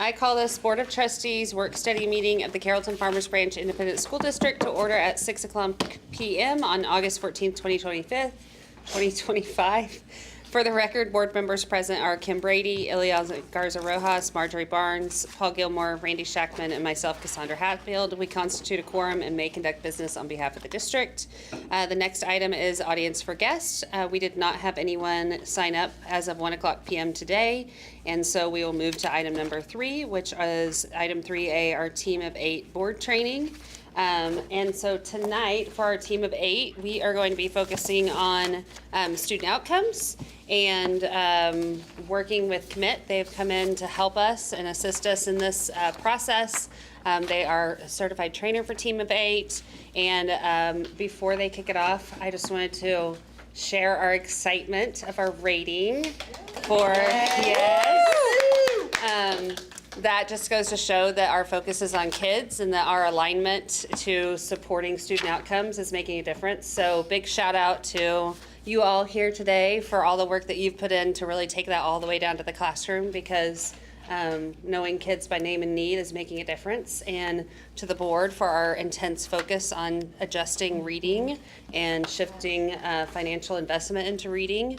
I call this Board of Trustees work study meeting of the Carrollton-Farmers Branch Independent School District to order at 6 o'clock p.m. on August 14th, 2025. For the record, board members present are Kim Brady, Elias Garza Rojas, Marjorie Barnes, Paul Gilmore, Randy Shackman, and myself, Cassandra Hatfield. We constitute a quorum and may conduct business on behalf of the district. The next item is audience for guests. We did not have anyone sign up as of 1 o'clock p.m. today, and so we will move to item number 3, which is item 3A, our Team of 8 board training. And so tonight, for our Team of 8, we are going to be focusing on student outcomes and working with Commit. They've come in to help us and assist us in this process. They are a certified trainer for Team of 8. And before they kick it off, I just wanted to share our excitement of our rating for, that just goes to show that our focus is on kids and that our alignment to supporting student outcomes is making a difference. So big shout out to you all here today for all the work that you've put in to really take that all the way down to the classroom, because knowing kids by name and need is making a difference, and to the board for our intense focus on adjusting reading and shifting financial investment into reading.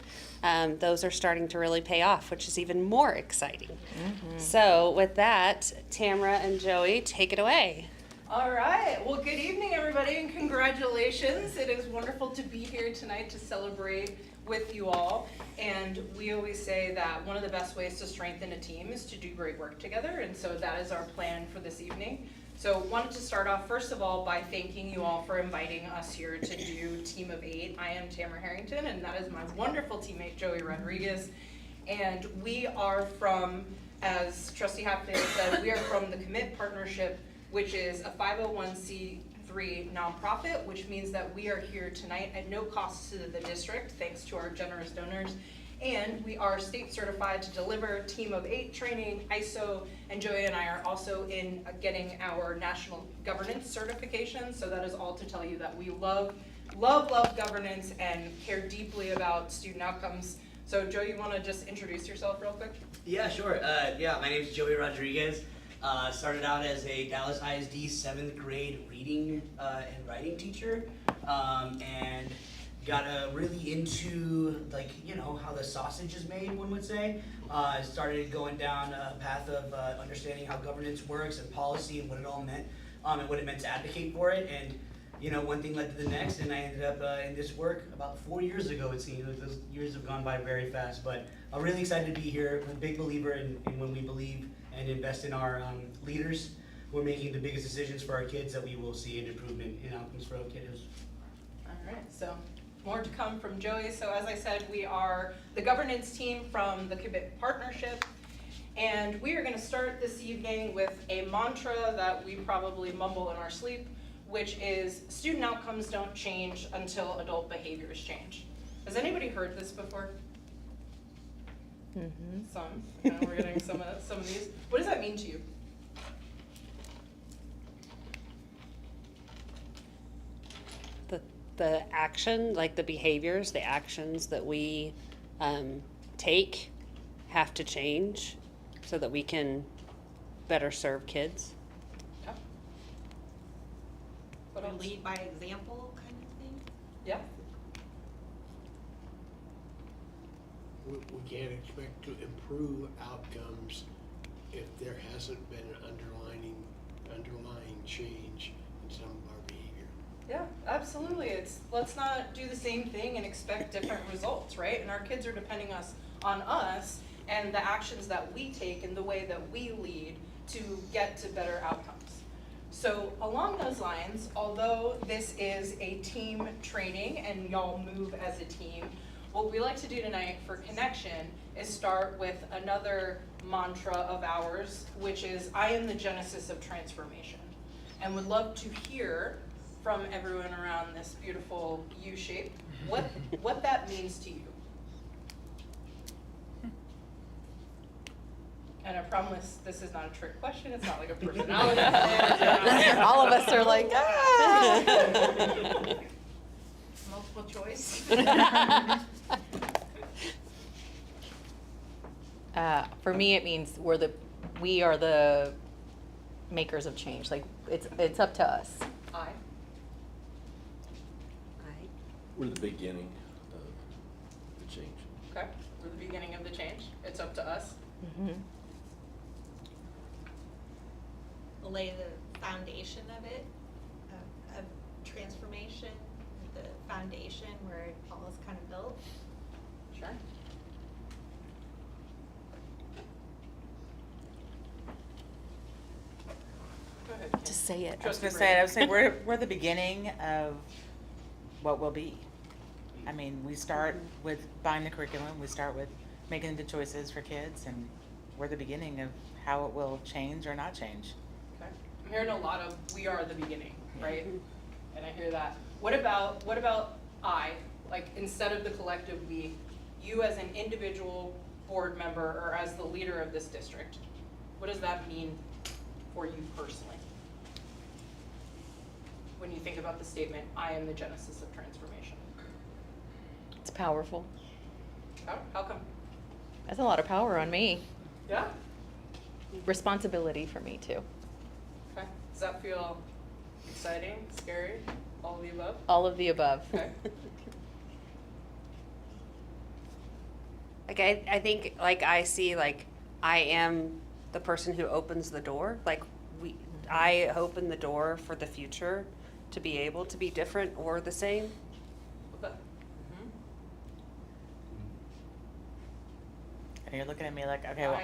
Those are starting to really pay off, which is even more exciting. Mm-hmm. So with that, Tamara and Joey, take it away. All right. Well, good evening, everybody, and congratulations. It is wonderful to be here tonight to celebrate with you all. And we always say that one of the best ways to strengthen a team is to do great work together, and so that is our plan for this evening. So wanted to start off, first of all, by thanking you all for inviting us here to do Team of 8. I am Tamara Harrington, and that is my wonderful teammate, Joey Rodriguez. And we are from, as Trustee Hatfield said, we are from the Commit Partnership, which is a 501c3 nonprofit, which means that we are here tonight at no cost to the district, thanks to our generous donors. And we are state certified to deliver Team of 8 training, ISO, and Joey and I are also in getting our national governance certification. So that is all to tell you that we love governance and care deeply about student outcomes. So Joey, you want to just introduce yourself real quick? Yeah, sure. My name is Joey Rodriguez. Started out as a Dallas ISD 7th grade reading and writing teacher, and got really into, how the sausage is made, one would say. Started going down a path of understanding how governance works and policy and what it all meant, and what it meant to advocate for it. And, one thing led to the next, and I ended up in this work about 4 years ago, it seems. Those years have gone by very fast, but I'm really excited to be here. I'm a big believer in when we believe and invest in our leaders, we're making the biggest decisions for our kids that we will see an improvement in outcomes for our kiddos. All right, so more to come from Joey. So as I said, we are the governance team from the Commit Partnership, and we are going to start this evening with a mantra that we probably mumble in our sleep, which is student outcomes don't change until adult behaviors change. Has anybody heard this before? Mm-hmm. Some. We're getting some of these. What does that mean to you? The action, like the behaviors, the actions that we take have to change so that we can better serve kids. Yeah. What else? Lead by example kind of thing? Yeah. We can't expect to improve outcomes if there hasn't been an underlying change in some of our behavior. Yeah, absolutely. Let's not do the same thing and expect different results, right? And our kids are depending on us and the actions that we take and the way that we lead to get to better outcomes. So along those lines, although this is a team training and y'all move as a team, what we like to do tonight for connection is start with another mantra of ours, which is, I am the genesis of transformation. And would love to hear from everyone around this beautiful U shape what that means to you. And I promise this is not a trick question. It's not like a personality test. All of us are like, ah! Multiple choice. For me, it means we're the we are the makers of change. Like, it's up to us. Aye. We're the beginning of the change. Okay, we're the beginning of the change. It's up to us. Mhm. Lay the foundation of it, of transformation, the foundation where it all is kind of built. Sure. Go ahead, Kim. Just say it. I was Trustee gonna say, I Brady. would say we're the beginning of what will be. I mean, we start with buying the curriculum, we start with making the choices for kids, and we're the beginning of how it will change or not change. Okay. I'm hearing a lot of, we are the beginning, right? And I hear that. What about I, like instead of the collective we, you as an individual board member or as the leader of this district, what does that mean for you personally? When you think about the statement, I am the genesis of transformation. It's powerful. How come? That's a lot of power on me. Yeah? Responsibility for me too. Okay. Does that feel exciting, scary, all of the above? All of the above. Okay. Like I think like I see like I am the person who opens the door. Like I open the door for the future to be able to be different or the same. Okay. And you're looking at me like, okay, well,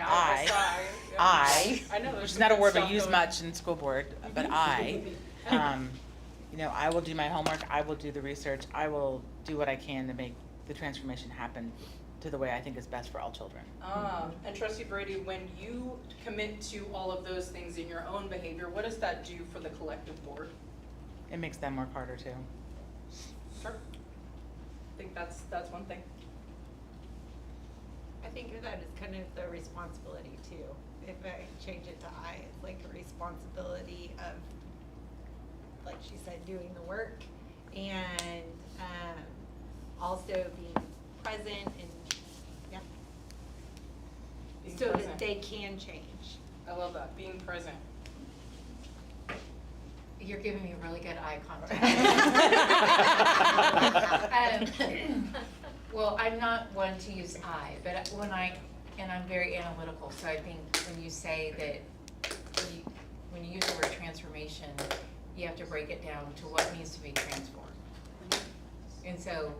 I know there's which is some not a good word we stuff use going- much in school board, but you know, I will do my homework, I will do the research, I will do what I can to make the transformation happen to the way I think is best for all children. And Trustee Brady, when you commit to all of those things in your own behavior, what does that do for the collective board? It makes them work harder too. Sure. I think that's one thing. I think of that as kind of the responsibility too. If I change it to I, it's like a responsibility of, like she said, doing the work and also being present and, yeah. Being So present. that they can change. I love that, being present. You're giving me really good eye contact. Well, I'm not one to use I, but and I'm very analytical, so I think when you say that, when you use the word transformation, you have to break it down to what needs to be transformed. And so,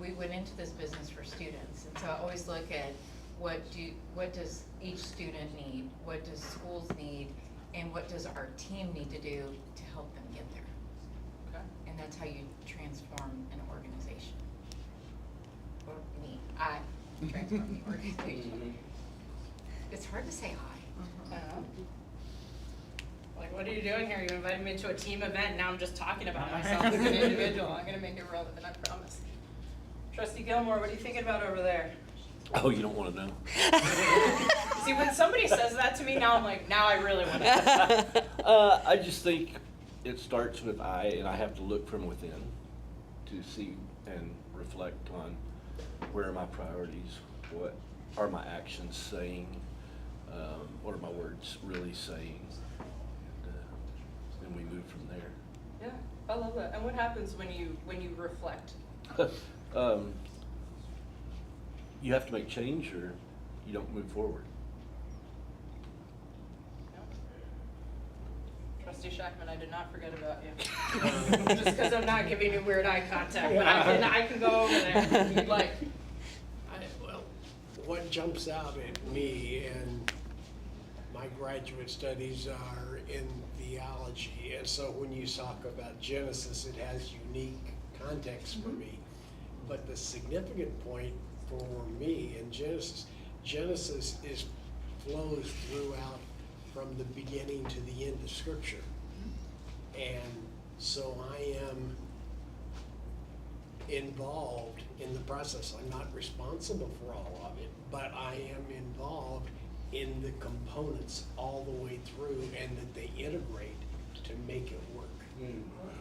we went into this business for students, and so I always look at what does each student need, what does schools need, and what does our team need to do to help them get there? Okay. And that's how you transform an organization. Or me, I transform the organization. It's hard to say I. I know. Like, what are you doing here? You invited me to a team event, now I'm just talking about myself as an individual. I'm gonna make it relevant, I promise. Trustee Gilmore, what are you thinking about over there? Oh, you don't want to know? See, when somebody says that to me, now I'm like, now I really want to. I just think it starts with I, and I have to look from within to see and reflect on where are my priorities, what are my actions saying, what are my words really saying, and we move from there. Yeah, I love that. And what happens when you reflect? You have to make change or you don't move forward. Trustee Shackman, I did not forget about you. Just because I'm not giving you weird eye contact, but I can go over there if you'd like. Well, what jumps out at me, and my graduate studies are in theology, and so when you talk about Genesis, it has unique context for me. But the significant point for me in Genesis flows throughout from the beginning to the end of Scripture. And so I am involved in the process. I'm not responsible for all of it, but I am involved in the components all the way through and that they integrate to make it work.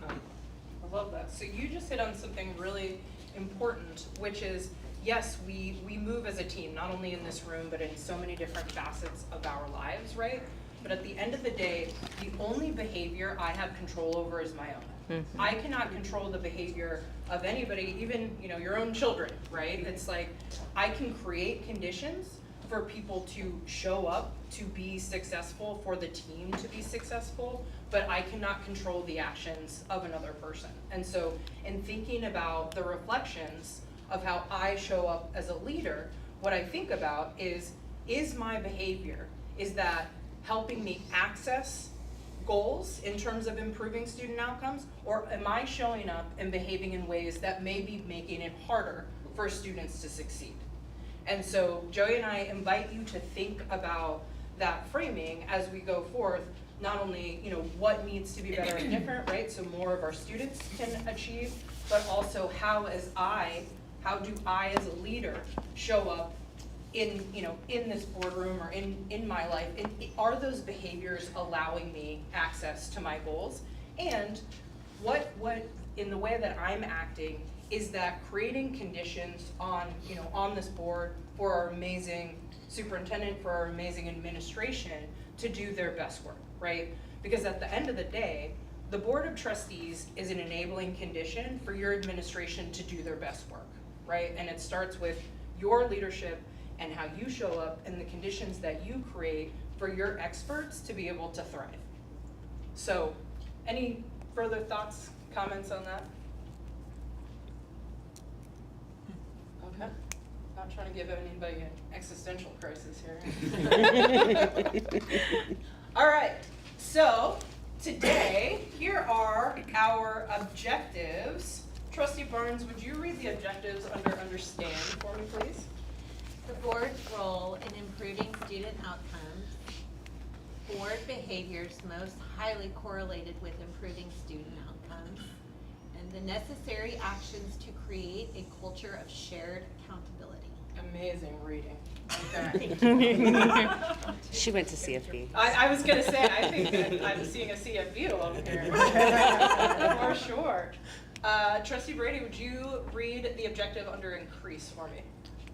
I love that. So you just hit on something really important, which is yes, we move as a team, not only in this room, but in so many different facets of our lives, right? But at the end of the day, the only behavior I have control over is my own. I cannot control the behavior of anybody, even, you know, your own children, right? It's like, I can create conditions for people to show up, to be successful, for the team to be successful, but I cannot control the actions of another person. And so in thinking about the reflections of how I show up as a leader, what I think about is my behavior, is that helping me access goals in terms of improving student outcomes, or am I showing up and behaving in ways that may be making it harder for students to succeed? And so Joey and I invite you to think about that framing as we go forth, not only, you know, what needs to be better and different, right? So more of our students can achieve, but also how do I as a leader show up in, you know, in this boardroom or in my life? Are those behaviors allowing me access to my goals? And what in the way that I'm acting, is that creating conditions on, you know, on this board for our amazing superintendent, for our amazing administration to do their best work, right? Because at the end of the day, the Board of Trustees is an enabling condition for your administration to do their best work, right? And it starts with your leadership and how you show up and the conditions that you create for your experts to be able to thrive. So, any further thoughts, comments on that? Okay, not trying to give anybody an existential crisis here. All right, so today, here are our objectives. Trustee Barnes, would you read the objectives under understand for me, please? The board's role in improving student outcomes, board behaviors most highly correlated with improving student outcomes, and the necessary actions to create a culture of shared accountability. Amazing reading. Okay. She went to CFB. I was gonna say, I think that I'm seeing a CFB over here. For sure. Trustee Brady, would you read the objective under increase for me?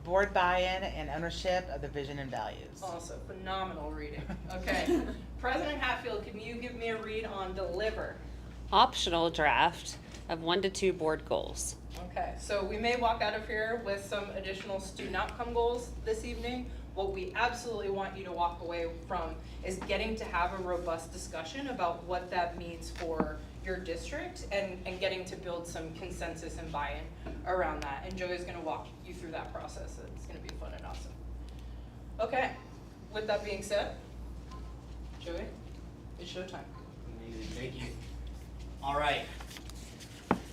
Board buy-in and ownership of the vision and values. Also, phenomenal reading. Okay. President Hatfield, can you give me a read on deliver? Optional draft of 1 to 2 board goals. Okay, so we may walk out of here with some additional student outcome goals this evening. What we absolutely want you to walk away from is getting to have a robust discussion about what that means for your district and getting to build some consensus and buy-in around that. And Joey's gonna walk you through that process. It's gonna be fun and awesome. Okay, with that being said, Joey, it's showtime. Amazing, thank you. All right,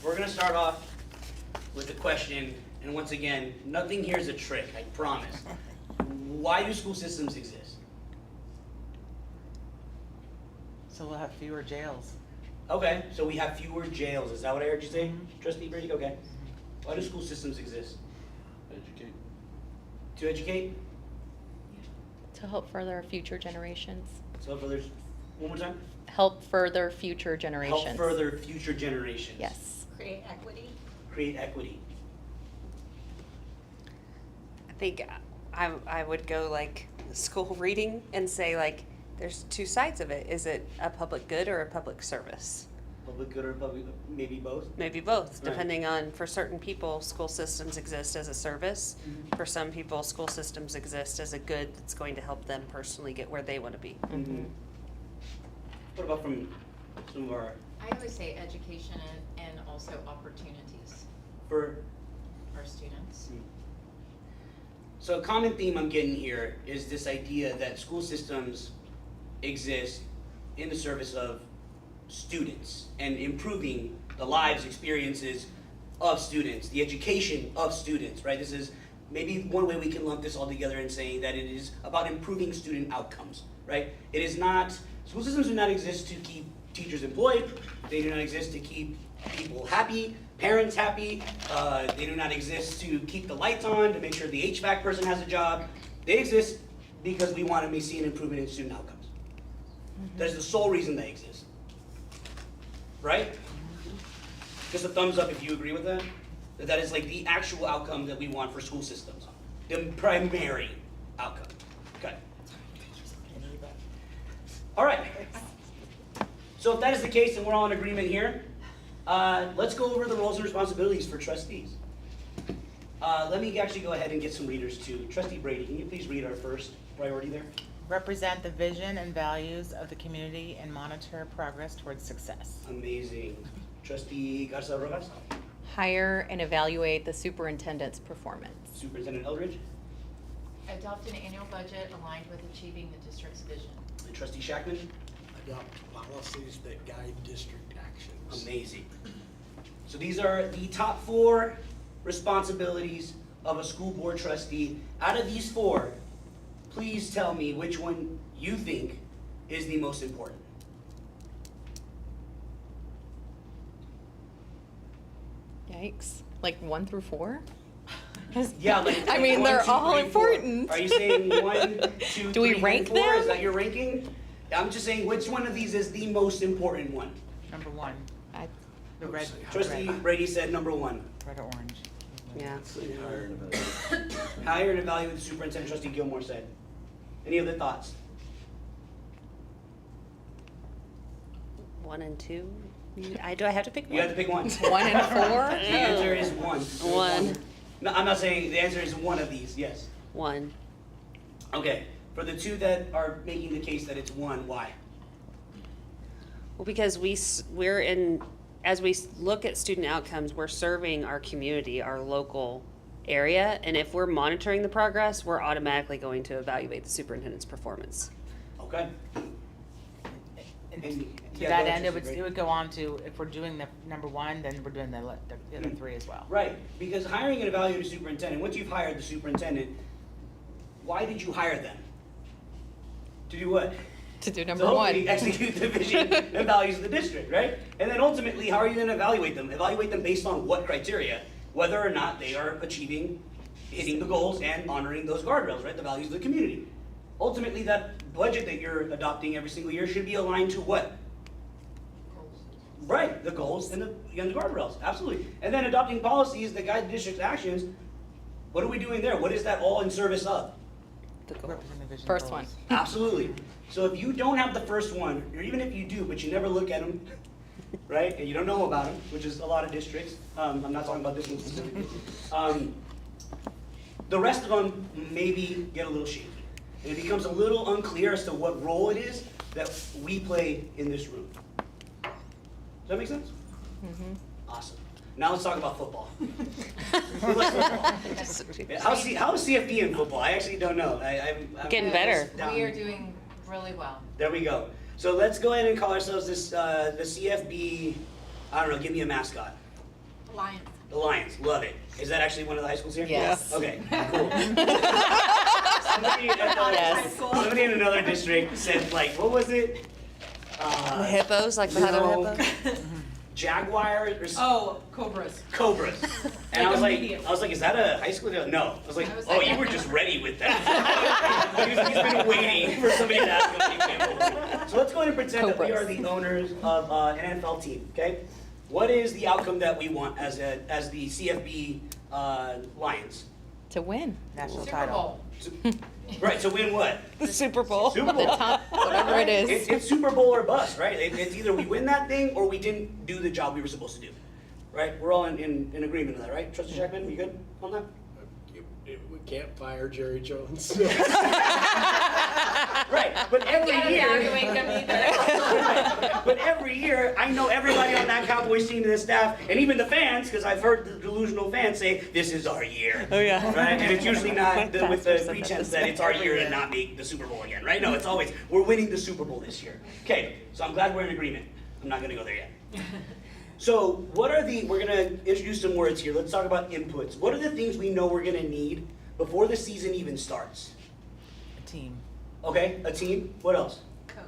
we're gonna start off with a question, and once again, nothing here is a trick, I promise. Why do school systems exist? So we'll have fewer jails. Okay, so we have fewer jails, is that what I heard you say, Trustee Brady? Okay. Why do school systems exist? Educate. To educate? To help further future generations. So for there's, one more time? Help further future generations. Help further future generations. Yes. Create equity. Create equity. I think I would go like school reading and say like, there's 2 sides of it. Is it a public good or a public service? Public good or public, maybe both? Maybe both, Right. depending on, for certain people, school systems exist as a service. Mhm. For some people, school systems exist as a good that's going to help them personally get where they want to be. Mhm. What about from some of our, I always say education and also opportunities for, for students. so a common theme I'm getting here is this idea that school systems exist in the service of students and improving the lives, experiences of students, the education of students, right? This is maybe one way we can lump this all together in saying that it is about improving student outcomes, right? It is not, school systems do not exist to keep teachers employed, they do not exist to keep people happy, parents happy, they do not exist to keep the lights on, to make sure the HVAC person has a job. They exist because we want to see an improvement in student outcomes. That's the sole reason they exist. Right? Just a thumbs up if you agree with that. That is like the actual outcome that we want for school systems. The primary outcome. Okay. All right. So if that is the case and we're all in agreement here, let's go over the roles and responsibilities for trustees. Let me actually go ahead and get some readers too. Trustee Brady, can you please read our first priority there? Represent the vision and values of the community and monitor progress towards success. Amazing. Trustee Garza Rojas? Hire and evaluate the superintendent's performance. Superintendent Eldridge? Adopt an annual budget aligned with achieving the district's vision. And Trustee Shackman? Adopt policies that guide district actions. Amazing. So these are the top 4 responsibilities of a school board trustee. Out of these 4, please tell me which one you think is the most important. Yikes. Like 1 through 4? Yeah, like I mean, 1, they're 2, all 3, 4. important. Are you saying 1, 2, Do we 3, rank and 4? them? Is that your ranking? I'm just saying which one of these is the most important one. Number 1, I, the red, Trustee Brady said number 1. red or orange. Yeah. Hire and evaluate the superintendent. Trustee Gilmore said. Any other thoughts? 1 and 2? Do I have to pick one? You have to pick one. 1 and 4? The answer is 1. One. No, I'm not saying the answer is one of these. Yes. 1. Okay. For the 2 that are making the case that it's 1, why? Well, because we're in, as we look at student outcomes, we're serving our community, our local area, and if we're monitoring the progress, we're automatically going to evaluate the superintendent's performance. Okay. And And- to yeah, that go ahead, end, it Trustee would go on to, if we're doing the number 1, then we're doing the other 3 as well. Right, because hiring and evaluating a superintendent, once you've hired the superintendent, why did you hire them? To do what? To do To number hopefully 1. execute the vision and values of the district, right? And then ultimately, how are you gonna evaluate them? Evaluate them based on what criteria? Whether or not they are achieving, hitting the goals and honoring those guardrails, right? The values of the community. Ultimately, that budget that you're adopting every single year should be aligned to what? Right, the goals and the guardrails, absolutely. And then adopting policies that guide the district's actions. What are we doing there? What is that all in service of? The goal. Represent the vision and First goals. one. Absolutely. So if you don't have the first one, or even if you do, but you never look at them, right, and you don't know about them, which is a lot of districts, I'm not talking about this one specifically, the rest of them maybe get a little shaky. And it becomes a little unclear as to what role it is that we play in this room. Does that make sense? Awesome. Now let's talk about football. Who likes football? Yeah, how's CFP in football? I actually don't know. I'm Getting better. down. We are doing really well. There we go. So let's go ahead and call ourselves this the CFB. I don't know. Give me a mascot. Lions. The Lions. Love it. Is that actually one of the high schools here? Yes. Okay. Cool. Yes. Somebody in another district said like, what was it? The hippos, like the no. huddle hippo? Jaguars or Oh, Cobras. Cobras. And Like I was like, is that a high school deal? No. I was like, I was oh, like- you were just ready with that. He's been waiting for somebody to ask him when he came over. So let's go ahead and pretend that we are Cobras. the owners of an NFL team, okay? What is the outcome that we want as the CFB Lions? To win. National Super title. Bowl. Right, to win what? The Super Bowl. Super Bowl. The top, whatever it is. It's Super Bowl or bust, right? It's either we win that thing or we didn't do the job we were supposed to do, right? We're all in agreement with that, right? Trustee Shackman, you good on that? We can't fire Jerry Jones. Right, but every Can't year. evaluate them either. But every year, I know everybody on that Cowboys team and the staff, and even the fans, because I've heard the delusional fans say, "This is our year." Oh, yeah. Right, and it's usually not with Pastor the said that pretense this that it's our every year to year. not make the Super Bowl again, right? No, it's always we're winning the Super Bowl this year. Okay, so I'm glad we're in agreement. I'm not gonna go there yet. So we're gonna introduce some words here. Let's talk about inputs. What are the things we know we're gonna need before the season even starts? A team. Okay, a team. What else? Coach.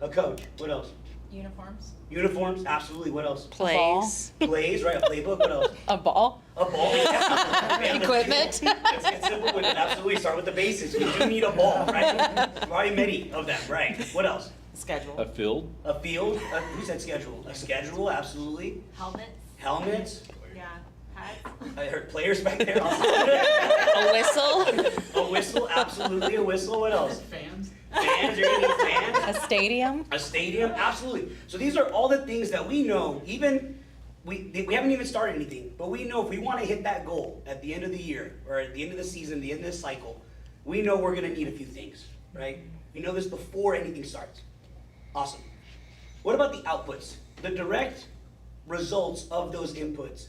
A coach. What else? Uniforms. Uniforms. Absolutely. What else? Plays. Plays. Right. A playbook. What else? A ball. A ball. Yeah. Equipment. Let's get simple with it. Absolutely. Start with the basics. We do need a ball, right? Probably many of them. Right. What else? Schedule. A field? A field. Who said schedule? A schedule. Absolutely. Helmets. Helmets. Yeah. pads. I heard players back there. A whistle? A whistle, absolutely a whistle. What else? Fans. Fans, you're gonna need fans. A stadium? A stadium, absolutely. So these are all the things that we know, even, we haven't even started anything, but we know if we wanna hit that goal at the end of the year, or at the end of the season, the end of the cycle, we know we're gonna need a few things, right? We know this before anything starts. Awesome. What about the outputs? The direct results of those inputs.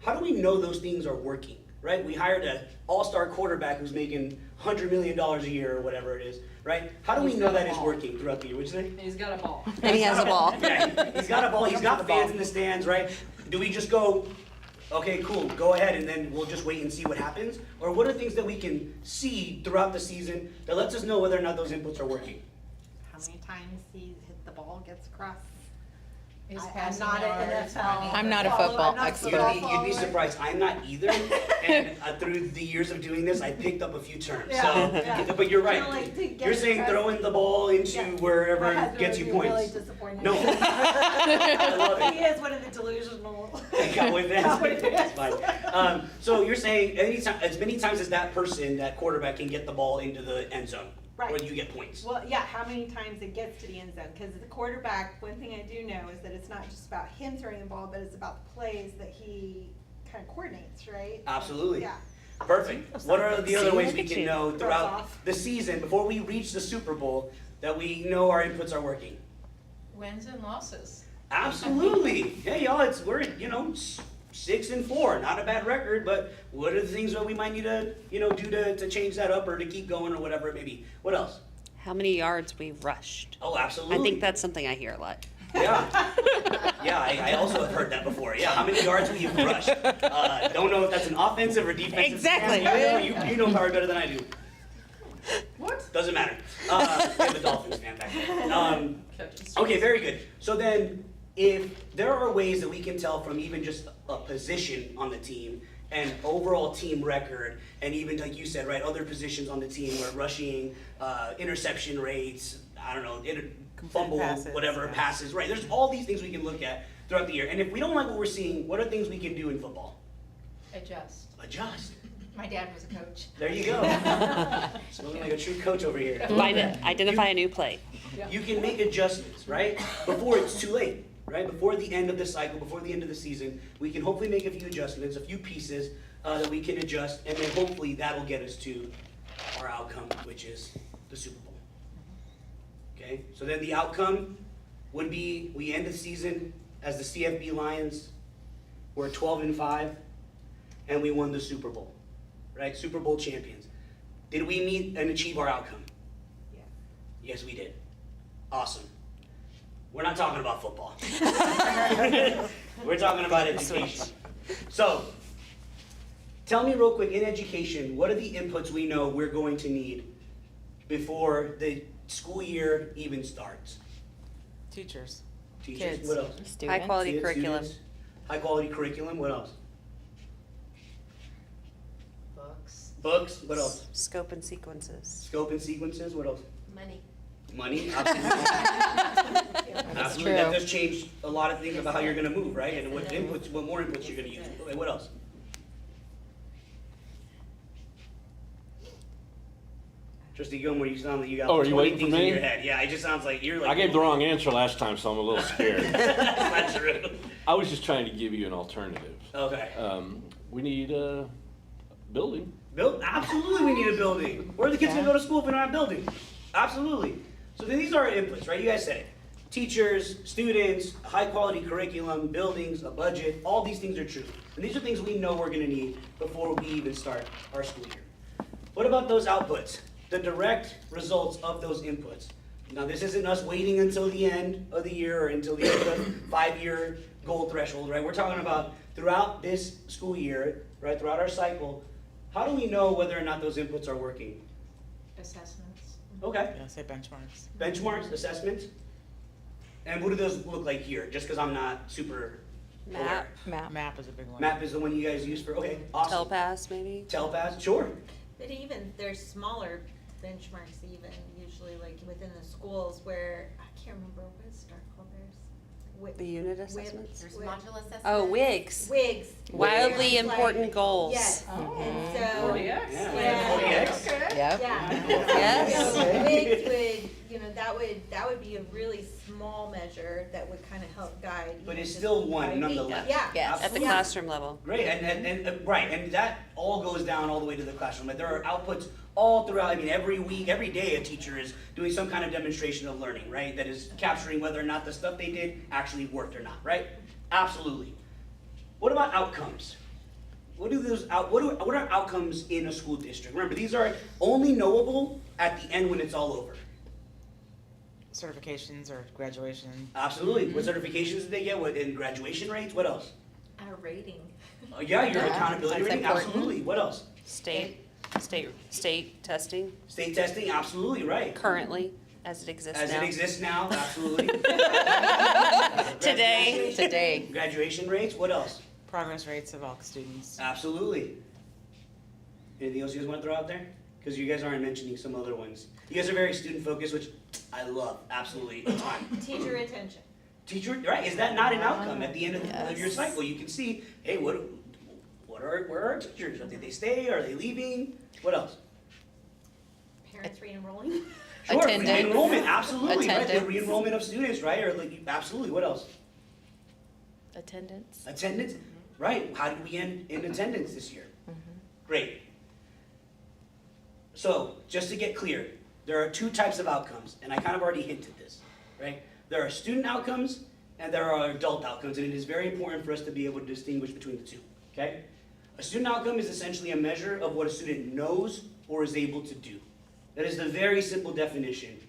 How do we know those things are working, right? We hired an all-star quarterback who's making $100 million a year or whatever it is, right? How do we know that is working throughout the year? What'd you say? He's got a ball. And he has a ball. Yeah, he's got a ball, he's got fans in the stands, right? Do we just go, okay, cool, go ahead, and then we'll just wait and see what happens? Or what are things that we can see throughout the season that lets us know whether or not those inputs are working? How many times he hit the ball, gets across? His I'm passing not an yards, NFL. running. I'm not a follow- football I'm not a expert. football You'd be follower. surprised, I'm not either, and through the years of doing this, I picked up a few terms, Yeah, yeah. but you're right. Kinda like to get You're saying across- throwing the ball into Yeah. wherever My husband gets would you be points. really disappointed. No. I love it. He is one of the delusional. Cowboy fans. Cowboy That's fans. fine. So you're saying as many times as that person, that quarterback can get the ball into the end zone, Right. where you get points. Well, yeah, how many times it gets to the end zone, because the quarterback, one thing I do know is that it's not just about him throwing the ball, but it's about the plays that he kind of coordinates, right? Absolutely. Yeah. Perfect. What are the other See, ways look we at can you. know Throws throughout off. the season, before we reach the Super Bowl, that we know our inputs are working? Wins and losses. Absolutely. Hey, y'all, we're 6-4, not a bad record, but what are the things that we might need to do to change that up or to keep going or whatever it may be? What else? How many yards we rushed? Oh, absolutely. I think that's something I hear a lot. Yeah. Yeah, I also have heard that before. Yeah, how many yards we've rushed. Don't know if that's an offensive or defensive. Exactly. Stat. You know probably better than I do. What? Doesn't matter. We have a Dolphins fan back there. Okay, very good. So then, if there are ways that we can tell from even just a position on the team and overall team record, and even like you said, right, other positions on the team where rushing, interception rates, I don't know, fumble, passes, whatever, yeah. passes, right? There's all these things we can look at throughout the year. And if we don't like what we're seeing, what are things we can do in football? Adjust. Adjust. My dad was a coach. There you go. Smelling like a true coach over here. Identify a new play. You can make adjustments, right? Before it's too late, right? Before the end of the cycle, before the end of the season, we can hopefully make a few adjustments, a few pieces that we can adjust, and then hopefully that'll get us to our outcome, which is the Super Bowl. Okay? So then the outcome would be we end the season as the CFB Lions. We're 12-5, and we won the Super Bowl, right? Super Bowl champions. Did we meet and achieve our outcome? Yeah. Yes, we did. Awesome. We're not talking about football. We're talking about education. So, tell me real quick, in education, what are the inputs we know we're going to need before the school year even starts? Teachers. Teachers, Kids. what else? High quality Kids, curriculum. students, high quality curriculum, what else? Books. Books, what else? Scope and sequences. Scope and sequences, what else? Money. Money, absolutely. Absolutely, that true. does change a lot of things about how you're gonna move, right? And what inputs, what more inputs you're gonna use. Okay, what else? Trustee Gilmore, you sound like you got Oh, are you 20 waiting for things in me? your head. Yeah, it just sounds like you're like. I gave the wrong answer last time, so I'm a little scared. That's not true. I was just trying to give you an alternative. Okay. We need a building. Absolutely we need a building. Where are the kids gonna go to school if we don't have a building? Absolutely. So then these are our inputs, right? You guys said it. Teachers, students, high quality curriculum, buildings, a budget, all these things are true. And these are things we know we're gonna need before we even start our school year. What about those outputs? The direct results of those inputs. Now this isn't us waiting until the end of the year or until the end of the 5-year goal threshold, right? We're talking about throughout this school year, right, throughout our cycle, how do we know whether or not those inputs are working? Assessments. Okay. Yeah, say benchmarks. Benchmarks, assessments. And what do those look like here? Just because I'm not super aware. Map. Map is a big one. Map is the one you guys use for, okay, awesome. Telepass, maybe? Telepass, sure. But even, there's smaller benchmarks even, usually like within the schools where, I can't remember, what is STAR called theirs? The unit assessments? There's module assessment. Oh, WIGs. WIGs. Wildly It's like- important goals. Yes, and so. 40X? Yeah. 40X? Okay. Yep. Yeah. Yes. So WIGs would, that would be a really small measure that would kind of help guide. But even it's just still one guide- nonetheless. Yeah. Yes. At the Absolutely. classroom level. Great, right, and that all goes down all the way to the classroom. Like, there are outputs all throughout. I mean, every week, every day, a teacher is doing some kind of demonstration of learning, right? That is capturing whether or not the stuff they did actually worked or not, right? Absolutely. What about outcomes? What are outcomes in a school district? Remember, these are only knowable at the end when it's all over. Certifications or graduation. Absolutely. What certifications did they get? What in graduation rates? What else? Our rating. Oh, yeah, your Yeah, accountability that's rating. important. Absolutely. What else? State testing State testing. Absolutely right. currently, as it exists As now. it exists now, absolutely. Today. Today. Graduation rates, what else? Progress rates of all students. Absolutely. Anything else you guys want to throw out there? Because you guys aren't mentioning some other ones. You guys are very student focused, which I love, absolutely, a ton. Teacher retention. Teacher, right, is that not an outcome at the end of your Yes. cycle? You can see, hey, where are our teachers? Did they stay? Are they leaving? What else? Parents re-enrolling. Sure, Attendance. re-enrollment, absolutely, right, the Attendance. re-enrollment of students, right, or like, absolutely, what else? Attendance. Attendance, right, how did we end in attendance this year? Great. So, just to get clear, there are two types of outcomes, and I kind of already hinted this, right? There are student outcomes, and there are adult outcomes, and it is very important for us to be able to distinguish between the two, okay? A student outcome is essentially a measure of what a student knows or is able to do. That is the very simple definition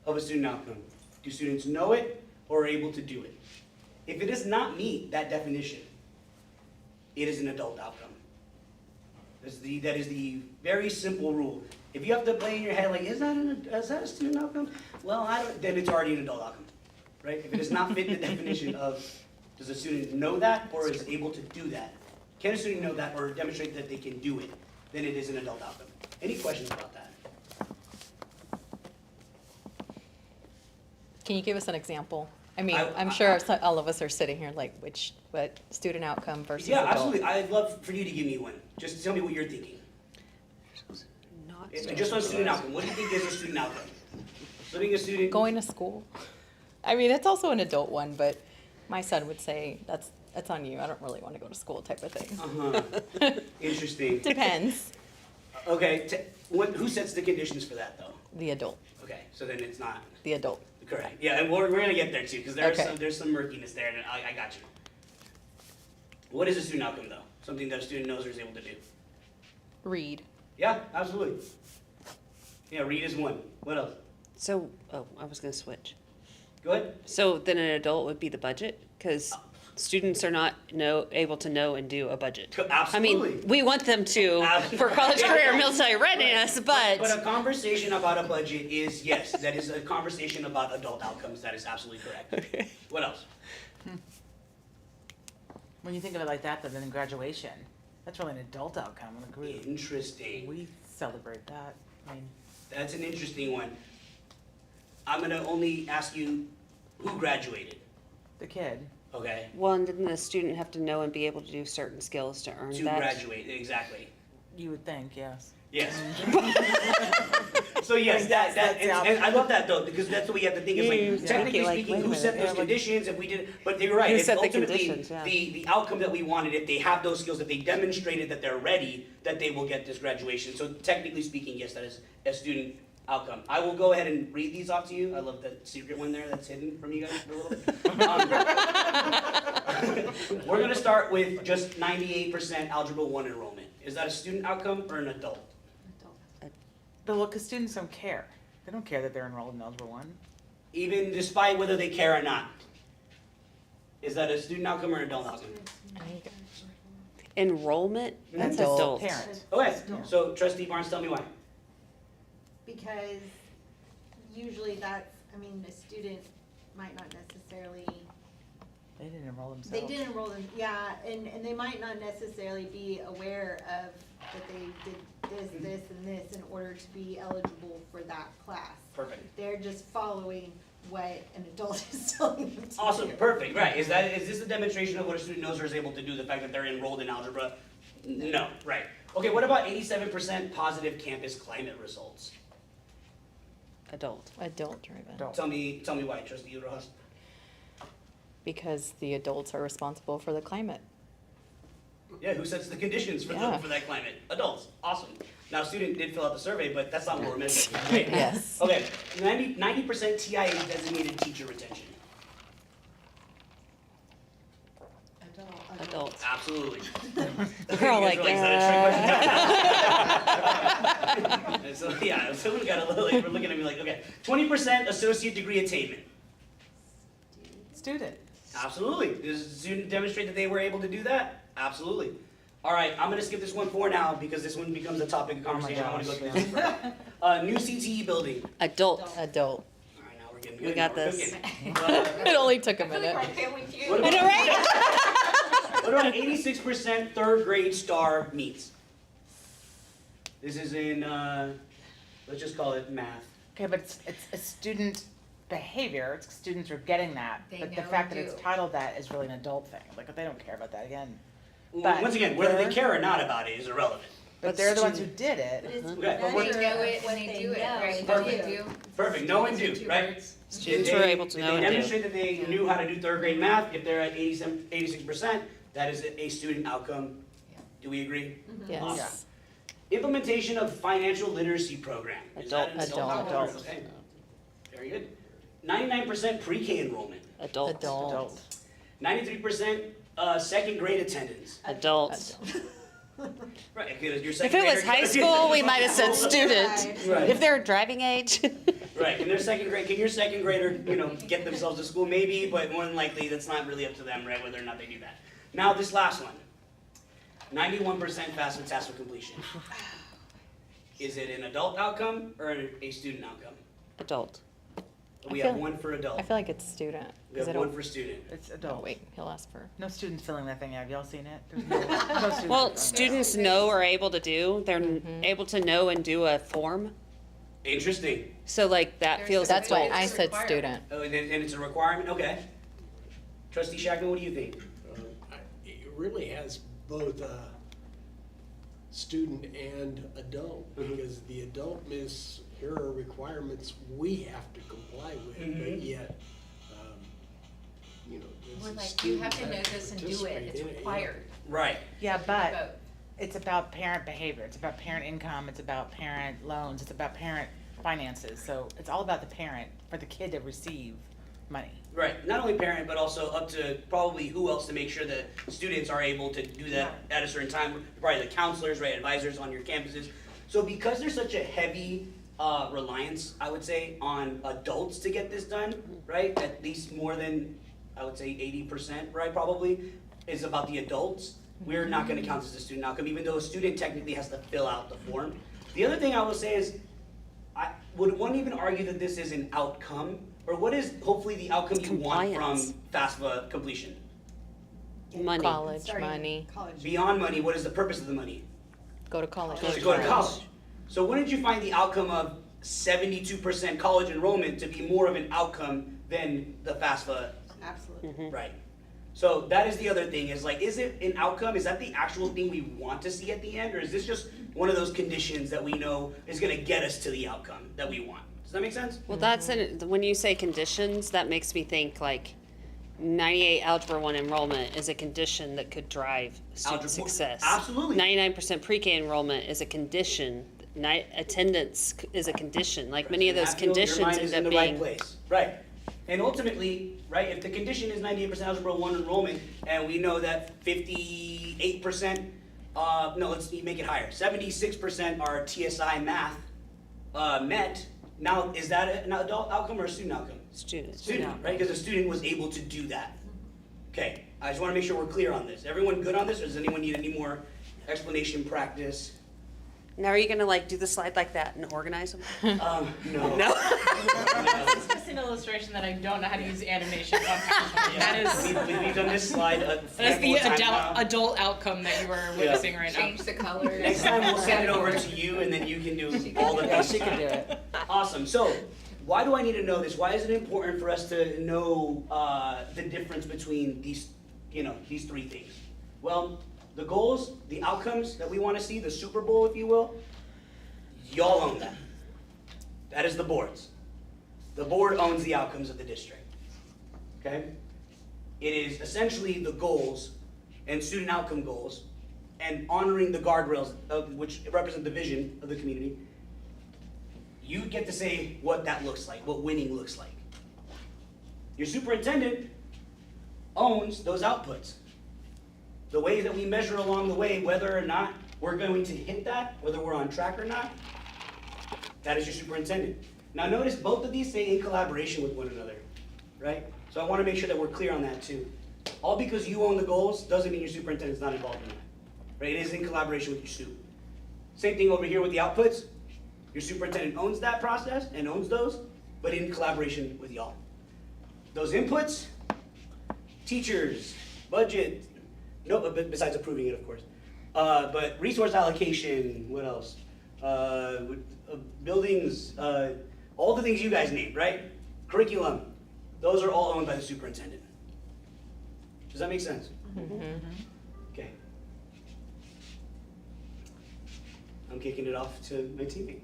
of a student outcome. Do students know it or are able to do it? If it does not meet that definition, it is an adult outcome. That is the very simple rule. If you have to play in your head like, is that a student outcome? Well, then it's already an adult outcome, right? If it does not fit the definition of, does a student know that or is able to do that? Can a student know that or demonstrate that they can do it? Then it is an adult outcome. Any questions about that? Can you give us an example? I mean, I- I'm sure all of us are sitting here like, what student outcome versus Yeah, adult? absolutely. I'd love for you to give me one. Just tell me what you're thinking. Not Just on student outcome. What do you think is a student outcome? Living a student. Going to school. I mean, it's also an adult one, but my son would say, that's on you. I don't really want to go to school type of thing. Uh-huh. Interesting. Depends. Okay, who sets the conditions for that though? The adult. Okay, so then it's not The adult. correct. Yeah, and we're gonna get there too, because Okay. there's some murkiness there, and I got you. What is a student outcome though? Something that a student knows or is able to do? Read. Yeah, absolutely. Yeah, read is one. What else? So, I was gonna switch. Go ahead. So then an adult would be the budget, because students are not able to know and do a budget. Absolutely. I mean, we want them to Absolutely. for college career military readiness, But a but conversation about a budget is, yes, that is a conversation about adult outcomes. That is absolutely correct. What else? When you think of it like that, then graduation, that's really an adult outcome in a group. Interesting. We celebrate that. I mean, That's an interesting one. I'm gonna only ask you who graduated, the kid. okay? one, didn't the student have to know and be able to do certain skills to earn To that? graduate, exactly. You would think, yes. Yes. So yes, that, That's out. and I love that though, because that's what we have to think, is like, technically Like, speaking, wait a who set minute, those conditions, and we did, but you're right, Who it's set the ultimately conditions, yeah. the outcome that we wanted, if they have those skills, that they demonstrated that they're ready, that they will get this graduation. So technically speaking, yes, that is a student outcome. I will go ahead and read these off to you. I love that secret one there that's hidden from you guys for a little bit. We're gonna start with just 98% Algebra 1 enrollment. Is that a student outcome or an adult? But look, because students don't care. They don't care that they're enrolled in Algebra 1. Even despite whether they care or not. Is that a student outcome or an adult outcome? Enrollment, that's Adult. adult. Parent. Okay, so trustee Barnes, tell me why. Because usually that's, I mean, a student might not necessarily, They didn't enroll themselves. they did enroll in, yeah, and they might not necessarily be aware of that they did this, this, and this in order to be eligible for that class. Perfect. They're just following what an adult is telling them to do. Awesome, perfect, right. Is this a demonstration of what a student knows or is able to do, the fact that they're enrolled in algebra? No, right. Okay, what about 87% positive campus climate results? Adult. Adult driven. Adult. Tell me why, Trustee Rojas. Because the adults are responsible for the climate. Yeah, who sets the conditions for Yeah. for that climate? Adults, awesome. Now, student did fill out the survey, but that's not what we're measuring, right? Yes. Okay, 90% TIA designated teacher retention. Adults. Absolutely. We're all like, Is that a trick question? And so, yeah, someone got a little, like, we're looking at me like, okay, 20% associate degree attainment. Student. Absolutely. Does the student demonstrate that they were able to do that? Absolutely. All right, I'm gonna skip this one for now because this one becomes a topic of conversation. I wanna go through this first. New CTE building. Adult. All Adult. right, now we're getting good. We got Now we're this. cooking. It only took a I feel like minute. we're on Family Feud. What I know, right? What about 86% third grade star meets? This is in, let's just call it math. Okay, but it's a student behavior, it's students are getting that, They but the know fact that and it's do. titled that is really an adult thing, like, they don't care about that again. Well, But once again, whether they they're- care or not about it is irrelevant. But But they're the ones who student- did But it. it's Okay. They measure know of it what and they they do it, know right? and Perfect. They do. Perfect, know and Those are do, two right? words. Students Did were they- able to did know and they do. demonstrate that they knew how to do third grade math? If they're at 86%, that is a student outcome. Yeah. Do we agree? Yes. Implementation of financial literacy program. Is that an Adult. outcome? Adult. Okay. Very good. 99% pre-K enrollment. Adult. Adult. 93% second grade attendance. Adults. Right, because your If second it was grader- high school, we might have said student. Right. If they're driving age. Right, can your second grader, get themselves to school? Maybe, but more than likely, that's not really up to them, right, whether or not they do that. Now, this last one. 91% FAFSA completion. Is it an adult outcome or a student outcome? Adult. We I have feel- one for adult. I feel like it's student. We 'cause have I one don't, for student. It's oh, adult. wait, he'll ask for. No students filling that thing out, have y'all seen it? There's no students Well, filling it out. students know or are able to do, they're able to know and do a form. Interesting. So like that There's feels a- That's why adult. I It's said required. student. Oh, and it's a requirement? Okay. Trustee Shackman, what do you think? It really has both student and adult, Mhm. because the adult here are requirements we have to comply with, but Mhm. yet, does We're the like, you student have to know this and do it, participate it's in it? Yeah. required. Right. Yeah, Both. but it's about parent behavior, it's about parent income, it's about parent loans, it's about parent finances, so it's all about the parent, for the kid to receive money. Right, not only parent, but also up to probably who else to make sure that students are able to do that at a certain time, probably the counselors, right, advisors on your campuses. So because there's such a heavy reliance, I would say, on adults to get this done, right, at least more than, I would say 80%, right, probably, is about the adults, we're not gonna count this as a student outcome, even though a student technically has to fill out the form. The other thing I will say is, would one even argue that this is an outcome? Or what is hopefully the outcome you want from Compliance. FAFSA completion? Money. College, Starting money, college. Beyond money, what is the purpose of the money? go to college. To go to college. So wouldn't you find the outcome of 72% college enrollment to be more of an outcome than the FAFSA? Absolutely. Right. So that is the other thing, is like, is it an outcome? Is that the actual thing we want to see at the end? Or is this just one of those conditions that we know is gonna get us to the outcome that we want? Does that make sense? Well, when you say conditions, that makes me think like 98 Algebra 1 enrollment is a condition that could drive student Algebra- success. absolutely. 99% pre-K enrollment is a condition. Attendance is a condition. Like many of those Hatfield, your conditions mind is end in up the right being. place. Right. And ultimately, right, if the condition is 98% Algebra 1 enrollment, and we know that 58%, no, let's make it higher, 76% are TSI math met, now is that an adult outcome or a student outcome? Students. Student, right, because a student was able to do that. Okay, I just wanna make sure we're clear on this. Everyone good on this, or does anyone need any more explanation, practice? Now, are you gonna like do the slide like that and organize them? No. No? It's just an illustration that I don't know how to use animation on. That is, We've done this slide a that's handful the of times now. adult outcome that you are witnessing right now. Change the colors. Next time we'll send it over to you and then you can do all the Yeah, things. she can do it. Awesome, so why do I need to know this? Why is it important for us to know the difference between these, these three things? Well, the goals, the outcomes that we want to see, the Super Bowl, if you will, y'all own that. That is the board's. The board owns the outcomes of the district. Okay? It is essentially the goals and student outcome goals and honoring the guardrails which represent the vision of the community. You get to say what that looks like, what winning looks like. Your superintendent owns those outputs. The ways that we measure along the way, whether or not we're going to hit that, whether we're on track or not, that is your superintendent. Now notice both of these say in collaboration with one another, right? So I want to make sure that we're clear on that too. All because you own the goals doesn't mean your superintendent's not involved in that, right? It is in collaboration with your sup. Same thing over here with the outputs. Your superintendent owns that process and owns those, but in collaboration with y'all. Those inputs, teachers, budget, no, but besides approving it, of course. But resource allocation, what else? Buildings, all the things you guys named, right? Curriculum, those are all owned by the superintendent. Does that make sense? Okay. I'm kicking it off to my teammate.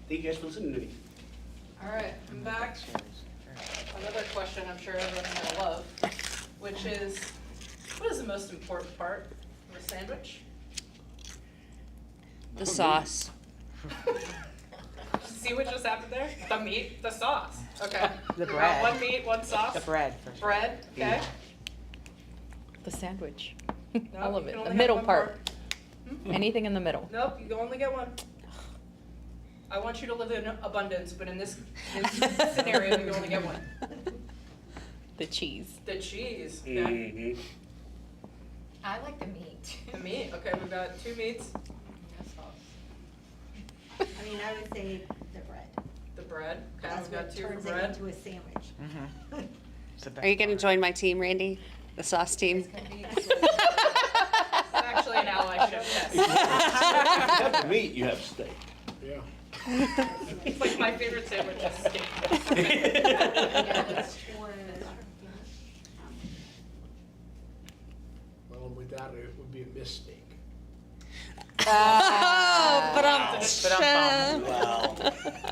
Thank you guys for listening to me. All right, I'm back. Another question I'm sure everyone's gonna love, which is, what is the most important part of a sandwich? The sauce. See what just happened there? The meat, the sauce. Okay. The We got bread. one meat, one sauce. The bread, for sure. Bread, okay. The sandwich. Nope, All of you it. can The only have middle one part. Anything in the middle. Nope, you can only get one. I want you to live in abundance, but in this scenario, you only get one. The cheese. The cheese, okay. I like the meat. The meat, okay, we've got two meats. I mean, I would say the bread. The bread, okay, That's we've got what two for turns it bread. into a sandwich. It's the best Are you gonna part. join my team, Randy? The sauce team? It's actually an allyship, yes. You have meat, you have steak. Yeah. It's like my favorite sandwich is steak. Well, and without it, it would be a mistake. Wow.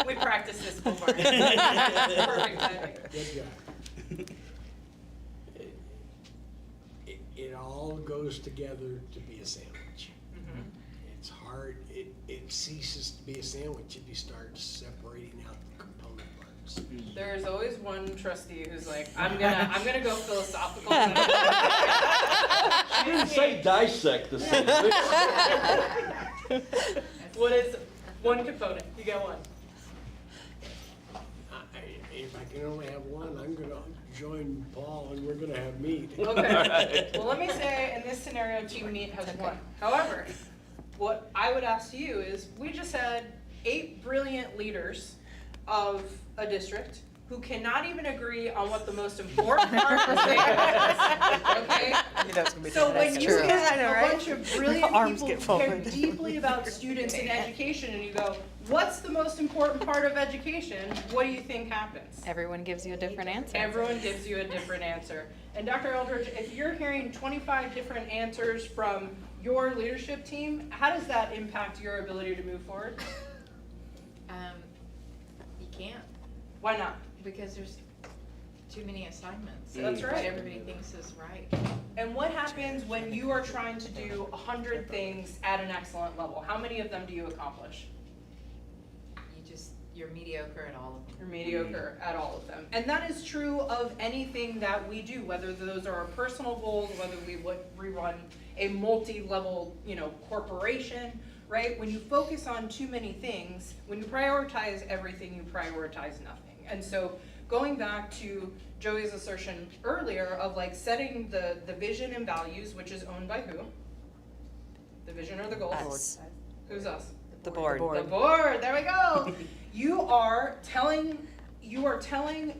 We practiced this before. Perfect timing. Good guy. It all goes together to be a sandwich. It's hard, it ceases to be a sandwich if you start separating out the component parts. There's always one trustee who's like, I'm gonna go philosophical. She didn't say dissect the sandwich. What is one component? You get one. If I can only have one, I'm gonna join Paul and we're gonna have meat. Okay. Well, let me say in this scenario, team meat has one. However, what I would ask you is, we just had 8 brilliant leaders of a district who cannot even agree on what the most important part of the sandwich is. Okay? That's gonna be So when true. you get a bunch of brilliant Arms people get who full. care deeply about students and education, and you go, what's the most important part of education? What do you think happens? Everyone gives you a different answer. Everyone gives you a different answer. And Dr. Eldridge, if you're hearing 25 different answers from your leadership team, how does that impact your ability to move forward? You can't, Why not? because there's too many assignments. That's right. What everybody thinks is right. And what happens when you are trying to do 100 things at an excellent level? How many of them do you accomplish? You're mediocre at all of them. You're mediocre at all of them. And that is true of anything that we do, whether those are our personal goals, whether we run a multi-level, corporation, right? When you focus on too many things, when you prioritize everything, you prioritize nothing. And so going back to Joey's assertion earlier of like setting the vision and values, which is owned by who? The vision or the goals? Us. Who's us? The board. The board, there we go. You are telling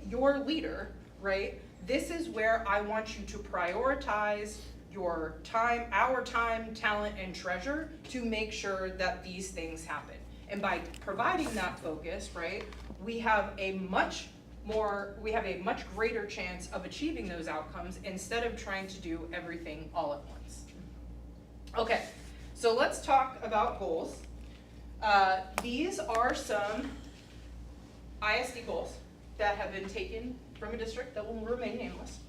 your leader, right, this is where I want you to prioritize your time, our time, talent, and treasure to make sure that these things happen. And by providing that focus, right, we have a much greater chance of achieving those outcomes instead of trying to do everything all at once. Okay, so let's talk about goals. These are some ISD goals that have been taken from a district that will remain nameless.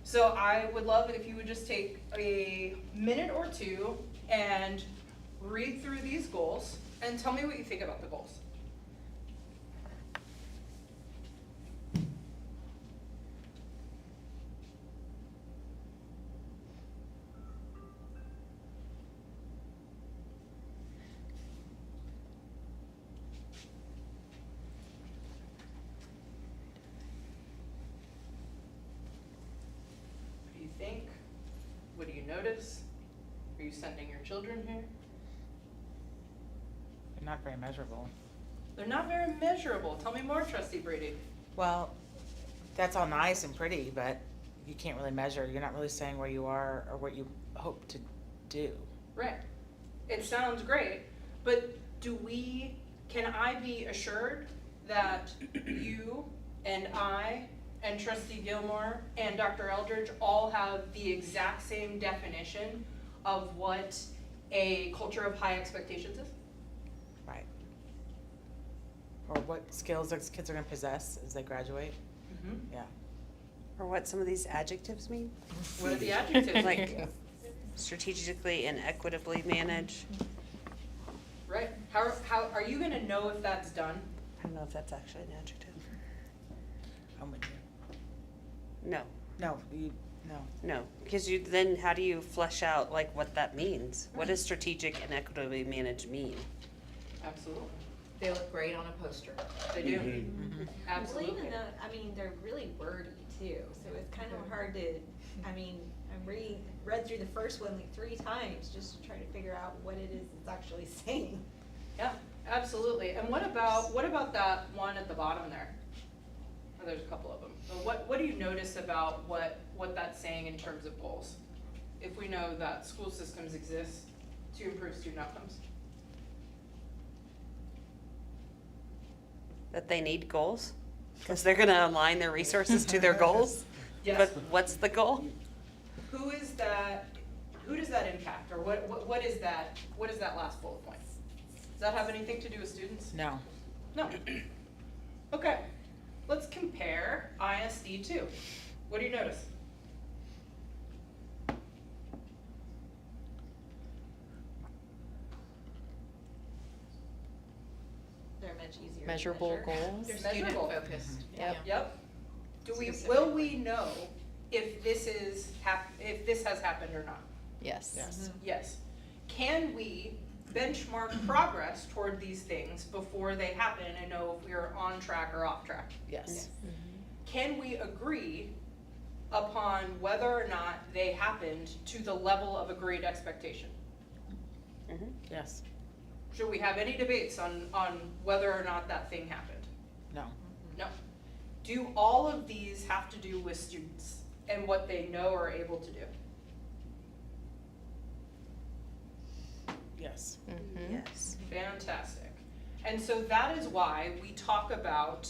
So I would love it if you would just take a minute or two and read through these goals and tell me what you think about the goals. What do you think? What do you notice? Are you sending your children here? They're not very measurable. They're not very measurable. Tell me more, Trustee Brady. Well, that's all nice and pretty, but you can't really measure. You're not really saying where you are or what you hope to do. Right. It sounds great, but can I be assured that you and I and Trustee Gilmore and Dr. Eldridge all have the exact same definition of what a culture of high expectations is? Right. Or what skills those kids are gonna possess as they graduate. Mm-hmm. Yeah. Or what some of these adjectives mean? What are the adjectives? Like strategically and equitably manage. Right. How are you gonna know if that's done? I don't know if that's actually an adjective. I'm with you. No, No, no, because then how do you flesh out like what that means? What does strategic and equitably manage mean? Absolutely. They look great on a poster. They do. Mm-hmm. Absolutely. Well, even though, I mean, they're really wordy too, so it's kind of hard to, I mean, read through the first one like 3 times just to try to figure out what it is it's actually saying. Yeah, absolutely. And what about that one at the bottom there? Oh, there's a couple of them. But what do you notice about what that's saying in terms of goals? If we know that school systems exist to improve student outcomes. That they need goals? Because they're gonna align their resources to their goals? Yes. But what's the goal? Who does that impact, or what is that last bullet point? Does that have anything to do with students? No. No. Okay, let's compare ISD 2. What do you notice? They're much easier to Measurable measure. goals. They're student Measurable. focused. Yep. Yep. Specific. Will we know if this has happened or not? Yes. Yes. Yes. Can we benchmark progress toward these things before they happen and know if we are on track or off track? Yes. Can we agree upon whether or not they happened to the level of agreed expectation? Yes. Should we have any debates on whether or not that thing happened? No. No. Do all of these have to do with students and what they know or are able to do? Yes. Yes. Fantastic. And so that is why we talk about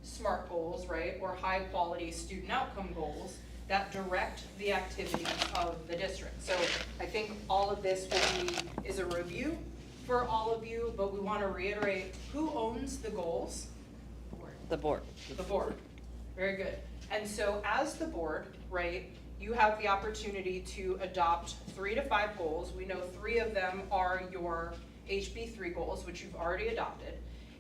SMART goals, right, or high quality student outcome goals that direct the activities of the district. So I think all of this is a review for all of you, but we want to reiterate who owns the goals? The board. The board. Very good. And so as the board, right, you have the opportunity to adopt 3 to 5 goals. We know 3 of them are your HB3 goals, which you've already adopted,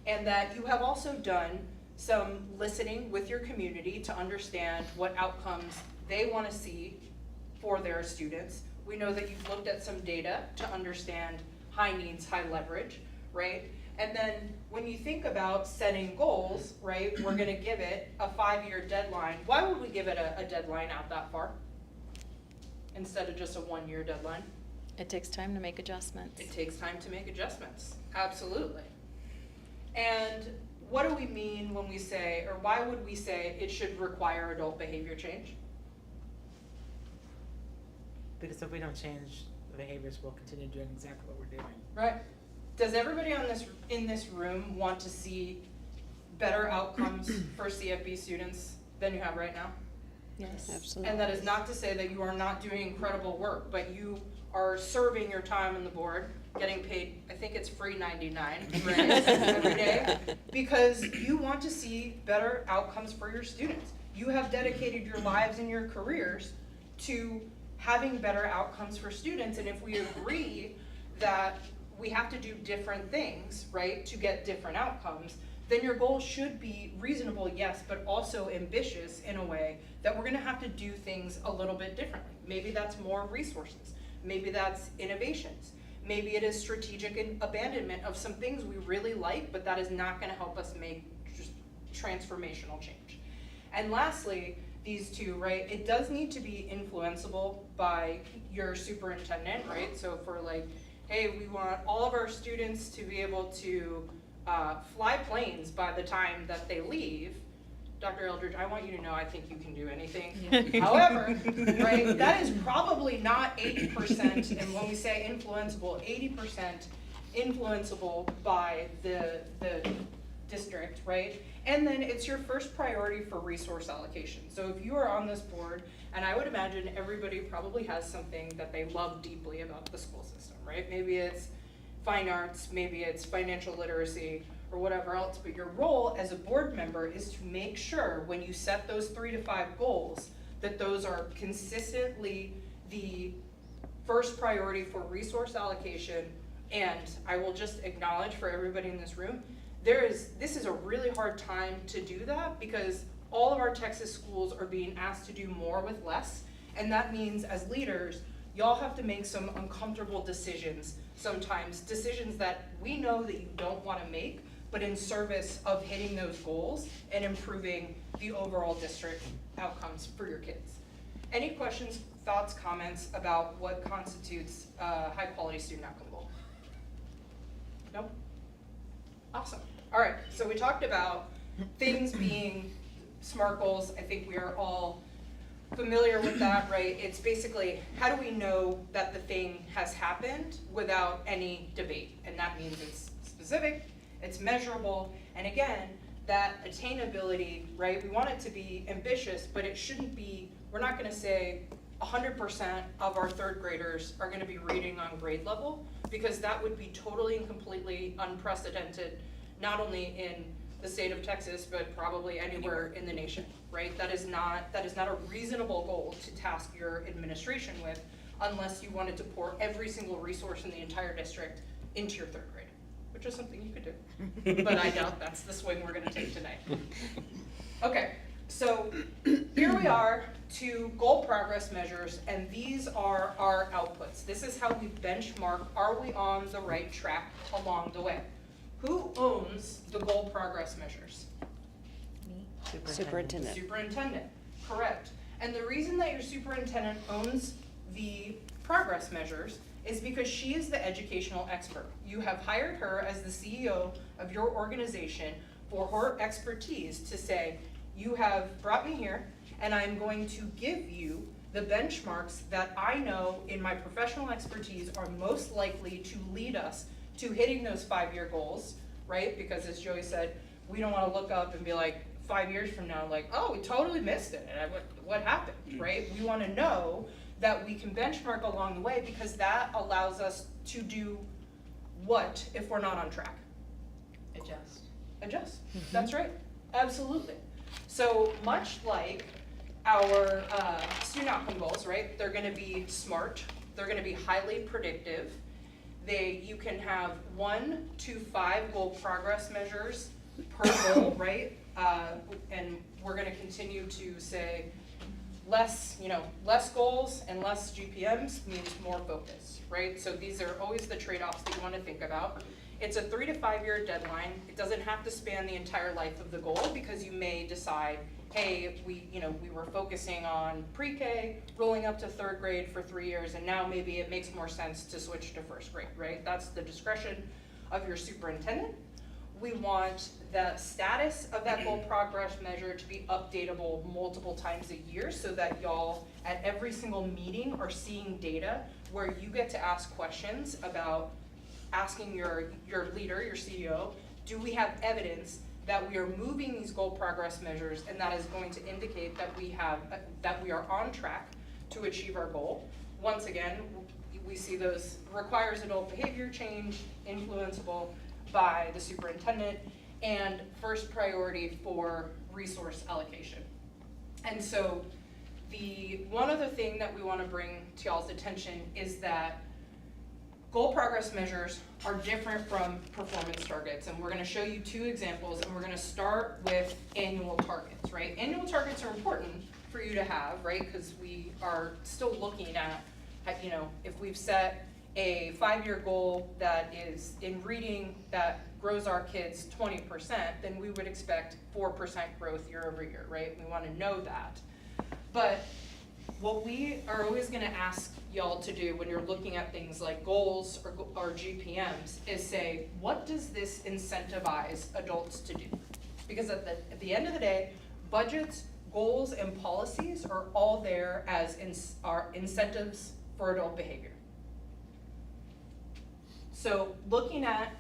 and that you have also done some listening with your community to understand what outcomes they want to see for their students. We know that you've looked at some data to understand high needs, high leverage, right? And then when you think about setting goals, right, we're gonna give it a 5-year deadline. Why would we give it a deadline out that far instead of just a 1-year deadline? It takes time to make adjustments. It takes time to make adjustments, absolutely. And what do we mean when we say, or why would we say it should require adult behavior change? Because if we don't change the behaviors, we'll continue doing exactly what we're doing. Right. Does everybody in this room want to see better outcomes for CFB students than you have right now? Yes. Absolutely. And that is not to say that you are not doing incredible work, but you are serving your time on the board, getting paid, I think it's free 99 right, every day, because you want to see better outcomes for your students. You have dedicated your lives and your careers to having better outcomes for students, and if we agree that we have to do different things, right, to get different outcomes, then your goal should be reasonable, yes, but also ambitious in a way that we're gonna have to do things a little bit differently. Maybe that's more resources, maybe that's innovations, maybe it is strategic abandonment of some things we really like, but that is not gonna help us make just transformational change. And lastly, these two, right, it does need to be influenceable by your superintendent, right? So if we're like, hey, we want all of our students to be able to fly planes by the time that they leave, Dr. Eldridge, I want you to know I think you can do anything. However, right, that is probably not 80%, and when we say influenceable, 80% influenceable by the district, right? And then it's your first priority for resource allocation. So if you are on this board, and I would imagine everybody probably has something that they love deeply about the school system, right? Maybe it's fine arts, maybe it's financial literacy, or whatever else, but your role as a board member is to make sure when you set those 3 to 5 goals, that those are consistently the first priority for resource allocation. And I will just acknowledge for everybody in this room, this is a really hard time to do that because all of our Texas schools are being asked to do more with less. And that means as leaders, y'all have to make some uncomfortable decisions sometimes, decisions that we know that you don't want to make, but in service of hitting those goals and improving the overall district outcomes for your kids. Any questions, thoughts, comments about what constitutes a high quality student outcome goal? Nope? Awesome. All right, so we talked about things being SMART goals. I think we are all familiar with that, right? It's basically, how do we know that the thing has happened without any debate? And that means it's specific, it's measurable, and again, that attainability, right? We want it to be ambitious, but it shouldn't be, we're not gonna say 100% of our third graders are gonna be reading on grade level, because that would be totally and completely unprecedented, not only in the state of Texas, but probably anywhere in the nation, right? That is not a reasonable goal to task your administration with, unless you wanted to pour every single resource in the entire district into your third grade, which is something you could do. But I doubt that's the swing we're gonna take tonight. Okay, so here we are to goal progress measures, and these are our outputs. This is how we benchmark, are we on the right track along the way? Who owns the goal progress measures? Superintendent. Superintendent, correct. And the reason that your superintendent owns the progress measures is because she is the educational expert. You have hired her as the CEO of your organization for her expertise to say, you have brought me here and I'm going to give you the benchmarks that I know in my professional expertise are most likely to lead us to hitting those 5-year goals, right? Because as Joey said, we don't want to look up and be like 5 years from now, like, oh, we totally missed it. And what happened, right? We want to know that we can benchmark along the way, because that allows us to do what if we're not on track? Adjust. Adjust. That's right. Absolutely. So much like our student outcome goals, right? They're going to be SMART. They're going to be highly predictive. You can have 1 to 5 goal progress measures per goal, right? And we're going to continue to say less goals and less GPMs means more focus, right? So these are always the trade-offs that you want to think about. It's a 3 to 5 year deadline. It doesn't have to span the entire life of the goal, because you may decide, hey, we were focusing on pre-K, rolling up to 3rd grade for 3 years, and now maybe it makes more sense to switch to 1st grade, right? That's the discretion of your superintendent. We want the status of that goal progress measure to be updatable multiple times a year, so that y'all at every single meeting are seeing data where you get to ask questions about asking your leader, your CEO, do we have evidence that we are moving these goal progress measures, and that is going to indicate that that we are on track to achieve our goal. Once again, we see those requires adult behavior change, influenceable by the superintendent, and first priority for resource allocation. And so the one other thing that we want to bring to y'all's attention is that goal progress measures are different from performance targets, and we're going to show you 2 examples, and we're going to start with annual targets, right? Annual targets are important for you to have, right? Because we are still looking at, you know, if we've set a 5-year goal that is in reading that grows our kids 20%, then we would expect 4% growth year over year, right? We want to know that. But what we are always going to ask y'all to do when you're looking at things like goals or GPMs is say, what does this incentivize adults to do? Because at the end of the day, budgets, goals, and policies are all there as are incentives for adult behavior. So looking at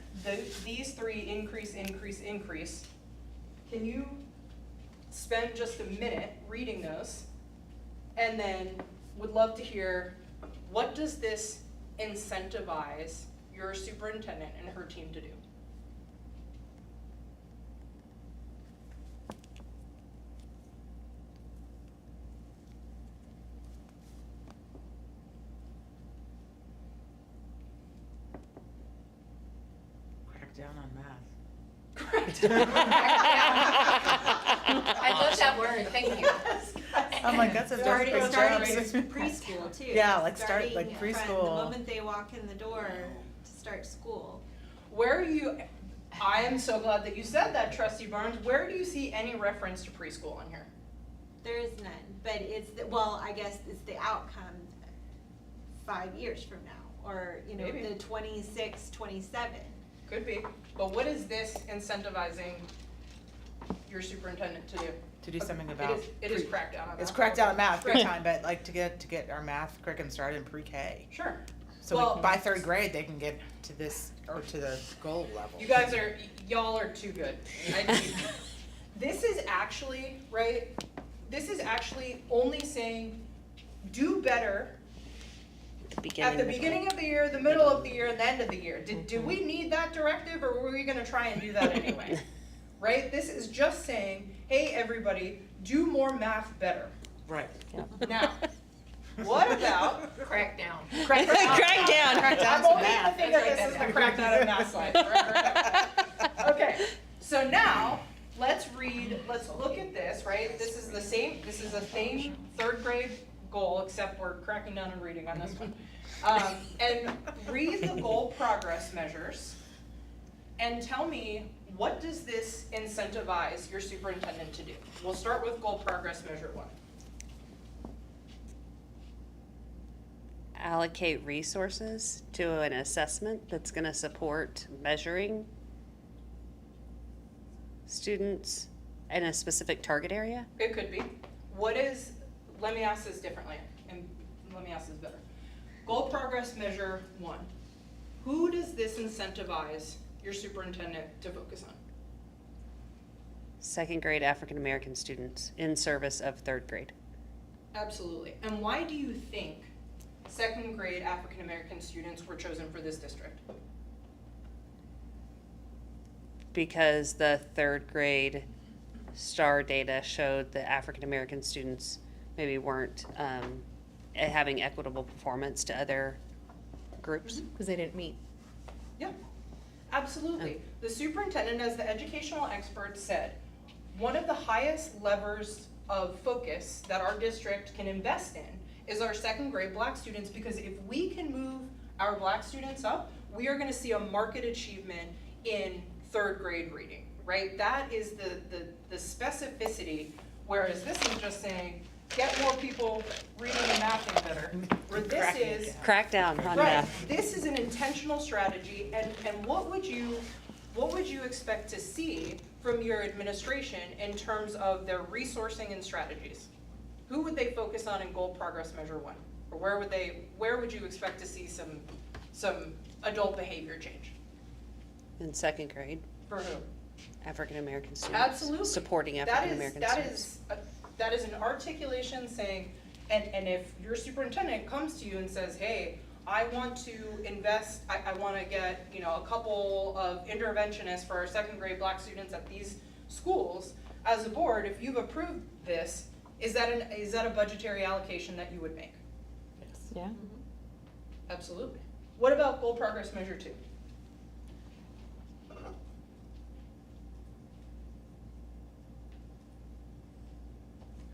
these 3 increase, can you spend just a minute reading those? And then would love to hear, what does this incentivize your superintendent and her team to do? Crack down on math. I love that word, thank you. I'm like, that's a Starting different job. preschool too. Yeah, like start like Starting from preschool. the moment they walk in the door to start school. Where are you, I am so glad that you said that, Trustee Barnes. Where do you see any reference to preschool in here? There is none, but it's, well, I guess it's the outcome 5 years from now, or, you know, Maybe. the 26, 27. Could be, but what is this incentivizing your superintendent to do? To do something about. It is crackdown on that. It's crackdown on math big Right. time, but like to get our math curriculum started in pre-K. Sure. So Well- by 3rd grade, they can get to this, or to the goal level. You guys are, y'all are too good. This is actually, right, this is actually only saying, do better at the beginning of the year, the middle of the year, and the end of the year. Do we need that directive, or were we gonna try and do that anyway? Right, this is just saying, hey, everybody, do more math better. Right. Now, what about Crackdown. crackdown? Crackdown. I'm only gonna think of this as the crackdown of math slide. Okay, so now, let's look at this, right? This is the same 3rd grade goal, except we're cracking down and reading on this one. And read the goal progress measures and tell me, what does this incentivize your superintendent to do? We'll start with goal progress measure 1. Allocate resources to an assessment that's going to support measuring students in a specific target area. It could be. Let me ask this differently, and let me ask this better. Goal progress measure 1. Who does this incentivize your superintendent to focus on? 2nd grade African American students in service of 3rd grade. Absolutely. And why do you think 2nd grade African American students were chosen for this district? Because the 3rd grade STAR data showed that African American students maybe weren't having equitable performance to other groups. Because they didn't meet. Yeah, absolutely. The superintendent, as the educational expert said, one of the highest levers of focus that our district can invest in is our 2nd grade Black students, because if we can move our Black students up, we are gonna see a marked achievement in 3rd grade reading, right? That is the specificity, whereas this is just saying, get more people reading and mathing better. Where this is, Crackdown on right, math. this is an intentional strategy, and what would you expect to see from your administration in terms of their resourcing and strategies? Who would they focus on in goal progress measure 1? Or where would you expect to see some adult behavior change? In 2nd grade, For who? African-American students. Absolutely. Supporting That African-American is- students. That is an articulation saying, and if your superintendent comes to you and says, hey, I want to invest, I want to get, you know, a couple of interventionists for our second grade black students at these schools, as a board, if you've approved this, is that a budgetary allocation that you would make? Yeah. Absolutely. What about goal progress measure 2?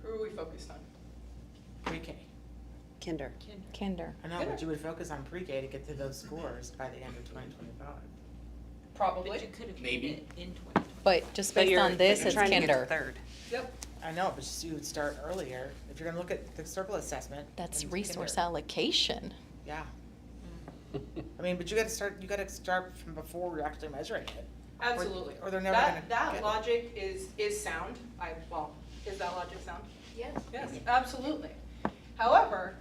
Who are we focused on? Pre-K. Kinder. Kinder. I know, but you would focus on pre-K to get to those scores by the end of 2025. Probably. But you could have Maybe. made it in 2020. But just But based you're- on this, you're it's trying to get to kinder. third. Yep. I know, but you would start earlier. If you're gonna look at the circle assessment. That's then resource kinder. allocation. Yeah. I mean, but you gotta start from before we're actually measuring it. Absolutely. Or they're never gonna That get it. logic is sound. Is that logic sound? Yes. Yes, absolutely. However,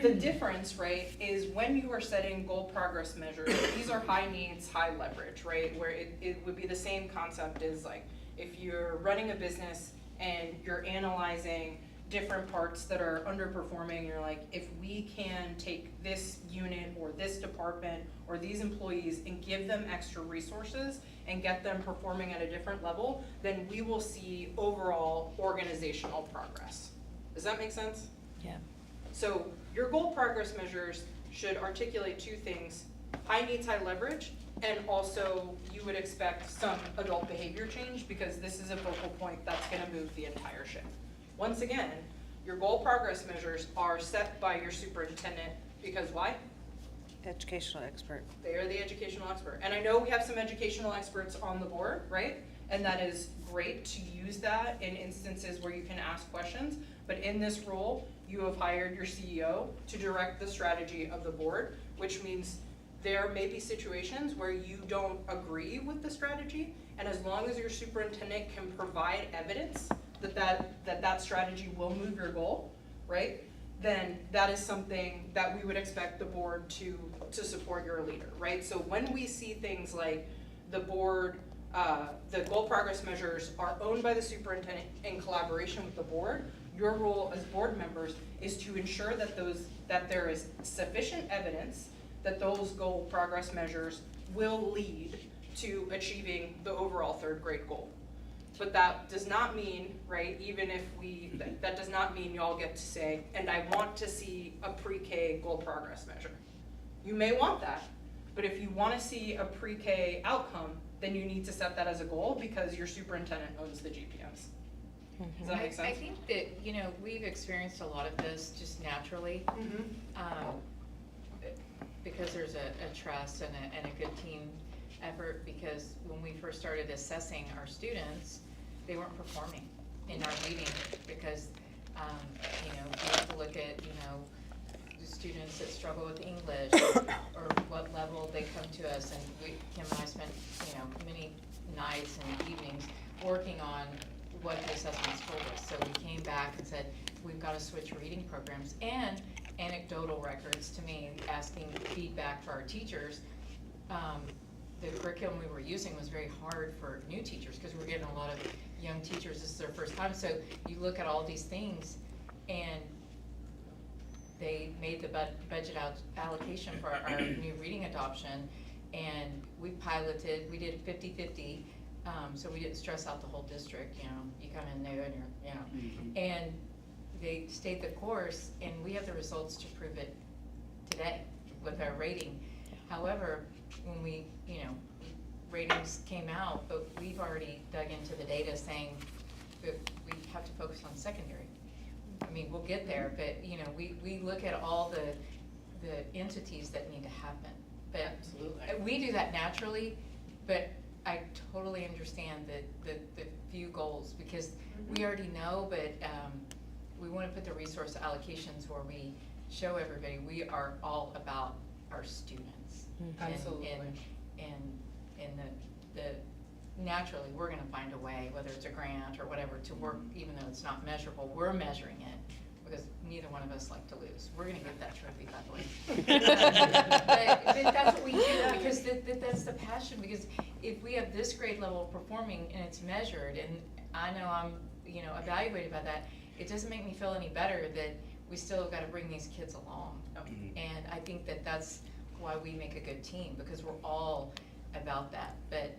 the difference, right, is when you are setting goal progress measures, these are high needs, high leverage, right? Where it would be the same concept as like, if you're running a business and you're analyzing different parts that are underperforming, you're like, if we can take this unit or this department or these employees and give them extra resources and get them performing at a different level, then we will see overall organizational progress. Does that make sense? Yeah. So your goal progress measures should articulate 2 things: high needs, high leverage, and also you would expect some adult behavior change, because this is a focal point that's gonna move the entire ship. Once again, your goal progress measures are set by your superintendent, because why? Educational expert. They are the educational expert. And I know we have some educational experts on the board, right? And that is great to use that in instances where you can ask questions. But in this role, you have hired your CEO to direct the strategy of the board, which means there may be situations where you don't agree with the strategy. And as long as your superintendent can provide evidence that strategy will move your goal, right? Then that is something that we would expect the board to support your leader, right? So when we see things like the board, the goal progress measures are owned by the superintendent in collaboration with the board, your role as board members is to ensure that there is sufficient evidence that those goal progress measures will lead to achieving the overall third grade goal. But that does not mean, right, even if that does not mean y'all get to say, and I want to see a pre-K goal progress measure. You may want that, but if you want to see a pre-K outcome, then you need to set that as a goal, because your superintendent owns the GPMs. Does that make sense? I think that, you know, we've experienced a lot of this just naturally. Because there's a trust and a good team effort, because when we first started assessing our students, they weren't performing in our reading, because, you know, we have to look at, you know, the students that struggle with English, or what level they come to us, and Kim and I spent, you know, many nights and evenings working on what the assessments told us. So we came back and said, we've got to switch reading programs, and anecdotal records to me, asking feedback for our teachers. The curriculum we were using was very hard for new teachers, because we're getting a lot of young teachers, this is their first time. So you look at all these things, and they made the budget allocation for our new reading adoption, and we piloted, we did 50-50, so we didn't stress out the whole district, you know, you come in new and you're, you know, and they stayed the course, and we have the results to prove it today with our rating. However, when we, you know, ratings came out, but we've already dug into the data saying that we have to focus on secondary. I mean, we'll get there, but, you know, we look at all the entities that need to happen. But Absolutely. we do that naturally, but I totally understand the few goals, because we already know, but we want to put the resource allocations where we show everybody we are all about our students. Absolutely. And the naturally, we're gonna find a way, whether it's a grant or whatever, to work, even though it's not measurable, we're measuring it. because neither one of us like to lose. We're gonna get that trophy, by the way. But that's what we do, because that's the passion, because if we have this grade level of performing and it's measured, and I know I'm, evaluated by that, it doesn't make me feel any better that we still gotta bring these kids along. And I think that that's why we make a good team, because we're all about that. But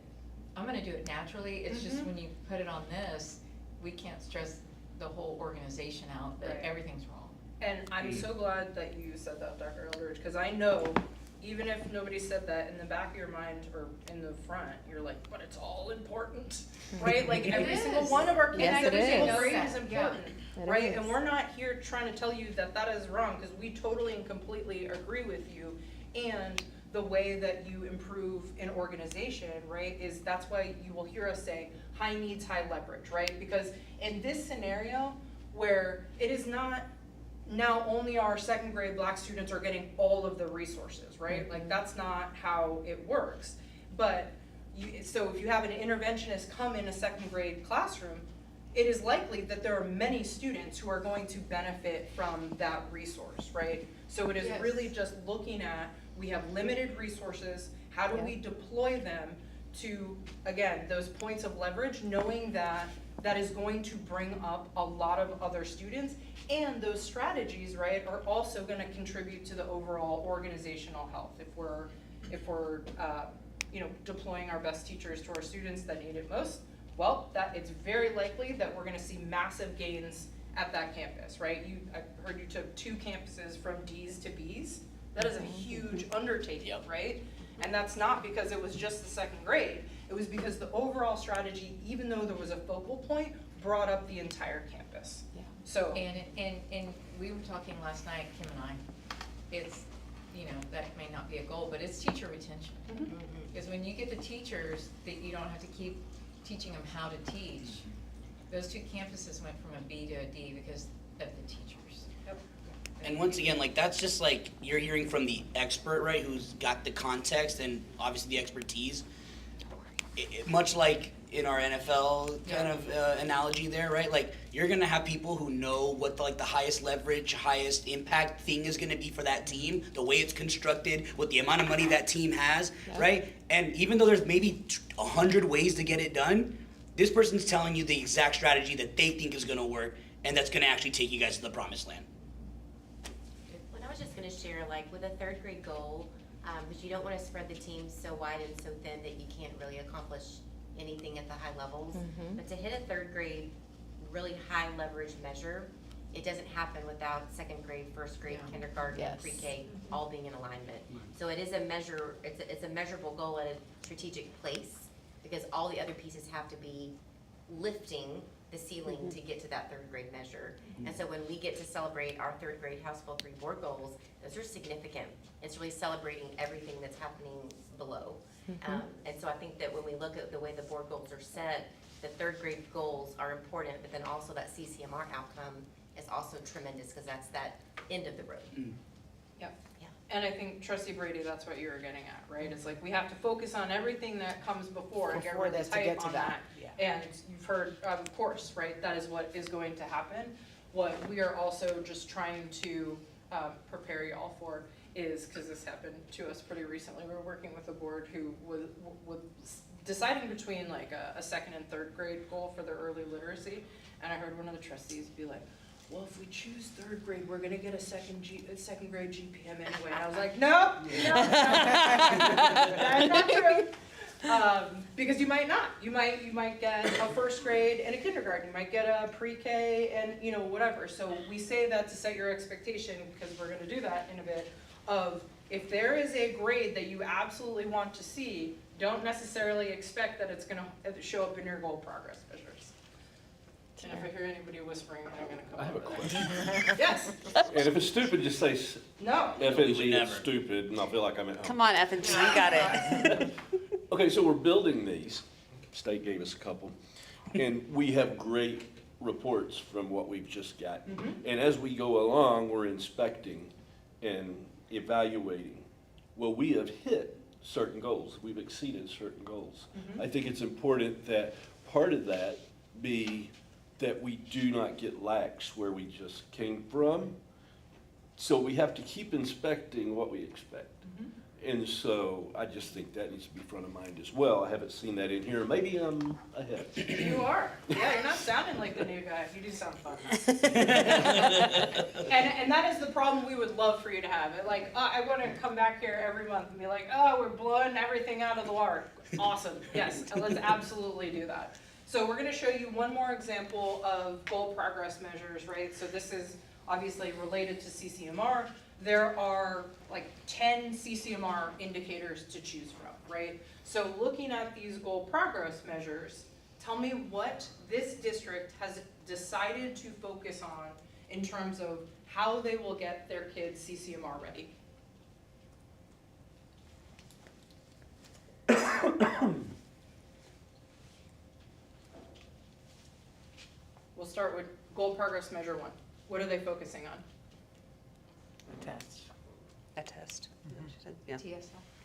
I'm gonna do it naturally, it's just when you put it on this, we can't stress the whole organization out that Right. everything's wrong. And I'm so glad that you said that, Dr. Eldridge, because I know, even if nobody said that, in the back of your mind or in the front, you're like, but it's all important, right? Like every It single is. one of our kids, Yes, it every single is. grade Yeah. is important, It right? is. And we're not here trying to tell you that that is wrong, because we totally and completely agree with you. And the way that you improve an organization, right, is that's why you will hear us say high needs, high leverage, right? Because in this scenario where it is not now only our second grade Black students are getting all of the resources, right? Like that's not how it works. But so if you have an interventionist come in a second grade classroom, it is likely that there are many students who are going to benefit from that resource, right? So it is Yes. really just looking at, we have limited resources, how do we deploy them to, again, those points of leverage, knowing that that is going to bring up a lot of other students, and those strategies, right, are also gonna contribute to the overall organizational health. If we're deploying our best teachers to our students that need it most, well, that it's very likely that we're gonna see massive gains at that campus, right? I heard you took 2 campuses from Ds to Bs. That is a huge undertaking, right? And that's not because it was just the second grade. It was because the overall strategy, even though there was a focal point, brought up the entire campus. Yeah. So. And we were talking last night, Kim and I, it's, that may not be a goal, but it's teacher retention. Because when you get the teachers that you don't have to keep teaching them how to teach, those 2 campuses went from a B to a D because of the teachers. And once again, like that's just like you're hearing from the expert, right, who's got the context and obviously the expertise. Much like in our NFL kind of analogy there, right? Like you're gonna have people who know what the highest leverage, highest impact thing is gonna be for that team, the way it's constructed, with the amount of money that team has, right? And even though there's maybe 100 ways to get it done, this person's telling you the exact strategy that they think is gonna work, and that's gonna actually take you guys to the promised land. Well, I was just gonna share, like, with a third grade goal, because you don't wanna spread the team so wide and so thin that you can't really accomplish anything at the high levels. But to hit a third grade, really high leverage measure, it doesn't happen without second grade, first grade, kindergarten, Yes. pre-K, all being in alignment. So it is a measure, it's a measurable goal at a strategic place, because all the other pieces have to be lifting the ceiling to get to that third grade measure. And so when we get to celebrate our third grade House Bill 3 board goals, those are significant. It's really celebrating everything that's happening below. And so I think that when we look at the way the board goals are set, the third grade goals are important, but then also that CCMR outcome is also tremendous, because that's that end of the road. Yep. Yeah. And I think Trustee Brady, that's what you were getting at, right? It's like we have to focus on everything that comes before and get Before really this to tight get to on that, that. And you've heard, of course, right, that is what is going to happen. What we are also just trying to prepare y'all for is, because this happened to us pretty recently, we were working with a board who was deciding between like a second and third grade goal for their early literacy. And I heard one of the trustees be like, well, if we choose third grade, we're gonna get a second grade GPM anyway. And I was like, no, that's not true. Because you might not. You might get a first grade and a kindergarten. You might get a pre-K and whatever. So we say that to set your expectation, because we're gonna do that in a bit, of if there is a grade that you absolutely want to see, don't necessarily expect that it's gonna show up in your goal progress measures. And if I hear anybody whispering, I'm gonna come I have a over question. there. Yes, And if it's stupid, just say no. FNG never. is stupid, and I'll feel like I'm at home. Come on, F&G, you got it. Okay, so we're building these. State gave us a couple. And we have great reports from what we've just got. And as we go along, we're inspecting and evaluating. Well, we have hit certain goals. We've exceeded certain goals. I think it's important that part of that be that we do not get lax where we just came from. So we have to keep inspecting what we expect. And so I just think that needs to be front of mind as well. I haven't seen that in here. Maybe I'm ahead. You are. Yeah, you're not sounding like the new guy. You do sound fun. And that is the problem we would love for you to have. Like, I want to come back here every month and be like, oh, we're blowing everything out of the water. Awesome. Yes, let's absolutely do that. So we're going to show you one more example of goal progress measures, right? So this is obviously related to CCMR. There are like 10 CCMR indicators to choose from, right? So looking at these goal progress measures, tell me what this district has decided to focus on in terms of how they will get their kids CCMR ready. We'll start with goal progress measure 1. What are they focusing on? Test. A test. Yeah. TSI.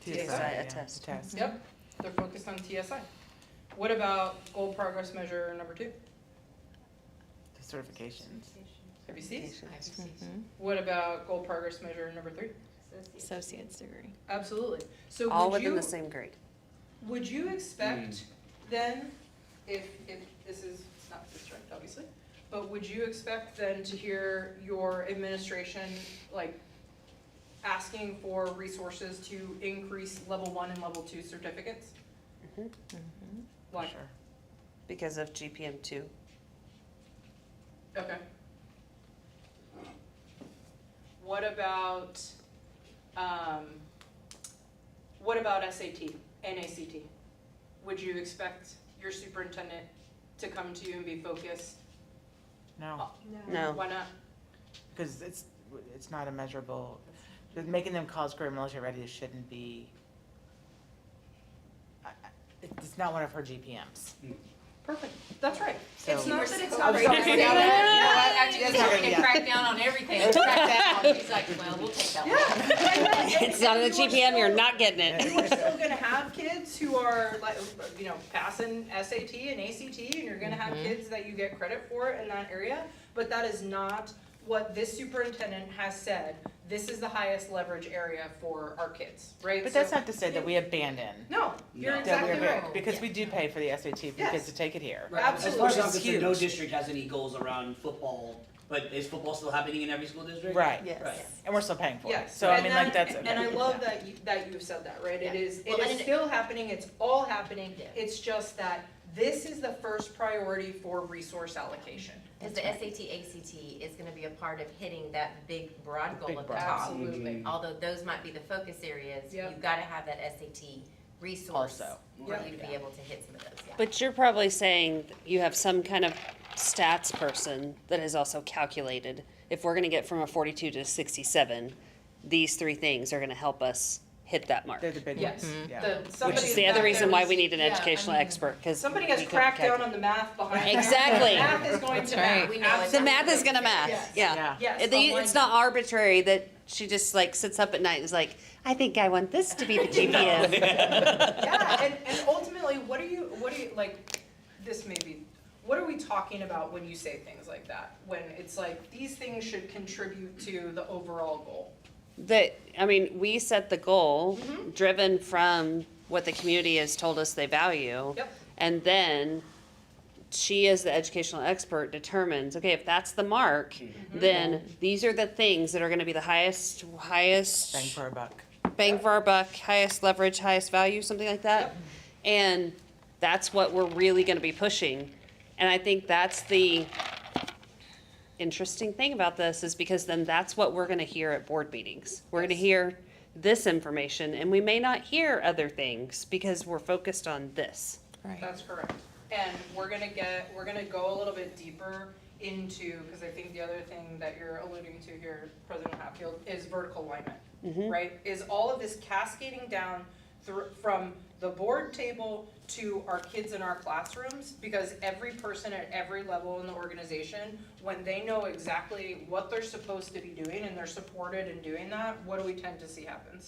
TSI, a test. Test. Yep, they're focused on TSI. What about goal progress measure number 2? The certifications. IBCs? Mhm. What about goal progress measure number 3? Associate's degree. Absolutely. So All would within you, the same grade. would you expect then, if this is, it's not district obviously, but would you expect then to hear your administration like asking for resources to increase level 1 and level 2 certificates? Why? Sure. Because of GPM2. Okay. What about SAT and ACT? Would you expect your superintendent to come to you and be focused? No, No. Why not? because it's not a measurable, making them college career military ready shouldn't be, it's not one of her GPMs. Perfect, that's right. So- It's not that it's Oh, not sorry. right. She's going to crack down on everything. Crack down. She's like, well, we'll take that one. Yeah. It's not in the GPM, you're not getting it. You are still gonna have kids who are like, you know, passing SAT and ACT, and you're gonna have kids that you get credit for in that area, but that is not what this superintendent has said. This is the highest leverage area for our kids, right? But that's So- not to say that we abandon. No, you're No. exactly That right. because we do pay for the SAT for Yes. kids to take it here. Right. As far as I'm Which is concerned, no huge. district has any goals around football, but is football still happening in every school district? Right. Yes. Right. And we're still paying for it. Yes. So I And mean, that- like, that's. And I love that you've said that, right? Yeah. It is Well, and it- still happening, it's all happening. Yeah. It's just that this is the first priority for resource allocation. Because the SAT, ACT is gonna be a part of hitting that big broad goal Big at the broad. top. Absolutely. Although those might be the focus areas, Yep. you've gotta have that SAT resource Also. for Yep. you to be able to hit some of those, yeah. But you're probably saying you have some kind of stats person that has also calculated, if we're gonna get from a 42 to 67, these 3 things are gonna help us hit that mark. They're the big Yes. ones, yeah. Somebody Which is the back other there reason why is- we need an yeah, I educational mean, expert, because. Somebody has cracked down on the math behind that. Exactly. Math is going to math. We know it's The math is gonna Yes. math, yeah. Yeah. Yes. It's not arbitrary that she just like sits up at night and is like, I think I want this to be the GPM. Yeah, and ultimately, what are you, like, this may be, what are we talking about when you say things like that? When it's like, these things should contribute to the overall goal? That, I mean, we set the goal, Mhm. driven from what the community has told us they value. Yep. And then she, as the educational expert, determines, okay, if that's the mark, then these are the things that are gonna be the highest Bang for a buck. bang for our buck, highest leverage, highest value, something like that. And that's what we're really gonna be pushing. And I think that's the interesting thing about this, is because then that's what we're gonna hear at board meetings. We're gonna hear this information, and we may not hear other things because we're focused on this. That's correct. And we're gonna go a little bit deeper into, because I think the other thing that you're alluding to here, President Hatfield, is vertical alignment, right? Is all of this cascading down from the board table to our kids in our classrooms, because every person at every level in the organization, when they know exactly what they're supposed to be doing and they're supported in doing that, what do we tend to see happens?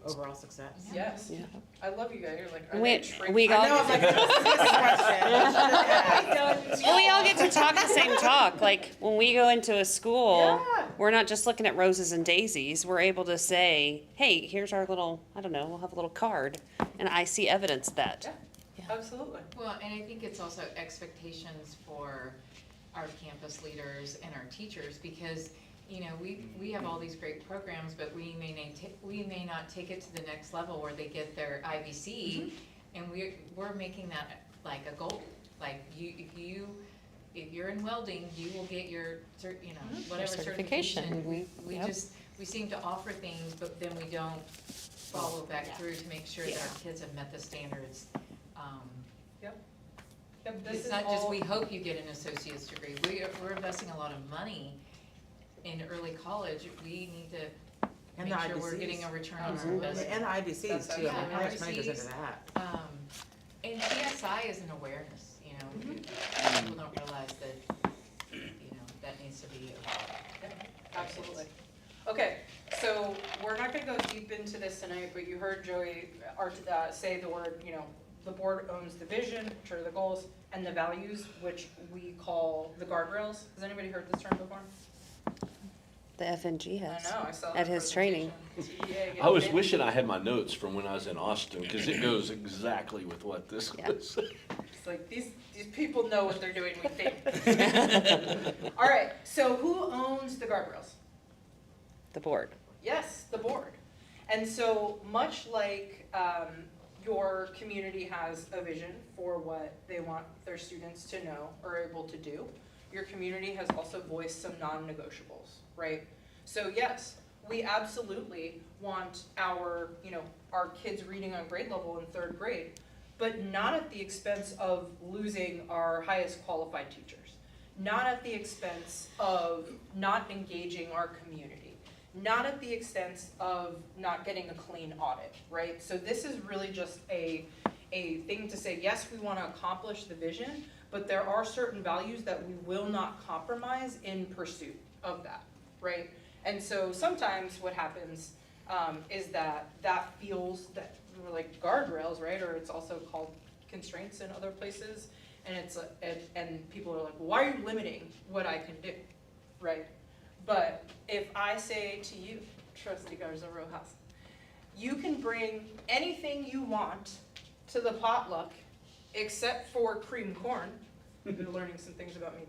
overall success. Yes. Yeah. I love you guys. You're like, are We- they trained? we I know, all- I'm like, this is a question. Well, we all get to talk the same talk. Like when we go into a school, Yeah. we're not just looking at roses and daisies. We're able to say, "Hey, here's our little. I don't know. We'll have a little card, and I see evidence that." Yeah, absolutely. Well, and I think it's also expectations for our campus leaders and our teachers, because, you know, we have all these great programs, but we may not take it to the next level where they get their IVC, and we're making that like a goal. Like if you're in welding, you will get your whatever certification. certification. We Yep. we seem to offer things, but then we don't follow back through to make sure that our kids have met the standards. Yep, this It's is not just, all- we hope you get an associate's degree. We're investing a lot of money in early college. We need to And make the sure we're IBCs. getting a return on our And investment. the IBCs too, I mean, how much money goes into IBCs. that? And PSI is an awareness, you know, people don't realize that, that needs to be evolved. Absolutely. Okay, so we're not gonna go deep into this tonight, but you heard Joey say the word, the board owns the vision, which are the goals, and the values, which we call the guardrails. Has anybody heard this term before? The FNG I has. know, I saw that. At his training. presentation. TEA I was getting wishing I had my notes from when I was in Austin, because it goes exactly with what this Yeah. was. It's like, these people know what they're doing, we think. All right, so who owns the guardrails? The board. Yes, the board. And so much like your community has a vision for what they want their students to know or able to do, your community has also voiced some non-negotiables, right? So yes, we absolutely want our kids reading on grade level in 3rd grade, but not at the expense of losing our highest qualified teachers, not at the expense of not engaging our community, not at the expense of not getting a clean audit, right? So this is really just a thing to say, yes, we want to accomplish the vision, but there are certain values that we will not compromise in pursuit of that, right? And so sometimes what happens is that feels that we're like guardrails, right? Or it's also called constraints in other places, and people are like, why are you limiting what I can do, right? But if I say to you, Trustee Garza Rojas, you can bring anything you want to the potluck except for cream corn. You're learning some things about me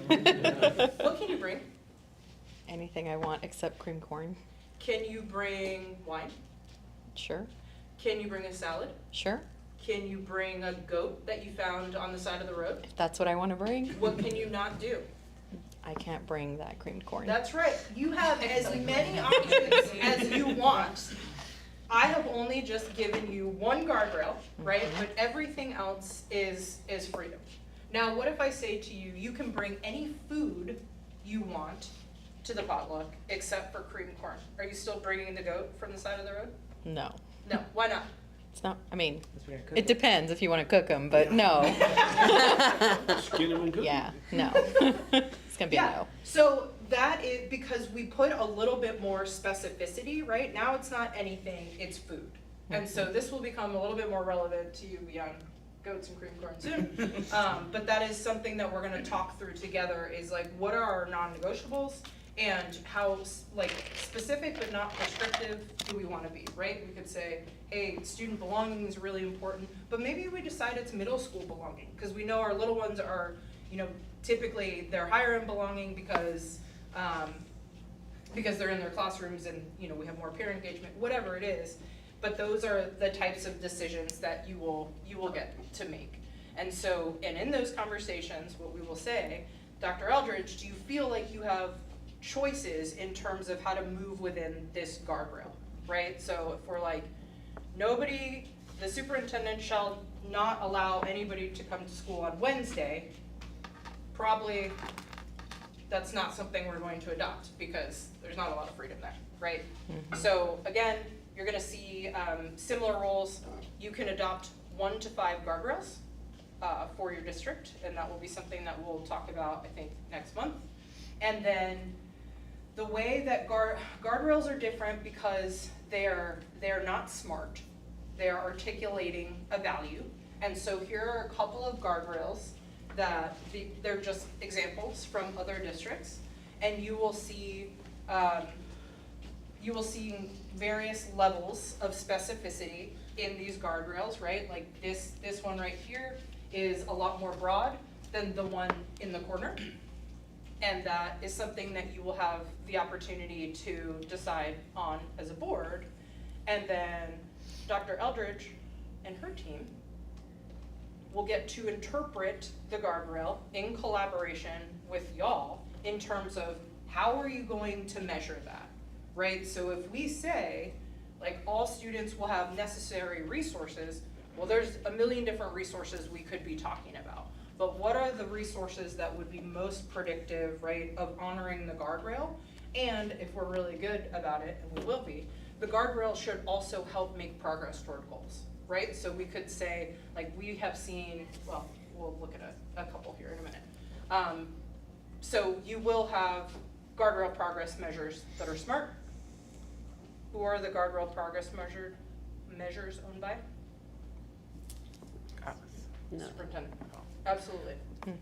tonight. What can you bring? Anything I want except cream corn. Can you bring wine? Sure, Can you bring a salad? sure. Can you bring a goat that you found on the side of the road? If that's what I want to bring, What can you not do? I can't bring that creamed corn. That's right. You have as many options as you want. I have only just given you one guardrail, right? But everything else is freedom. Now, what if I say to you, you can bring any food you want to the potluck except for cream corn? Are you still bringing the goat from the side of the road? No, No, why not? it's not, I mean, That's what I cook it depends if you want to cook them, but no. Skin 'em and cook 'em. Yeah, no. It's gonna be a Yeah, no. so that is because we put a little bit more specificity, right? Now it's not anything, it's food. And so this will become a little bit more relevant to you beyond goats and cream corn soon. But that is something that we're gonna talk through together is like, what are our non-negotiables? And how specific but not prescriptive do we wanna be, right? We could say, hey, student belonging is really important, but maybe we decide it's middle school belonging, because we know our little ones are, typically they're higher in belonging because they're in their classrooms and, we have more peer engagement, whatever it is. But those are the types of decisions that you will get to make. And so, and in those conversations, what we will say, Dr. Eldridge, do you feel like you have choices in terms of how to move within this guardrail, right? So if we're like, the superintendent shall not allow anybody to come to school on Wednesday, probably that's not something we're going to adopt because there's not a lot of freedom there, right? Mhm. So again, you're gonna see similar roles. You can adopt 1 to 5 guardrails for your district, and that will be something that we'll talk about, I think, next month. And then the way that guardrails are different because they're not smart. They are articulating a value. And so here are a couple of guardrails that they're just examples from other districts. And you will see various levels of specificity in these guardrails, right? Like this one right here is a lot more broad than the one in the corner. And that is something that you will have the opportunity to decide on as a board. And then Dr. Eldridge and her team will get to interpret the guardrail in collaboration with y'all in terms of how are you going to measure that, right? So if we say, like, all students will have necessary resources, well, there's a million different resources we could be talking about. But what are the resources that would be most predictive, right, of honoring the guardrail? And if we're really good about it, and we will be, the guardrail should also help make progress toward goals, right? So we could say, like, we have seen, well, we'll look at a couple here in a minute. So you will have guardrail progress measures that are SMART. Who are the guardrail progress measures owned by? No. Superintendent. Absolutely.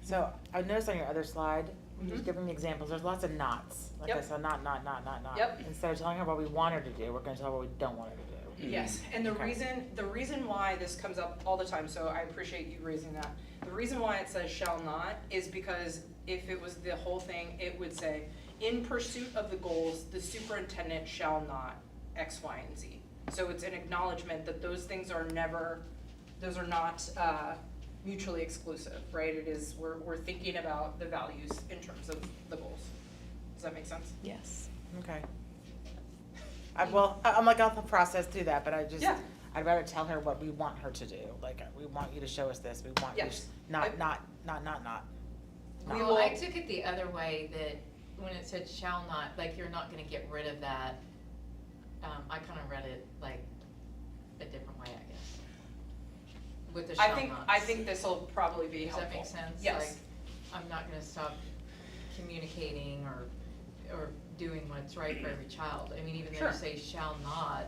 So I noticed on your other slide, when you're Mhm. giving me examples, there's lots of nots. Like I Yep. said, not. Yep. Instead of telling her what we want her to do, we're gonna tell her what we don't want her to do. Yes, and the Okay. reason why this comes up all the time, so I appreciate you raising that. The reason why it says shall not is because if it was the whole thing, it would say, in pursuit of the goals, the superintendent shall not X, Y, and Z. So it's an acknowledgement that those things are not mutually exclusive, right? It is, we're thinking about the values in terms of the goals. Does that make sense? Yes. Okay. I'm like, I'll process through that, but Yeah. I'd rather tell her what we want her to do. Like, we want you to show us this, we want you, Yes. not. We Well, will- I took it the other way, that when it said shall not, like you're not gonna get rid of that. I kind of read it like a different way, I guess. With the shall nots. I think this will probably be Does helpful. that make sense? Yes. Like, I'm not gonna stop communicating or doing what's right for every child. I mean, even though Sure. you say shall not,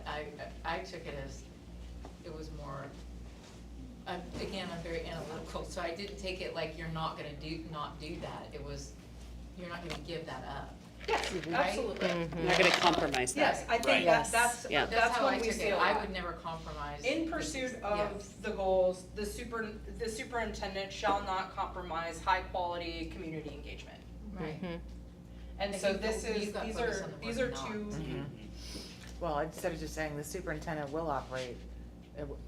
I took it as, it was more, again, I'm very analytical, so I didn't take it like you're not gonna not do that. It was, you're not gonna give that up. Yes, Right? absolutely. You're not gonna compromise that. Yes, I think Yes. that's Yeah. That's how I when we took see it. a I lot. would never compromise. In pursuit Yes. of the goals, the superintendent shall not compromise high-quality community engagement. Right. And I so think this you've is, got these focus are, on the these word are not. two, Well, instead of just saying the superintendent will operate,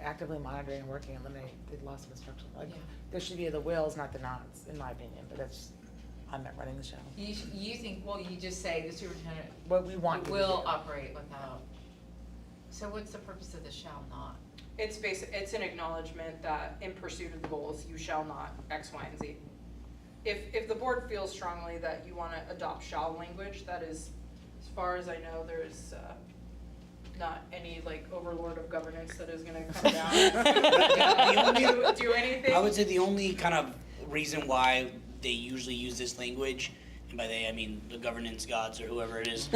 actively monitoring and working, eliminate the loss of instruction. Like, Yeah. there should be the wills, not the nots, in my opinion, but that's, I'm not running the show. You think, well, you just say the superintendent What we want you to will do. operate without. So what's the purpose of the shall not? it's an acknowledgement that in pursuit of the goals, you shall not X, Y, and Z. If the board feels strongly that you wanna adopt shall language, that is, as far as I know, there's, not any like overlord of governance that is gonna come down. Do anything. I would say the only kind of reason why they usually use this language, and by they I mean the governance gods or whoever it is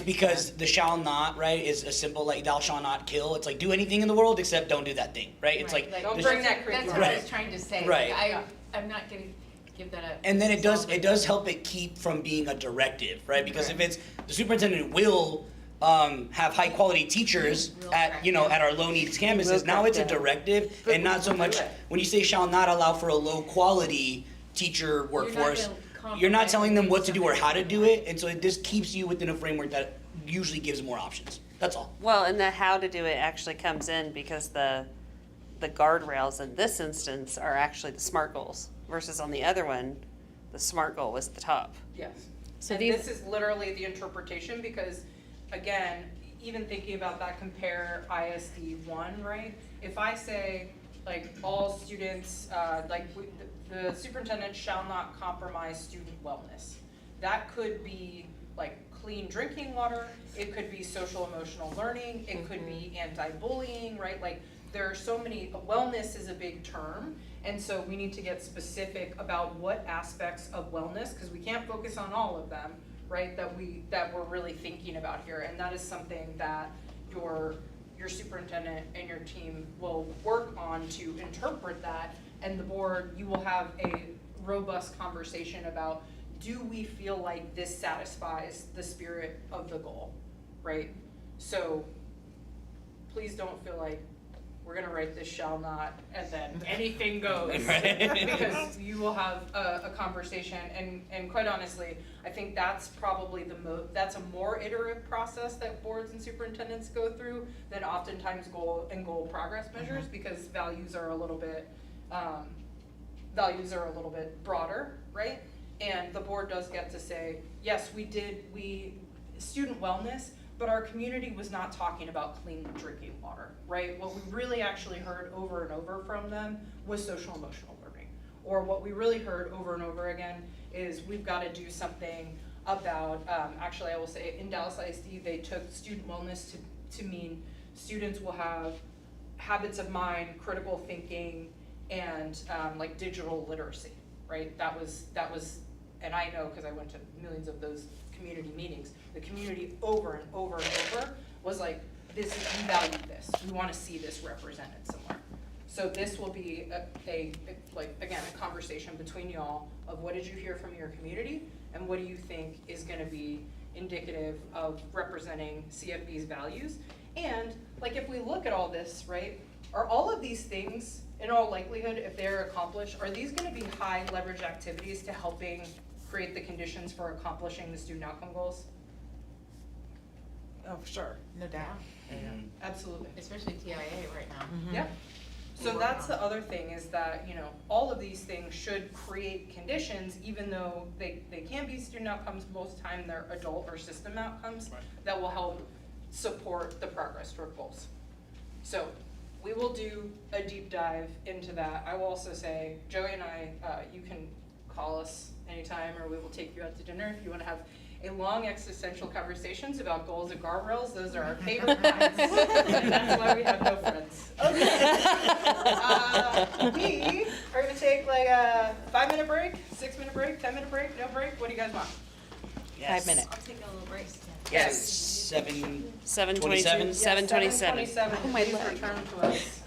because the shall not, right, is a simple like thou shalt not kill. It's like do anything in the world except don't do that thing, right? It's Right, like Don't the bring sh- that That's curriculum. what I Right. was trying to say. Right. Yeah. I'm not gonna give that up. And then it does help it keep from being a directive, right? Because if it's the superintendent will have high quality teachers Will at correct, you know yeah. at our low needs campuses. Now it's a directive and not so much when you say shall not allow for a low quality teacher workforce. You're not telling them what to do or how to do it, and so it just keeps you within a framework that usually gives more options. That's all. Well, and the how to do it actually comes in because the guardrails in this instance are actually the SMART goals versus on the other one, the SMART goal was at the top. Yes. So And these- this is literally the interpretation because, again, even thinking about that, compare ISD 1, right? If I say, like, all students, the superintendent shall not compromise student wellness. That could be, like, clean drinking water, it could be social emotional learning, it could be anti-bullying, right? Like, there are so many, wellness is a big term, and so we need to get specific about what aspects of wellness, because we can't focus on all of them, right, that we're really thinking about here, and that is something that your superintendent and your team will work on to interpret that, and the board, you will have a robust conversation about, do we feel like this satisfies the spirit of the goal, right? So please don't feel like we're gonna write this shall not, and then anything goes. Because you will have a conversation, and quite honestly, I think that's probably that's a more iterative process that boards and superintendents go through than oftentimes goal progress measures, because values are a little bit broader, right? And the board does get to say, yes, we student wellness, but our community was not talking about clean drinking water, right? What we really actually heard over and over from them was social emotional learning. Or what we really heard over and over again is we've got to do something about, actually I will say in Dallas ISD, they took student wellness to mean students will have habits of mind, critical thinking, and like digital literacy, right? That was, and I know because I went to millions of those community meetings, the community over and over and over was like, we value this, we want to see this represented somewhere. So this will be a conversation between y'all of what did you hear from your community, and what do you think is going to be indicative of representing CFB's values. And like, if we look at all this, right, are all of these things, in all likelihood, if they're accomplished, are these going to be high leverage activities to helping create the conditions for accomplishing the student outcome goals? Oh, for sure. No doubt. Absolutely. Especially TIA right now. Yeah. So that's the other thing, is that, you know, all of these things should create conditions, even though they can be student outcomes, most of the time they're adult or system outcomes, that will help support the progress toward goals. So we will do a deep dive into that. I will also say, Joey and I, you can call us anytime, or we will take you out to dinner if you want to have a long existential conversations about goals and guardrails. Those are our favorite kinds. And that's why we have no friends. Okay. We are going to take like a 5-minute break, 6-minute break, 10-minute break, no break. What do you guys want? Yes. 5 minutes. I'll take a little break. Yes, 7:27. 7:27. 7:27. 7:27. Oh, my Please leg. return to us.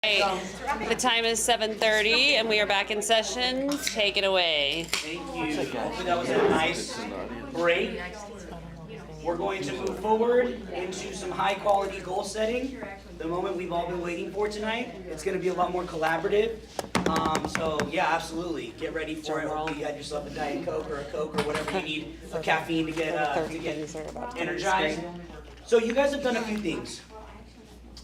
The time is 7:30 and we are back in session. Take it away. Thank you. Hopefully that was a nice break. We're going to move forward into some high-quality goal setting. The moment we've all been waiting for tonight. It's going to be a lot more collaborative. So yeah, absolutely. Get ready for it. Hopefully you had yourself a Diet Coke or a Coke or whatever you need, a caffeine to get energized. So you guys have done a few things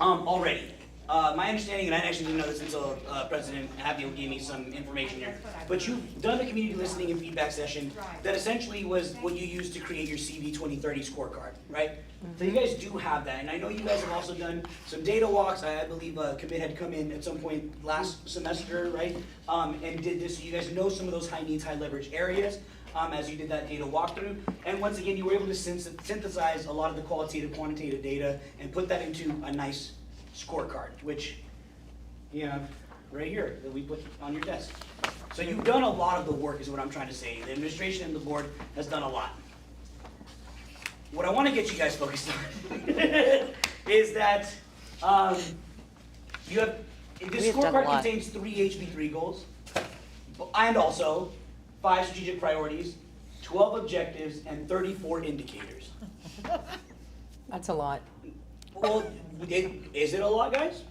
already. My understanding, and I actually didn't know this until President Happy gave me some information here, but you've done a community listening and feedback session that essentially was what you used to create your CV 2030 scorecard, right? So you guys do have that, and I know you guys have also done some data walks. I believe Commit had come in at some point last semester, right? And did this, so you guys know some of those high needs, high leverage areas. As you did that data walkthrough. And once again, you were able to synthesize a lot of the qualitative, quantitative data and put that into a nice scorecard, which you have right here that we put on your desk. So you've done a lot of the work is what I'm trying to say. The administration and the board has done a lot. What I want to get you guys focused on is that you have, this scorecard contains 3 HB3 goals and also 5 strategic priorities, 12 objectives, and 34 indicators. That's a lot. Well, is it a lot, guys?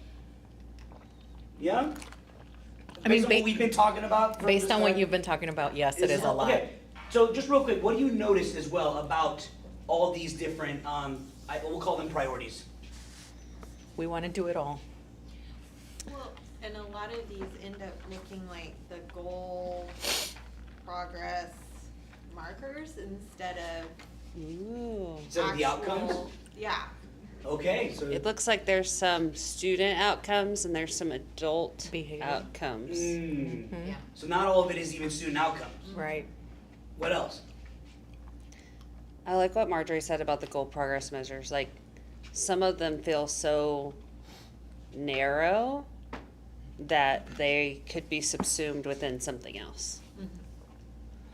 Yeah? I mean, Based on what we've been talking about? Based on what you've been talking about, yes, it is a lot. Okay, so just real quick, what do you notice as well about all these different, we'll call them priorities? We want to do it all. Well, and a lot of these end up looking like the goal progress markers instead of Instead of the outcomes? Yeah. Okay, so. It looks like there's some student outcomes and there's some adult Behavior. outcomes. Mm. So not all of it is even student outcomes. Right. What else? I like what Marjorie said about the goal progress measures. Like, some of them feel so narrow that they could be subsumed within something else.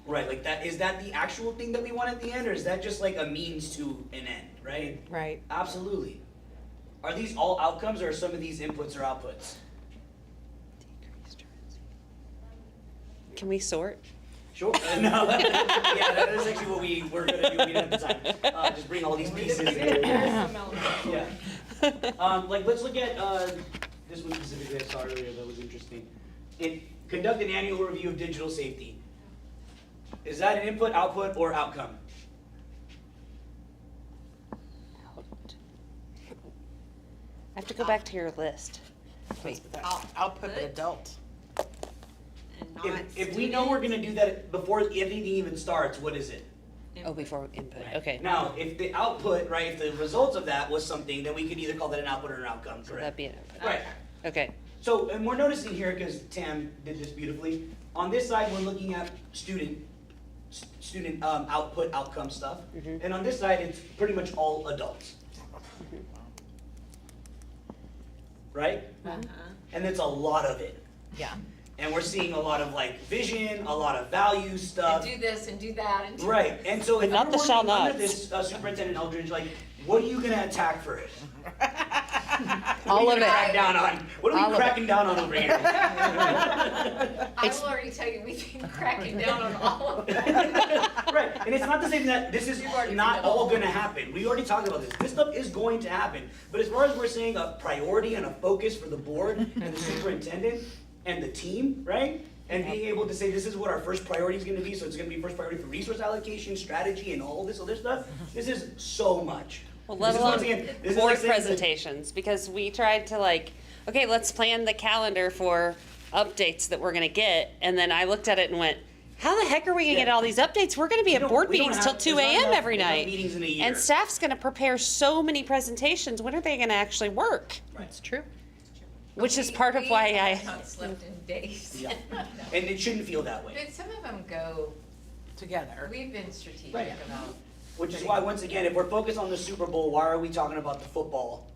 Right, like that, is that the actual thing that we want at the end, or is that just like a means to an end, right? Right. Absolutely. Are these all outcomes, or are some of these inputs or outputs? Can we sort? Sure. No. Yeah, that is actually what we were gonna do. We didn't have the time. Just bring all these pieces in. Yeah. Like, let's look at this one specifically I saw earlier that was interesting. Conduct an annual review of digital safety. Is that an input, output, or outcome? I have to go back to your list. Wait. I'll put an adult. And not If we know we're gonna do that before anything even starts, what is it? Oh, before input, okay. Now, if the output, right, if the results of that was something, then we could either call that an output or an outcome, So correct? that'd be an input. Right. Okay. So, and we're noticing here, because Tam did this beautifully, on this side, we're looking at student output, outcome stuff. And on this side, it's pretty much all adults. Right? And it's a lot of it. Yeah. And we're seeing a lot of like vision, a lot of value stuff. And do this and do that and do Right, and so if Not you're the shall working under nots. this Superintendent Eldridge, like, what are you gonna attack first? All of it. Crack down on? What are All we of it. cracking down on over here? I will already tell you, we've been cracking down on all of it. Right, and it's not to say that this is not all gonna happen. We already talked about this. This stuff is going to happen. But as far as we're saying a priority and a focus for the board and the superintendent and the team, right? And being able to say this is what our first priority is gonna be, so it's gonna be first priority for resource allocation, strategy, and all this other stuff. This is so much. Well, This let is once alone again- this is board like saying that- presentations, because we tried to like, okay, let's plan the calendar for updates that we're gonna get, and then I looked at it and went, how the heck are we gonna get all these updates? We're gonna be at board meetings till 2 a.m. every night. Meetings in a year. And staff's gonna prepare so many presentations, when are they gonna actually work? That's true. Which is part of why We I, haven't slept in days. Yeah. And it shouldn't feel that way. But some of them go, Together. we've been strategic Right. about. Which is why, once again, if we're focused on the Super Bowl, why are we talking about the football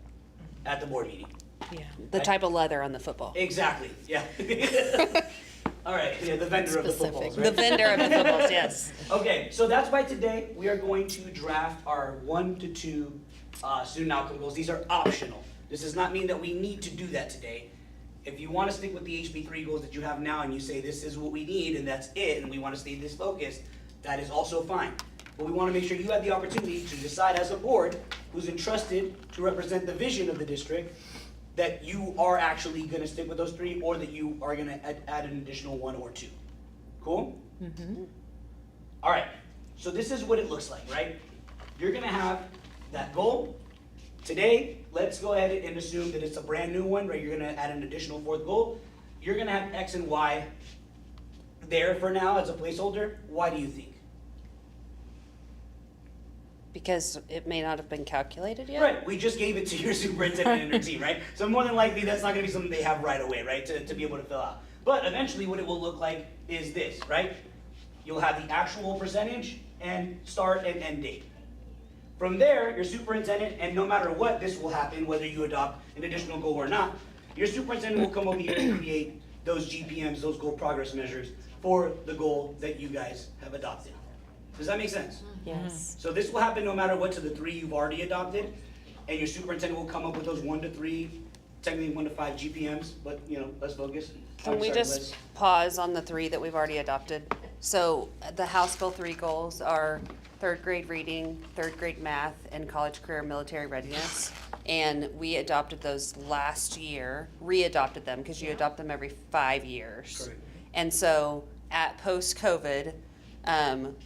at the board meeting? Yeah. the type of leather on the football. Exactly, yeah. All right, yeah, the vendor of the footballs, The right? vendor of the footballs, yes. Okay, so that's why today we are going to draft our 1 to 2 student outcome goals. These are optional. This does not mean that we need to do that today. If you wanna stick with the HB3 goals that you have now and you say this is what we need and that's it, and we wanna stay this focused, that is also fine. But we wanna make sure you have the opportunity to decide as a board who's entrusted to represent the vision of the district, that you are actually gonna stick with those 3, or that you are gonna add an additional 1 or 2. Cool? All right, so this is what it looks like, right? You're gonna have that goal. Today, let's go ahead and assume that it's a brand new one, right? You're gonna add an additional 4th goal. You're gonna have X and Y there for now as a placeholder. Why do you think? Because it may not have been calculated yet? Right, we just gave it to your superintendent and her team, right? So more than likely, that's not gonna be something they have right away, right, to be able to fill out. But eventually, what it will look like is this, right? You'll have the actual percentage and start and end date. From there, your superintendent, and no matter what, this will happen, whether you adopt an additional goal or not, your superintendent will come over here and create those GPMs, those goal progress measures, for the goal that you guys have adopted. Does that make sense? Yes. So this will happen no matter what to the 3 you've already adopted, and your superintendent will come up with those 1 to 3, technically 1 to 5 GPMs, but let's focus. Can I'm we sorry, just Liz. pause on the 3 that we've already adopted? So the House Bill 3 goals are 3rd grade reading, 3rd grade math, and college career military readiness. And we adopted those last year, re-adopted them, because you adopt them every 5 years. Correct. And so at post-COVID,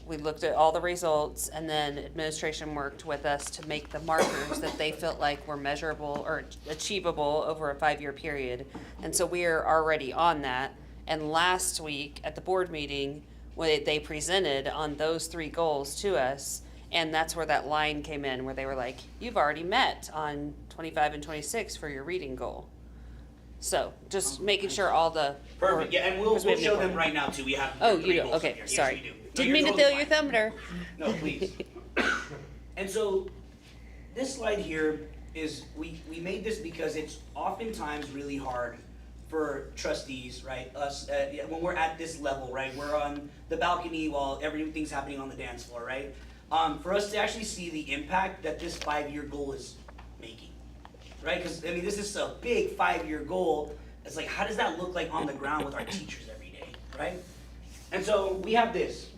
we looked at all the results, and then administration worked with us to make the markers that they felt like were measurable or achievable over a 5-year period. And so we are already on that. And last week at the board meeting, when they presented on those 3 goals to us, and that's where that line came in, where they were like, you've already met on 25 and 26 for your reading goal. So just making sure all the. Perfect, yeah, and we'll because we have show new- them right now too. We have Oh, 3 you do, goals okay, up here. Yes, sorry. we do. No, Didn't you're mean to totally steal your fine. thunder. No, please. And so, this slide here is, we made this because it's oftentimes really hard for trustees, right, us, when we're at this level, right, we're on the balcony while everything's happening on the dance floor, right? For us to actually see the impact that this 5-year goal is making, right? Because, I mean, this is a big 5-year goal. It's like, how does that look like on the ground with our teachers every day, right? And so, we have this.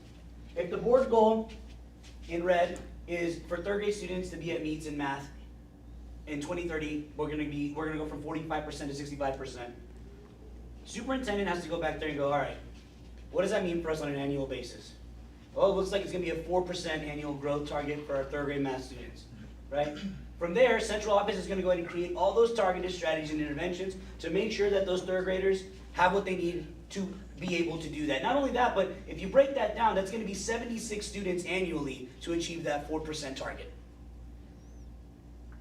If the board goal in red is for 3rd grade students to be at meets in math, in 2030, we're gonna go from 45% to 65%. Superintendent has to go back there and go, all right, what does that mean for us on an annual basis? Well, it looks like it's gonna be a 4% annual growth target for our 3rd grade math students, right? From there, central office is gonna go ahead and create all those targeted strategies and interventions to make sure that those 3rd graders have what they need to be able to do that. Not only that, but if you break that down, that's gonna be 76 students annually to achieve that 4% target.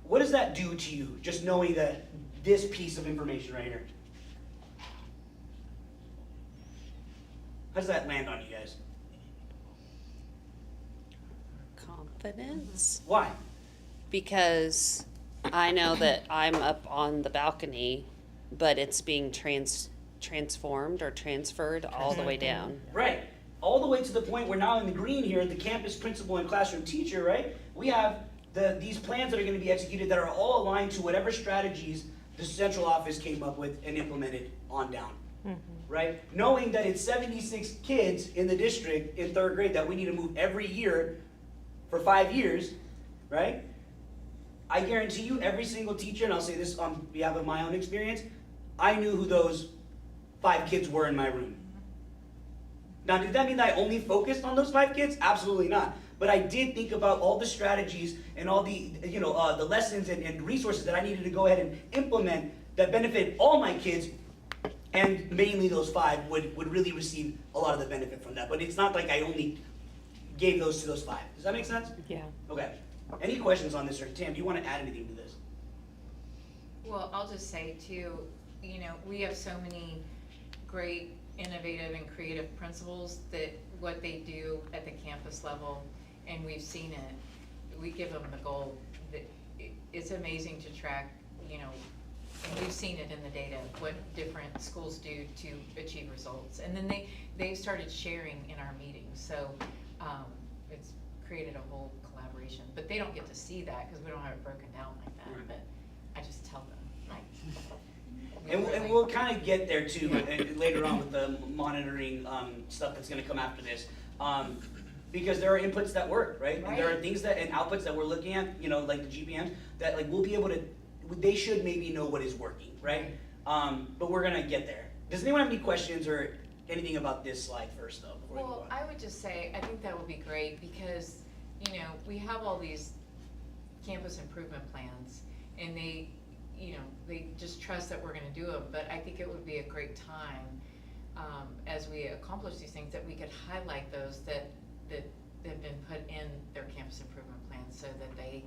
What does that do to you, just knowing that this piece of information right here? How does that land on you guys? Confidence. Why? Because I know that I'm up on the balcony, but it's being transformed or transferred all the way down. Right. All the way to the point where now in the green here, the campus principal and classroom teacher, right? We have these plans that are going to be executed that are all aligned to whatever strategies the central office came up with and implemented on down. Right? Knowing that it's 76 kids in the district in 3rd grade that we need to move every year for 5 years, right? I guarantee you every single teacher, and I'll say this on behalf of my own experience, I knew who those 5 kids were in my room. Now, did that mean that I only focused on those 5 kids? Absolutely not. But I did think about all the strategies and all the, the lessons and resources that I needed to go ahead and implement that benefit all my kids, and mainly those 5 would really receive a lot of the benefit from that. But it's not like I only gave those to those 5. Does that make sense? Yeah. Okay. Any questions on this, or Tam, do you want to add anything to this? Well, I'll just say too, we have so many great, innovative and creative principals that what they do at the campus level, and we've seen it, we give them the goal that it's amazing to track, and we've seen it in the data, what different schools do to achieve results. And then they've started sharing in our meetings, so it's created a whole collaboration. But they don't get to see that because we don't have it broken down like that, but I just tell them, like. And we'll kind of get there too, and later on with the monitoring, stuff that's gonna come after this. Because there are inputs that work, right? And there are Right. things that, and outputs that we're looking at, you know, like the GPMs, that like we'll be able to, they should maybe know what is working, right? But we're gonna get there. Does anyone have any questions or anything about this slide first though, before we move Well, on? I would just say, I think that would be great because, you know, we have all these campus improvement plans and they, you know, they just trust that we're gonna do them, but I think it would be a great time, as we accomplish these things, that we could highlight those that have been put in their campus improvement plans so that they,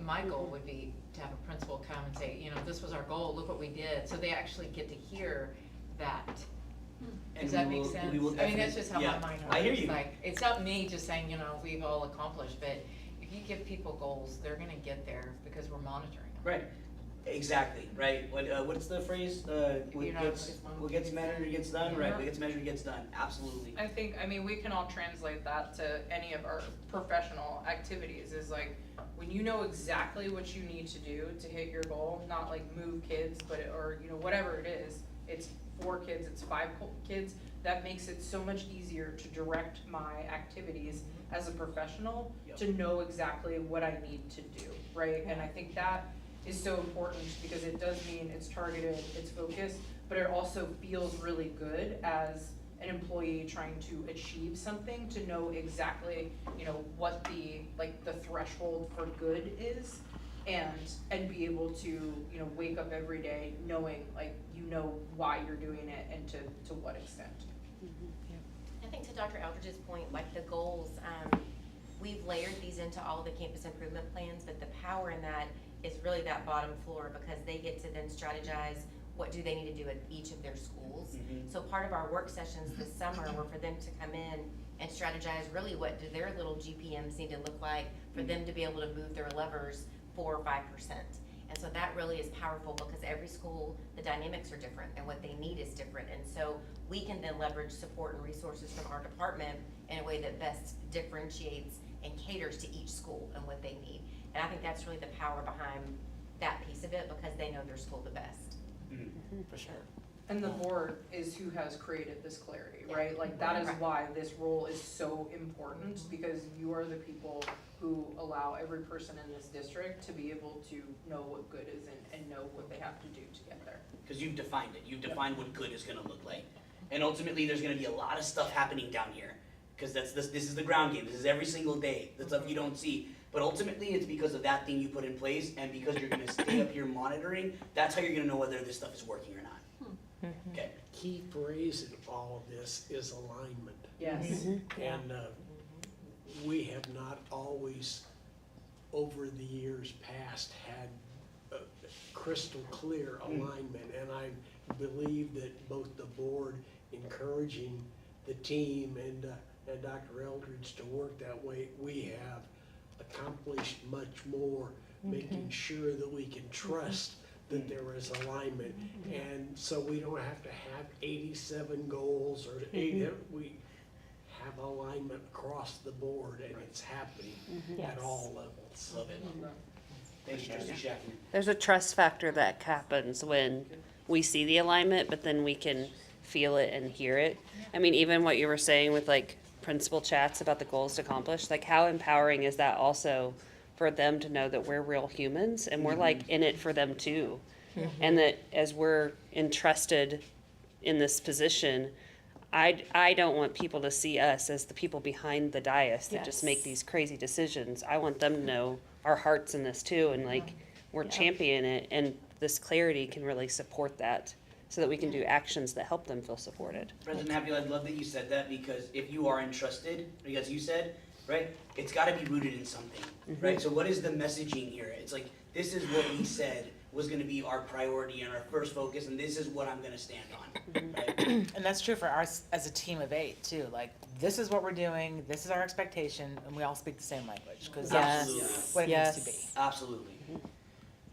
my goal would be to have a principal come and say, you know, this was our goal, look what we did, so they actually get to hear that. And Does that we make will- sense? we will I mean, that's definitely- just how yeah, my mind works. I hear you. Like, it's not me just saying, you know, we've all accomplished, but if you give people goals, they're gonna get there because we're monitoring them. Right, exactly, right, what's the phrase, You're not just one what gets measured gets done, right, Yeah. what gets measured gets done, absolutely. I mean, we can all translate that to any of our professional activities, is like, when you know exactly what you need to do to hit your goal, not like move kids, but, or, you know, whatever it is, it's 4 kids, it's 5 kids, that makes it so much easier to direct my activities as a professional, Yep. to know exactly what I need to do, right? And I think that is so important, because it does mean it's targeted, it's focused, but it also feels really good as an employee trying to achieve something, to know exactly, you know, what the, like, the threshold for good is, and be able to, you know, wake up every day knowing, like, you know why you're doing it and to what extent. I think to Dr. Eldridge's point, like the goals, we've layered these into all the campus improvement plans, but the power in that is really that bottom floor, because they get to then strategize what do they need to do at each of their schools. Mhm. So part of our work sessions this summer were for them to come in and strategize really what do their little GPMs need to look like for them to be able to move their levers 4 or 5%. And so that really is powerful, because every school, the dynamics are different and what they need is different. And so we can then leverage support and resources from our department in a way that best differentiates and caters to each school and what they need. And I think that's really the power behind that piece of it, because they know their school the best. For sure. And the board is who has created this clarity, right? Like, that is Right. why this role is so important, because you are the people who allow every person in this district to be able to know what good is and know what they have to do to get there. Because you've defined it, you've defined what good is gonna look like. And ultimately, there's gonna be a lot of stuff happening down here, because this is the ground game, this is every single day, the stuff you don't see. But ultimately, it's because of that thing you put in place, and because you're gonna stay up here monitoring, that's how you're gonna know whether this stuff is working or not. Okay, Key phrase in all of this is alignment. Yes. And we have not always, over the years past, had crystal clear alignment. And I believe that both the board encouraging the team and Dr. Eldridge to work that way, we have accomplished much more, making sure that we can trust that there is alignment. And so we don't have to have 87 goals or 80, we have alignment across the board, and it's happening at all levels. love it. Thank you, Trustee Shackman. There's a trust factor that happens when we see the alignment, but then we can feel it and hear it. I mean, even what you were saying with like principal chats about the goals to accomplish, like how empowering is that also for them to know that we're real humans and we're like in it for them too. And that as we're entrusted in this position, I don't want people to see us as the people behind the dais that just make Yes. these crazy decisions. I want them to know our hearts in this too, and like, we're Yeah. championing it, and this clarity can really support that, so that we can do actions that help them feel supported. President Happy, I'd love that you said that, because if you are entrusted, because you said, right, it's gotta be rooted in something, right? So what is the messaging here? It's like, this is what we said was gonna be our priority and our first focus, and this is what I'm gonna stand on, right? And that's true for us as a team of 8 too, like, this is what we're doing, this is our expectation, and we all speak the same language, cause that's Yes. what it needs to be. Yes. Absolutely.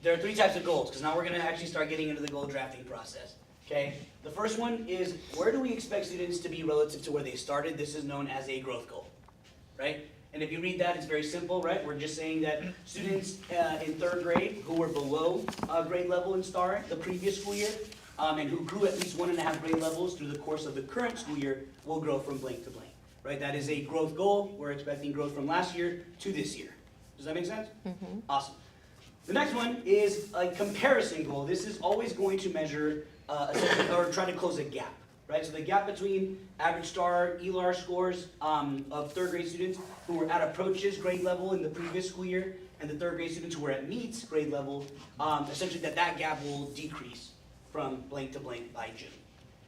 There are 3 types of goals, because now we're gonna actually start getting into the goal drafting process, okay? The first one is, where do we expect students to be relative to where they started? This is known as a growth goal, right? And if you read that, it's very simple, right? We're just saying that students in third grade who were below grade level in STAR the previous school year, and who grew at least 1.5 grade levels through the course of the current school year will grow from blank to blank, right? That is a growth goal. We're expecting growth from last year to this year. Does that make sense? Mm-hmm. Awesome. The next one is a comparison goal. This is always going to measure or try to close a gap, right? So the gap between average STAR, ELAR scores of third grade students who were at approaches grade level in the previous school year and the third grade students who were at meets grade level, essentially that gap will decrease from blank to blank by June.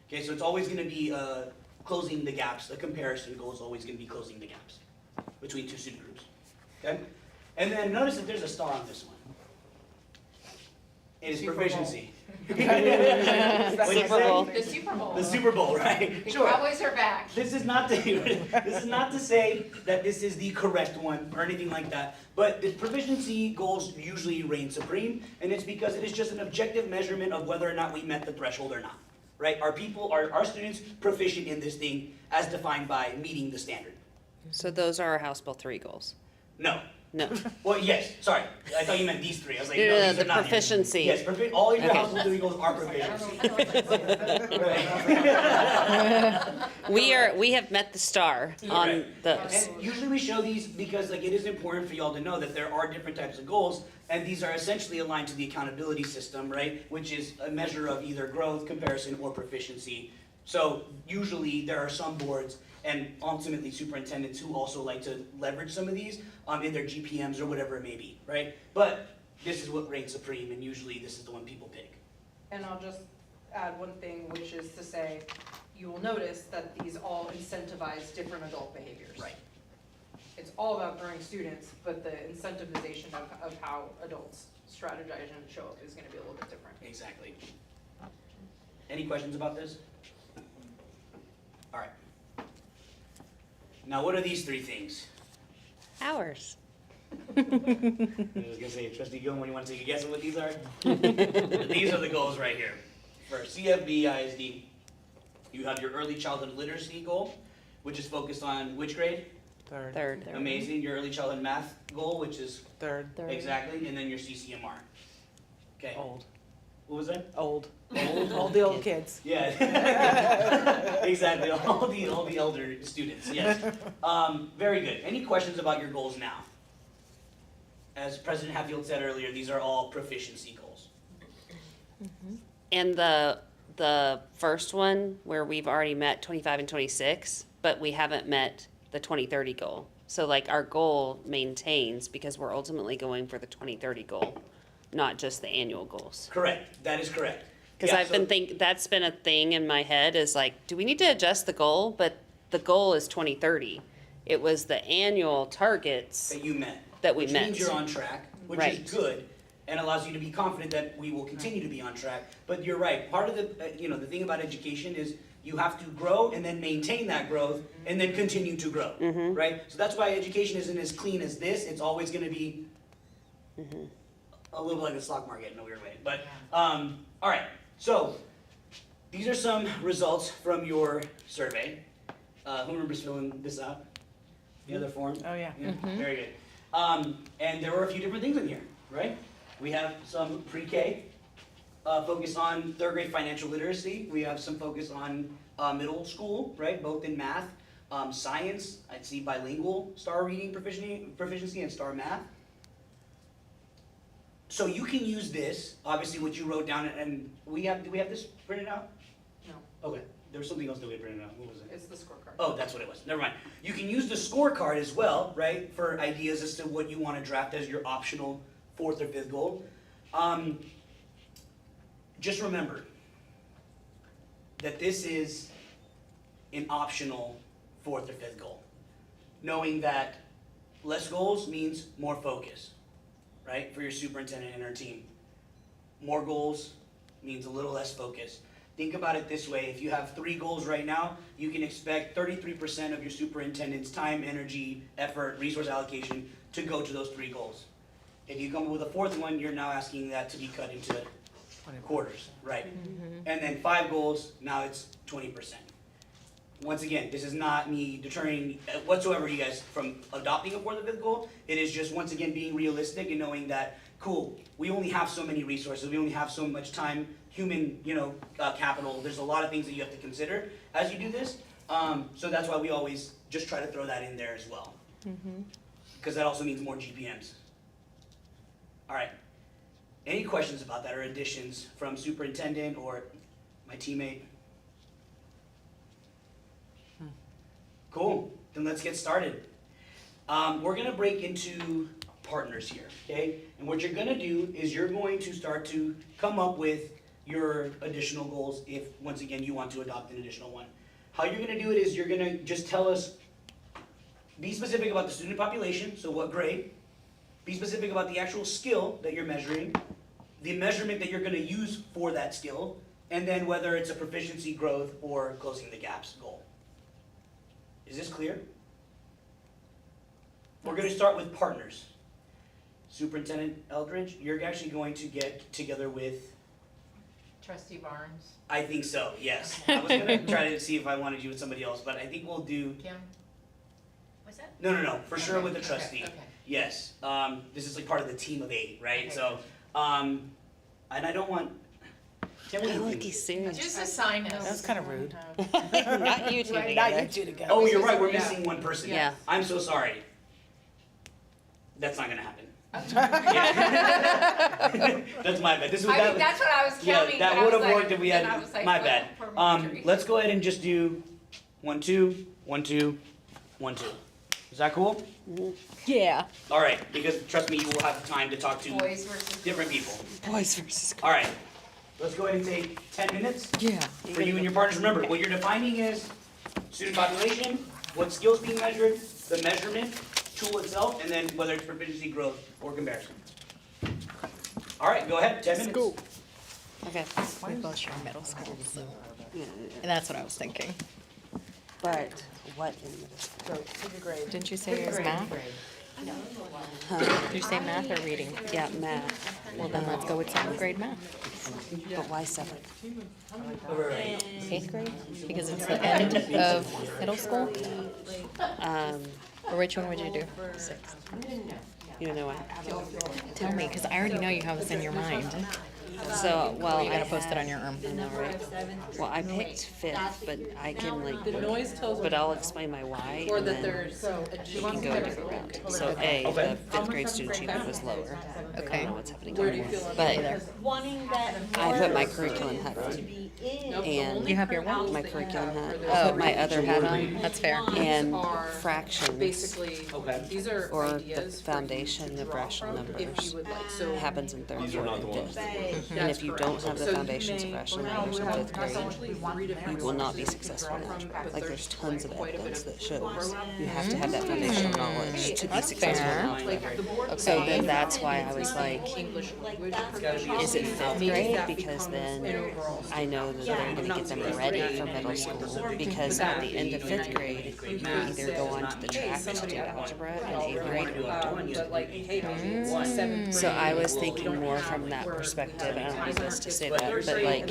Okay, so it's always going to be closing the gaps. The comparison goal is always going to be closing the gaps between two student groups. Okay, and then notice that there's a star on this one. It is proficiency. Super Bowl. The Super Bowl. The Super Bowl, right? The Sure. Cowboys are back. This is not to say that this is the correct one or anything like that, but the proficiency goals usually reign supreme, and it's because it is just an objective measurement of whether or not we met the threshold or not, right? Are our students proficient in this thing as defined by meeting the standard? So those are our House Bill 3 goals. No. No. Well, yes, sorry. I thought you meant these three. I was like, no, Yeah, these the are not here. proficiency. Yes, all of your Okay. household doing goals are proficiency. We have met the star on Right. those. And usually we show these because like it is important for y'all to know that there are different types of goals, and these are essentially aligned to the accountability system, right? Which is a measure of either growth, comparison, or proficiency. So usually there are some boards and ultimately superintendents who also like to leverage some of these in their GPMs or whatever it may be, right? But this is what reigns supreme, and usually this is the one people pick. And I'll just add one thing, which is to say, you will notice that these all incentivize different adult behaviors. Right. It's all about growing students, but the incentivization of how adults strategize and show up is gonna be a little bit different. Exactly. Any questions about this? All right. Now, what are these three things? Hours. I was gonna say, Trustee Gilman, you want to take a guess at what these are? These are the goals right here. For CFB ISD, you have your early childhood literacy goal, which is focused on which grade? Third. Amazing. Your early childhood math goal, which is Third. exactly, and then your CCMR. Okay. Old. What was that? Old. Old. The old kids. Yeah. Exactly. All the elder students. Yes. Very good. Any questions about your goals now? As President Hatfield said earlier, these are all proficiency goals. And the first one where we've already met 25 and 26, but we haven't met the 2030 goal. So like our goal maintains because we're ultimately going for the 2030 goal, not just the annual goals. Correct. That is correct. Because Yeah, I've been that's been a thing in my head is like, do we need to adjust the goal? But the goal is 2030. It was the annual targets that you met. that we which met. means you're on track, which Right. is good, and allows you to be confident that we will continue to be on track. But you're right. Part of the the thing about education is you have to grow and then maintain that growth and then continue to grow, right? So that's why education isn't as clean as this. It's always going to be a little like the stock market in a weird way. But all right. So these are some results from your survey. Who remembers filling this out? The other form? Oh, yeah. Very good. And there were a few different things in here, right? We have some pre-K, focus on third grade financial literacy. We have some focus on middle school, right? Both in math, science. I'd see bilingual STAR reading proficiency and STAR math. So you can use this, obviously what you wrote down, and do we have this printed out? No, Okay, there was something else that we had printed out. What was it? it's the scorecard. Oh, that's what it was. Never mind. You can use the scorecard as well, right, for ideas as to what you want to draft as your optional 4th or 5th goal. Just remember that this is an optional 4th or 5th goal. Knowing that less goals means more focus, right, for your superintendent and her team. More goals means a little less focus. Think about it this way. If you have 3 goals right now, you can expect 33% of your superintendent's time, energy, effort, resource allocation to go to those 3 goals. If you come up with a 4th one, you're now asking that to be cut into quarters, right? And then 5 goals, now it's 20%. once again, this is not me deterring whatsoever you guys from adopting a 4th or 5th goal. It is just, once again, being realistic and knowing that, cool, we only have so many resources, we only have so much time, human, capital. There's a lot of things that you have to consider as you do this. So that's why we always just try to throw that in there as well. Because that also means more GPMs. All right. Any questions about that or additions from superintendent or my teammate? Cool, then let's get started. We're gonna break into partners here, okay? And what you're gonna do is you're going to start to come up with your additional goals if, once again, you want to adopt an additional one. How you're gonna do it is you're gonna just tell us, be specific about the student population, so what grade, be specific about the actual skill that you're measuring, the measurement that you're gonna use for that skill, and then whether it's a proficiency, growth, or closing the gaps goal. Is this clear? We're gonna start with partners. Superintendent Eldridge, you're actually going to get together with, Trustee Barnes, I think so, yes. I was gonna try to see if I wanted you with somebody else, but I think we'll do, Kim? What's that? no, for sure with the Okay, trustee. okay. Yes, this is like part of the team of 8, right? Okay. So, and I don't want, Tim, what do you think? He's serious. Just assign us. That was kind of rude. Not you two Right, together. two together. Oh, you're right, we're Yeah. missing one person. Yeah. I'm so sorry. That's not gonna happen. That's my bad. This was I mean, that's what I was counting. Yeah, that but I would was have like- worked if we then had, I was like, my what bad. for Marjorie? Let's go ahead and just do 1, 2, 1, 2, 1, 2. Is that cool? Yeah. All right, because trust me, you will have time to talk to Boys versus different people. Boys versus All right, let's go ahead and take 10 minutes Yeah. for you and your partners. Remember, what you're defining is student population, what skills being measured, the measurement tool itself, and then whether it's proficiency, growth, or comparison. All right, go ahead, 10 minutes. go. Okay. We both share middle school, so. And that's what I was thinking. But what in middle school? Didn't you say yours math? Did you say math or reading? Yeah, math. Well, then let's go with 7th grade math. But why 7th? Right. 8th grade? Because it's the end of middle school? Or which one would you do? 6th. You don't know why? Tell me, because I already know you have this in your mind. So, well, You I gotta post it had- on your arm. I know, right? Well, I picked 5th, but I can like, The noise tells but I'll explain my why, or and that then there's a we can go a different route. So A, Okay. the 5th grade student achievement was lower. I Okay. don't know what's happening. Where do you feel on But Wanting that. I put my more curriculum hat to on, be in. and You have your what? my curriculum hat, Oh. I put my other hat on, That's fair. and are fractions, basically, Okay. these are or the ideas for you foundation to of draw rational from if numbers you would like, so. happens in 3rd, These are 4th, not the and ones. 5th. And That's if you correct. don't have the So you foundations of may- rational well, numbers in now 5th grade, essentially three different you will not be sources to successful in draw from, algebra. but Like, there's there's, tons of like, quite a bit evidence of that shows overlap. you have to have that foundational knowledge to be That's successful in fair. algebra. Like, the board. So then that's why I was like, English language. is it 5th Maybe grade? that Because becomes then an overall I know that they're gonna get them ready for middle school. Because at the end of 5th grade, you either go on to the track to do algebra in 8th grade or you don't. But like, hey, seventh grade. So I was thinking more from that perspective, and I don't mean this to say that, but like,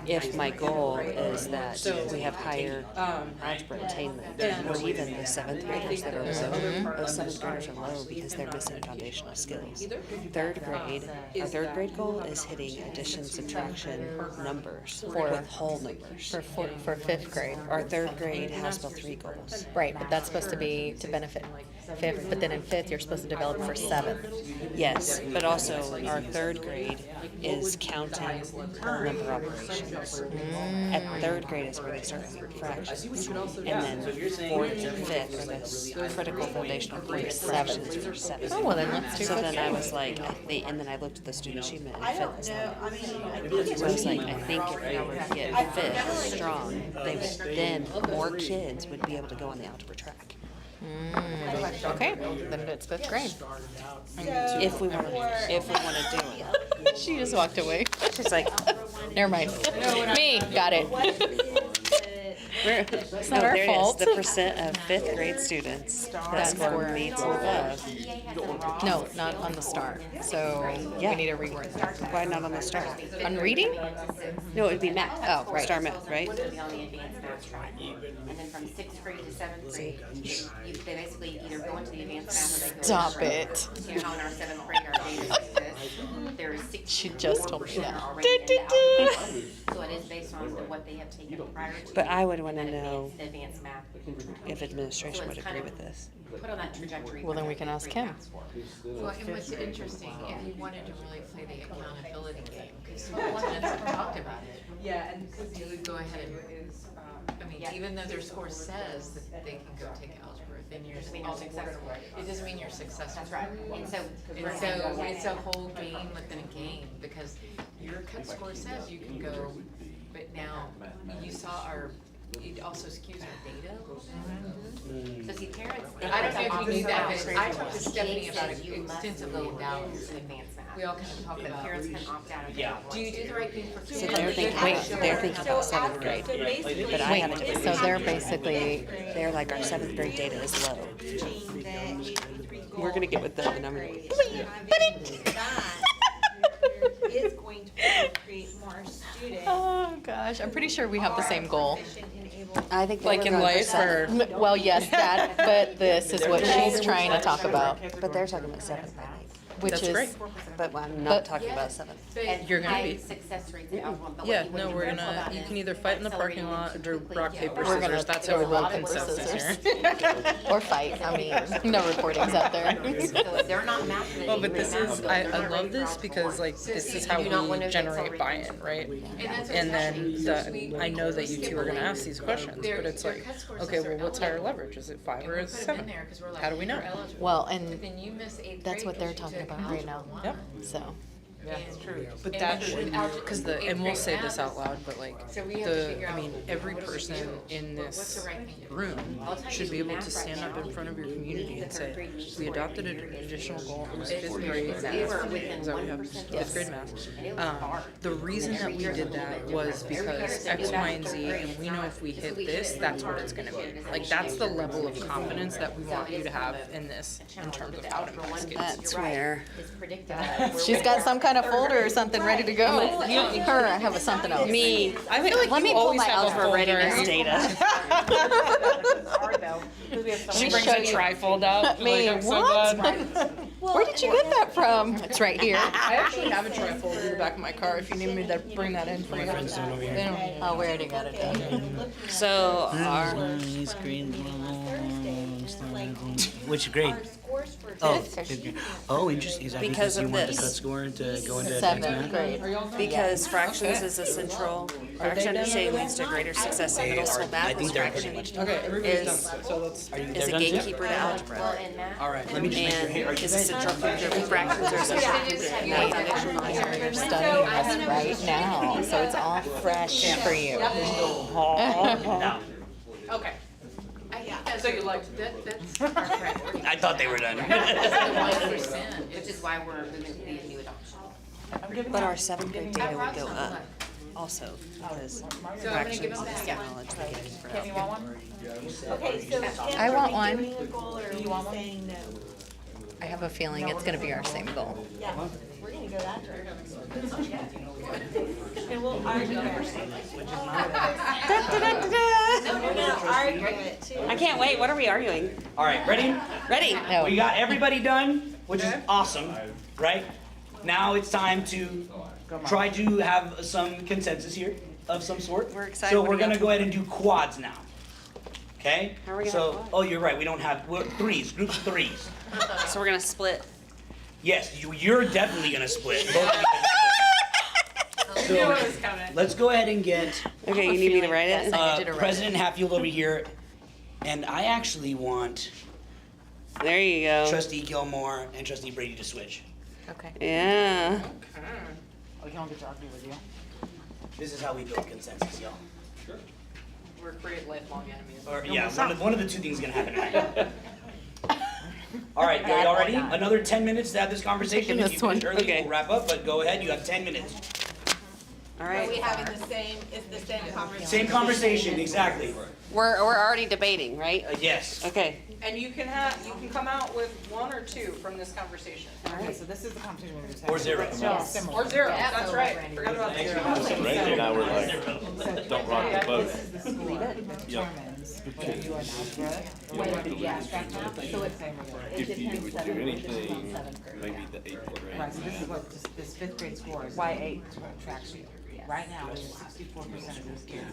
if my goal is that we have higher algebra attainment, or even the 7th graders that are low, those 7th graders are low because they're missing foundational skills. 3rd grade, our 3rd grade goal is hitting addition, subtraction, numbers, with whole numbers. For 5th grade. Our 3rd grade House Bill 3 goals. Right, but that's supposed to be to benefit 5th, but then in 5th, you're supposed to develop for 7th. Yes, but also our 3rd grade is counting whole number operations. At 3rd grade is where they start with fractions. And then 4th and 5th are the critical foundational points, fractions for 7th. Oh, well then let's do So then 5th I grade. was like, and then I looked at the student achievement in I 5th don't as know, well. I mean, So I was like, I think if we were to get 5th strong, then more kids would be able to go on the algebra track. Okay, then it's 5th grade. If we want to do it. She just walked away. She's like, Never mind. Me, got it. what is the It's not our there fault. it is, the percent of fifth grade students that score meets and above. No, not on the star. So Yeah. we need to reword that. Why not on the star? On reading? No, it'd be math. Oh, right. Star math, right? It'll be on the advanced math track. And then from sixth grade to seventh grade, they basically either go into the advanced math or they go. Stop into it. You know how in our seventh grade, our data is this, there is 64% She just told me that. are already in the algebra. So it is based on what they have taken prior to. But I would wanna that know advanced math. if administration So would it's agree kind with of this. Put on that trajectory. Well, then we can ask him. Well, and what's interesting, if you wanted to really play the accountability game, because superintendents have talked about it. Yeah, and You would go ahead and, I mean, even though their score says that they can go take algebra, then you're all successful. It doesn't mean you're successful. That's right. And so. It's a whole game within a game, because your cut score says you can go, but now, you saw it also skews our data. So see, parents. I don't know if you knew that, but I talked to Stephanie about it You must extensively in go Dallas. to advanced math. We all kind of talk But about, parents can opt out of. Yeah. do you do the right thing for kids? So they're thinking, they're thinking about seventh grade. So basically. But I have a different So vision. they're basically, They're like, our seventh grade data is low. Reaching the AP3 goal We're gonna get with them in and I'm gonna. grade. That is going to create more students. oh gosh, I'm pretty sure we have the same goal. Proficient and able to I think they Like were in going for life seven. or? Well, yes, that, but this is what she's trying to talk about, But they're talking about seventh, I think. which That's is, great. But I'm But- not talking about seventh. But You're gonna High be. success rates in algebra, but Yeah, what you no, would we're be careful gonna, about you is can either fight in the parking accelerating lot or do too rock, quickly. paper, We're gonna scissors, that's go our rock, overall paper, consensus scissors. here. or fight, I mean, no recordings out there. So if they're not matching the Well, but eighth this grade is, math, I they're not love ready for this algebra because one. like, So this see, is you how do not want we to generate accelerate buy-in, right? And that's what's And then happening. I know that you two are gonna ask these questions, Their- but it's their like, cut score okay, says well, they're what's higher eligible. leverage? Is it 5 And or we is it put them in 7? there 'cause we're like, How do we know? you're eligible. Well, But and then you miss eighth that's grade what they're 'cause you talking took about right now, algebra one. Yep. so. Yeah, it's true. But And that with should, algebra- because the, eighth and we'll grade say math this is- out loud, but like, So we have to figure out, every what do we person do? in What's this the right thing to do? room I'll tell should you, be able to math right stand up now, in front of your community and the third say, grade we score adopted every an year is additional goal in it's fifth weird, grade because math. we were within Is that what we have? 1% Fifth grade math. And it was hard. The reason that we did that was because X, Y, and Z, and we know if we hit this, that's what it's gonna be. Like, that's the level of confidence that we want you to have in this, in terms of taught and skills. That's where. It's predictive. She's got some kind of folder or something ready to go. Her, I have something else. Me, I feel like let me you pull always my have a algebra folder. readiness data. She brings show a you. trifold out. Me, like, I'm so what? glad. Where did you get that from? It's right here. I actually have a trifold in the back of my car if you need me to bring that in for you. They don't- Oh, we already got it done. So our, Which grade? Scores for Oh, this fifth grade. Oh, interesting. Is that Because you of want the this. cut score to go into Seventh advanced math? grade. because fractions is a central, fraction understanding leads to greater success in middle school I math, think as they're pretty fraction much Okay, everybody's Is- done, so let's. Are you is they're a done too? gatekeeper to algebra. Well, in math. All right, let me just make sure. Hey, are And you is a guys? central feature, fractions are a central feature in math. You're studying this right now, so it's all fresh for you. No. Okay. I think that's, so you like, that's our priority. I thought they were done. That's the 1%, which is why we're moving to the new adoption. But our seventh grade data would go up also, because So I'm gonna fractions give them is that. the knowledge we get for algebra. Okay, so Kim, I want are one. we doing a goal or are we saying no? I have a feeling it's gonna be our same goal. Yeah, we're gonna go that direction. And we'll argue it. No, we're gonna argue it too. I can't wait, what are we arguing? All right, ready? Ready? No. We got everybody done, which is awesome, right? Now it's time to try to have some consensus here of some sort. We're excited. So What we're do you gonna got? go ahead and do quads now. Okay? How are we gonna So, have quads? oh, you're right, we don't have, we're threes, groups of threes. So we're gonna split. Yes, you're definitely gonna split. Both of you guys. Knew it was coming. Let's go ahead and get Okay, you need me to write Yes, it? I need you to write it. President Hatfield over here. And I actually want There you go. Trustee Gilmore and Trustee Brady to switch. Okay. Yeah. Oh, you don't get to argue with you. This is how we build consensus, y'all. We're create lifelong enemies. Or, yeah, one of the two things is gonna happen tonight. All right, are y'all ready? Another 10 minutes to have this conversation. Taking If this you one. finish early, Okay. we'll wrap up, but go ahead, you have 10 minutes. All Are we right. having the same, it's the same conversation? Same conversation, exactly. We're already debating, right? Yes. Okay. And you can come out with 1 or 2 from this conversation. Okay, so this is the conversation we were just having. Or 0. Yes. Similar. Or 0, that's right. Forgot about the 0. So Randy and I were like, don't rock the boat. This is the score that determines whether you are an algebra or whether you abstract math, so it's If you would do anything, maybe the 8th grade. right, so this is what this 5th grade score is. Why 8? Tracks you. Right now, we have 64% of those kids.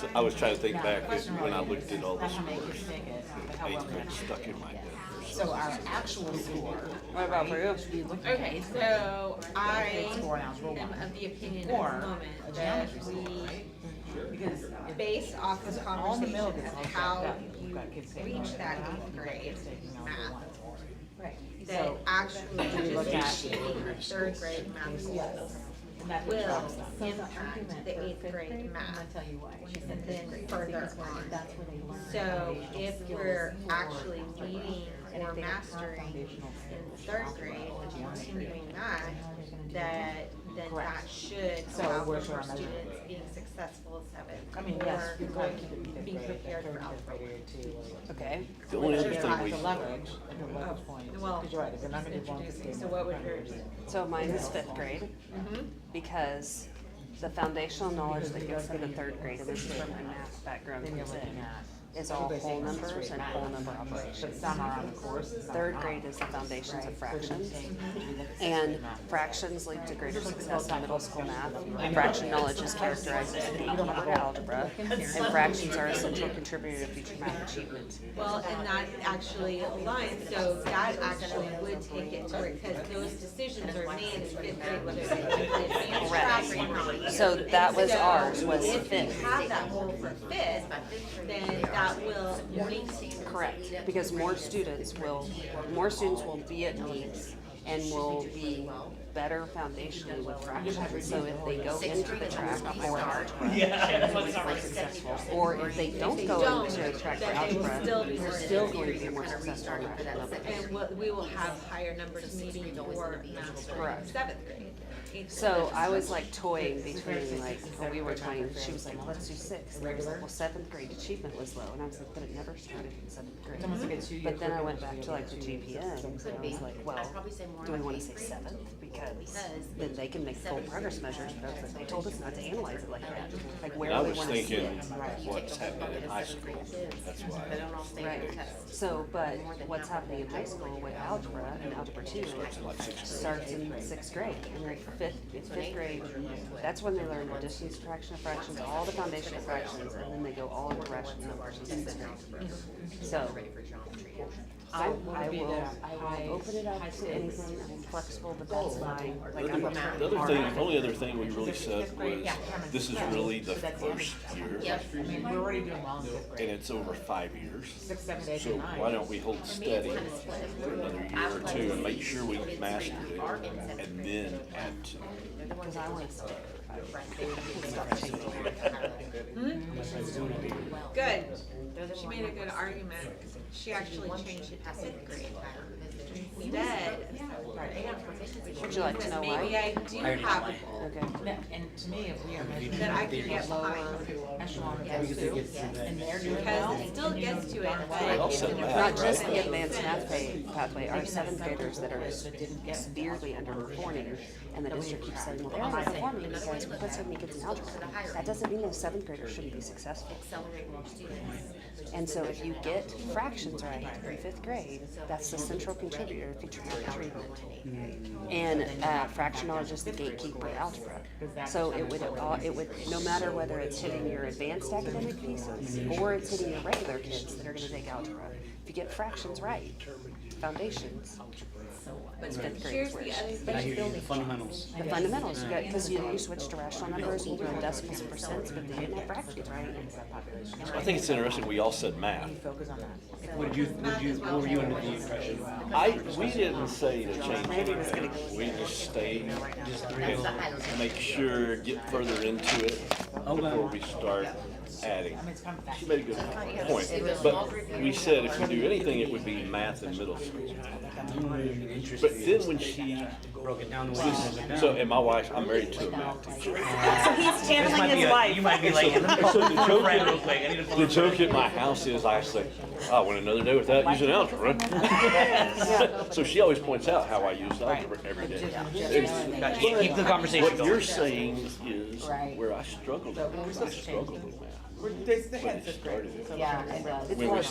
So I was trying to think back when I looked at all the Not how many kids scores. take it, but how well 8th they're grade stuck in my head. So our actual score. What about for you? We looked at Okay, eighth grade, so I fifth grade score in algebra am 1. of the opinion Or at the moment a that geometry score, we, right? Because based off this all in the middle conversation, gets of how We've you got kids taking reach algebra that one, 8th we've got grade kids taking algebra math, one. that So, actually we look just at- achieving the 3rd grade math goals And that will tracks them. impact the 8th grade math. tell you why. She And then further on. That's where they learn. So if we're actually meeting or mastering in 3rd grade and continuing that, then that should So allow we're for sure more I'm measuring students it. being successful in 7th. I mean, yes, we or probably keep it in 5th being grade, prepared third for and fifth algebra. grade too. Okay. The only other It's thing we, a leverage, like a leverage point, well, because you're right, if they're not gonna do one Introducing, so what would yours? So mine is 5th grade because the foundational knowledge that gets into 3rd grade, and this is where my math background then you're comes looking in, at. is all whole numbers and whole number But operations. some are on the course, and some are 3rd not. grade is the foundations of Right, fractions. so we look at And 6th grade math. fractions lead to greater success in middle school math. Fraction knowledge is characterized as the gatekeeper to algebra, and fractions are a central contributor to future math achievement. Well, and that actually aligns, so that actually would take it to where, because those decisions are made in 5th grade, whether they advance track or not. So that was So ours, was If you 5th. have that goal for 5th, then that will link Correct, because more students will be at needs and will be better foundationally with fractions. So if they go into the track for algebra, or if they don't go into a track for then they will algebra, still be they're more still going to be more successful in rational numbers. And we will have higher numbers meeting for math Correct. in 7th grade. 8th So grade. I was like toying between like, when we were toying, she was like, let's do 6. And I was like, well, 7th grade achievement was low. And I was like, but it never started in 7th grade. It's almost like a 2-year But then I went curriculum, back so to like the you have to GPN, and I was like, well, do we want to say 7th? Because then they can make full progress measures, but I was like, they told us not to analyze it like that. Like, where and I do we was want to see thinking it? what's happening in high school. That's why. Right, so, but what's happening in high school with algebra and algebra 2 starts in 6th grade. And like 5th grade, that's when they learn addition, subtraction of fractions, all the foundational fractions, and then they go all into rational numbers in 6th grade. So, I will open it up to anything, I'm flexible, but that's fine, like I'm The other thing, the only other thing we really said was, this is really the first year, I mean, we're already doing well in 5th and grade. it's over 5 years. 6, 7, 8, So and 9. why don't we hold steady for another year or 2 and make sure we mastered it, and then add to it. because I want to stay. Good. She made a good argument. She actually changed it to 5th grade. Instead, Would you like to know maybe why? I do have a goal Okay. No, and to me, if we are measuring that I can get lower behind. echelon of those two, and they're doing well. Because it still gets to it, but They all it's said in a math, Not just right? the advanced math pathway, our 7th graders that are severely underperforming, and the district keeps saying, well, they're underperforming because we put so many kids in algebra. That doesn't mean those 7th graders shouldn't be successful. And so if you get fractions right in 5th grade, that's the central contributor to future math achievement. And fraction knowledge is the gatekeeper of algebra. So it would, no matter whether it's hitting your advanced academic pieces or it's hitting your regular kids that are gonna take algebra, if you get fractions right, foundations, it's 5th grade Here's is where the it other should thing. I hear you, the fundamentals. the fundamentals, you got, because you switch to rational numbers and doing decimals and percents, but they didn't have fractions, right? I think it's interesting, we all said math. Focus on that. What were you under the impression? We didn't say to change anything, we just stayed and make sure, get further into it. before we start adding. I mean, it's kind of She made a good point, but we said if we do anything, it would be math in middle school. But then when she, Broke it down the way you broke it down. so, and my wife, I'm married to a math teacher. So he's This channeling might be his wife. You might be like, let me call So my the joke, friend real quick. I need to the joke at my house is I say, I went another day without using algebra. So she always points out how I use algebra every day. Gotcha. Keep the conversation What going. you're saying is Right. where I struggled with, I struggled with math. There's the When heads we of grade. started it. Yeah, it does. When we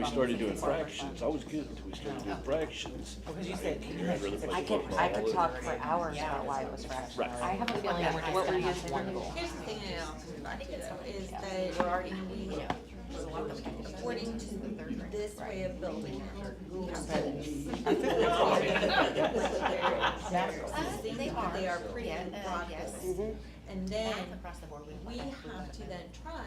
started doing, fractions, I was good until we started doing fractions. Because you said I'd rather play I could football talk or- for hours about why it was fractional. Right. I have a feeling we're just What were gonna you have saying? one goal. Here's the thing I also come back to though, is that, you know, we, according to this way of building it, we have they are pretty broad yes. goals. And then Across the board, we have to then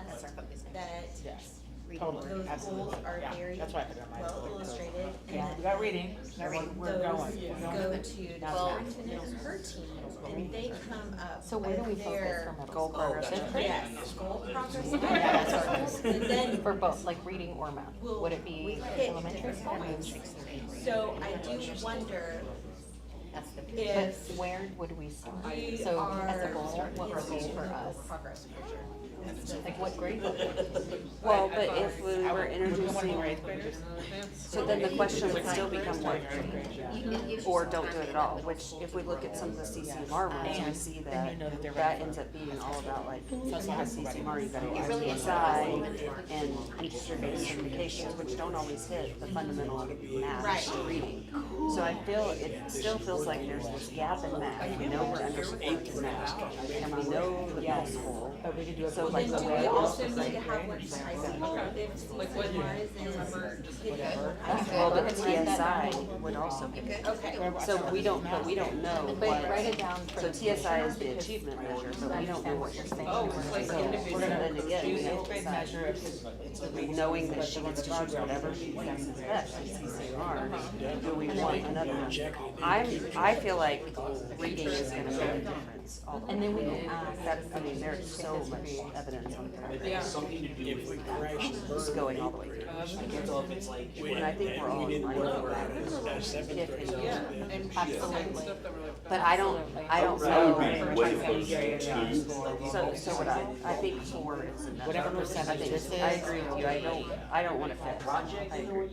That's our trust focus. that Yes, Reading. totally, those goals absolutely. are Yeah, very that's why I put it on my well list. illustrated, and Yeah, that we got reading, we're those going. go to Well, Carrollton and her team, and they come up So where do we with focus their for middle school? yes, goal progress. Yeah, that's our And then For both, like reading or math? we'll Would it be hit elementary different school? points. So I do wonder That's the. But if where would we start? we So are. as a goal, what would be for us? Progress measure. Like what grade? Well, but if we were We're introducing, more eighth graders? so then the question would still become what, or don't do it at all, which if we look at some of the CCMR ones, we see that that ends up being all about like, you have CCMR, you gotta get CSI and interest-based certifications, which don't always hit the fundamental math and reading. So I feel, it still feels like there's this gap in math, we know we're undersupported in math, and we know the middle school. So like the Do way we it also is, need to have one for high school if CCMR is in well, but TSI would also be. Okay. So we don't, but we don't know But what, write it down for. so TSI is the achievement measure, but we don't know what you're saying. Oh, So we're gonna then again, we have to decide, knowing that she gets to choose whatever she thinks is best in CCMR, do we want another one? I feel like reading is gonna make a difference. And then we can ask. That's, I mean, there's so much evidence on there. Something to do If we with crash the Just burn, going all the way through. So if it's like, And I think we're all we in didn't line know for that that. as seventh graders. Absolutely. But I don't I know. would be way closer to, So what I think 4 is enough. Whatever percentage I think- this is. I agree with you, I don't wanna fit. I agree.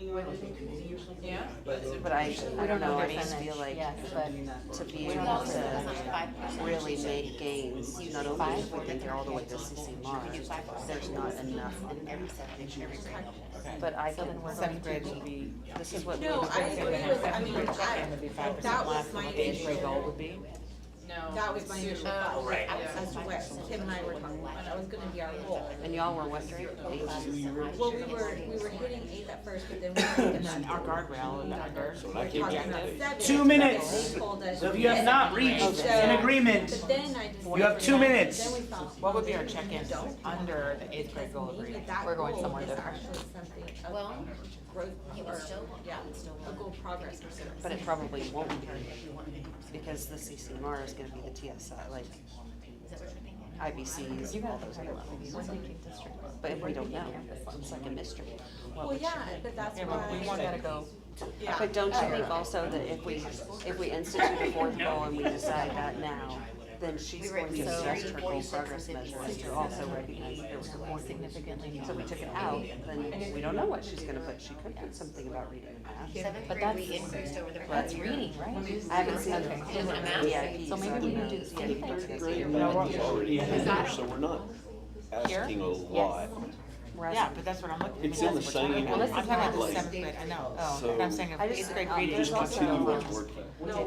Yeah. But I don't know, I just feel like Yes, but to be able to really make gains, not only if we think they're all the way to CCMR, there's not enough in there. But I can, Seventh grade would be. this is what. No, I agree with, I mean, And would be 5% that was less my than the eighth grade goal initial, would be. No. that was my initial Oh, thought, right, as to what Kim and I were talking about, that was gonna be our goal. And y'all were what grade? 8? Well, we were hitting 8 at first, but then we were And then our guardrail and under. so when I talking came about back, 7. 2 minutes. They told us. So if you have not reached So- an agreement, But then I just. You have 2 minutes. Then we thought. What would be our check-in under the eighth grade goal of Maybe reading? that We're going goal somewhere is different. actually something of Well, growth, you would or, still, yeah, you would still a want. goal progress measure. But it probably won't be, because the CCMR is gonna be the TSI, like Is that what you're thinking? IBCs, You all gotta those think other about levels. we're thinking district. But if we don't know, it's like a mystery. Well, yeah, but that's Yeah, but we why, want Gotta go. yeah. But don't you think also that if we institute a 4th goal and we decide that now, then she's going to adjust her goal progress measures to also recognize that there was More support. significantly. So if we took it out, then we don't know what she's gonna put. She could put something about reading and math. Seventh But grade, we that's- increased over the prior That's year. reading, right? I haven't seen Okay. it. Isn't it math? VIP, So maybe we need to do the same thing. it's already in there, so we're not asking a lot. Yeah, but that's what I'm looking. It's in the same, I'm talking about the like, seventh grade, I know, So- but I'm saying I if just- eighth grade um, reading. there's just also- continue what's working.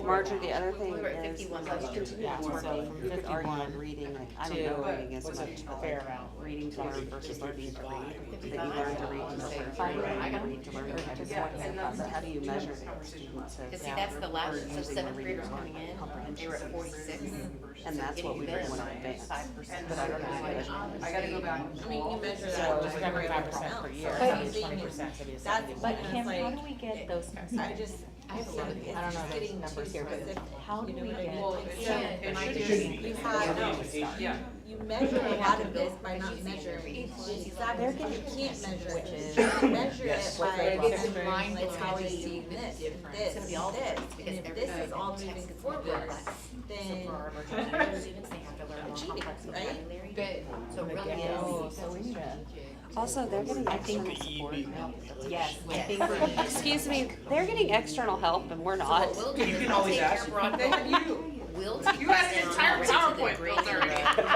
Marjorie, the other thing We were at is, 51 like, last year. continue what's Yeah, so working. from You could argue 51 on reading, like, I don't to- know reading as was much, a but fair like, amount. reading to learn versus learning to read. That you learn to read instead of reading to learn type of stuff. But how do you measure that students Cause see, have, that's the last, are so using the seventh reading graders coming in, comprehension they were at skills? 46. And that's what we really want to advance. 5%. But I don't know how to measure. I gotta go back. I mean, you measure that So just it's like gonna be everyone 5% else. per year, So so I'm it's saying 20%, so it'd be that's 70. But when Kim, it's how like, do we get those I specific? just, I feel like I don't know it's those getting too numbers here, but specific. how do You know we what I get? mean? Well, So it should you be. have, Yeah. you you measure a lot of this by not measuring. Exactly, you can't measure it. You can measure it by measuring like how are you doing this, this, and this. And if this is all moving forward, then Students, they have to learn more achieving, complex right? vocabulary. So really is. Also, they're getting I think external the support. EB, Yes, Excuse me, they're getting external help and we're not. You can always ask. Will You had an entire PowerPoint built already.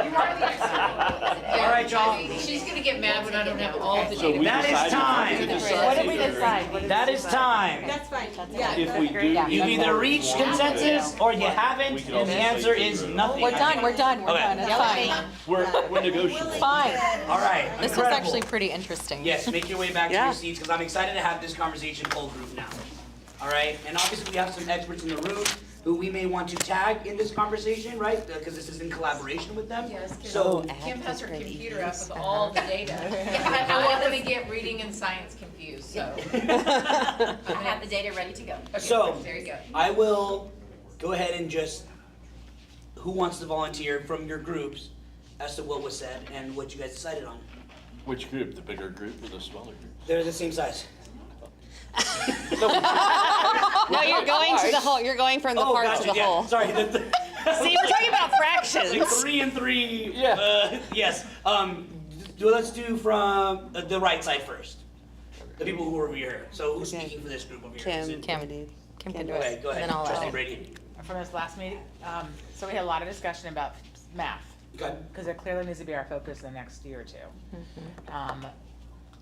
You are the expert. All right, y'all. She's gonna get mad when I don't have all the So we That is decided- time. we decided What did we that- decide? That is time. that's fine, yeah. If we do. You either reach consensus or you haven't, We can and the also answer say is zero. nothing. We're done, we're done, we're Okay. done, it's fine. We're negotiable. Fine. All right, This is incredible. actually pretty interesting. Yes, make your way back to Yeah. your seats, because I'm excited to have this conversation whole group now. All right, and obviously we have some experts in the room who we may want to tag in this conversation, right? Because this is in collaboration with them. Yes, So, Kim has her computer up with all the data. I don't want to get reading and science confused, so. I have the data ready to go. Okay, So- there you go. I will go ahead and just, who wants to volunteer from your groups as to what was said and what you guys decided on? Which group, the bigger group or the smaller group? They're the same size. No, you're going to the whole, you're going from the Oh, part to gotcha, the yeah, whole. sorry. See, we're talking about Like fractions. 3 and 3. Yeah. Yes. Let's do from the right side first. The people who are over here. So who's Okay. speaking for this group over here? Is Kim, it- Kim can do Okay, it. go ahead. And then I'll Trustee add. Brady. From this last meeting, so we had a lot of discussion about math, Okay. because it clearly needs to be our focus the next year or two.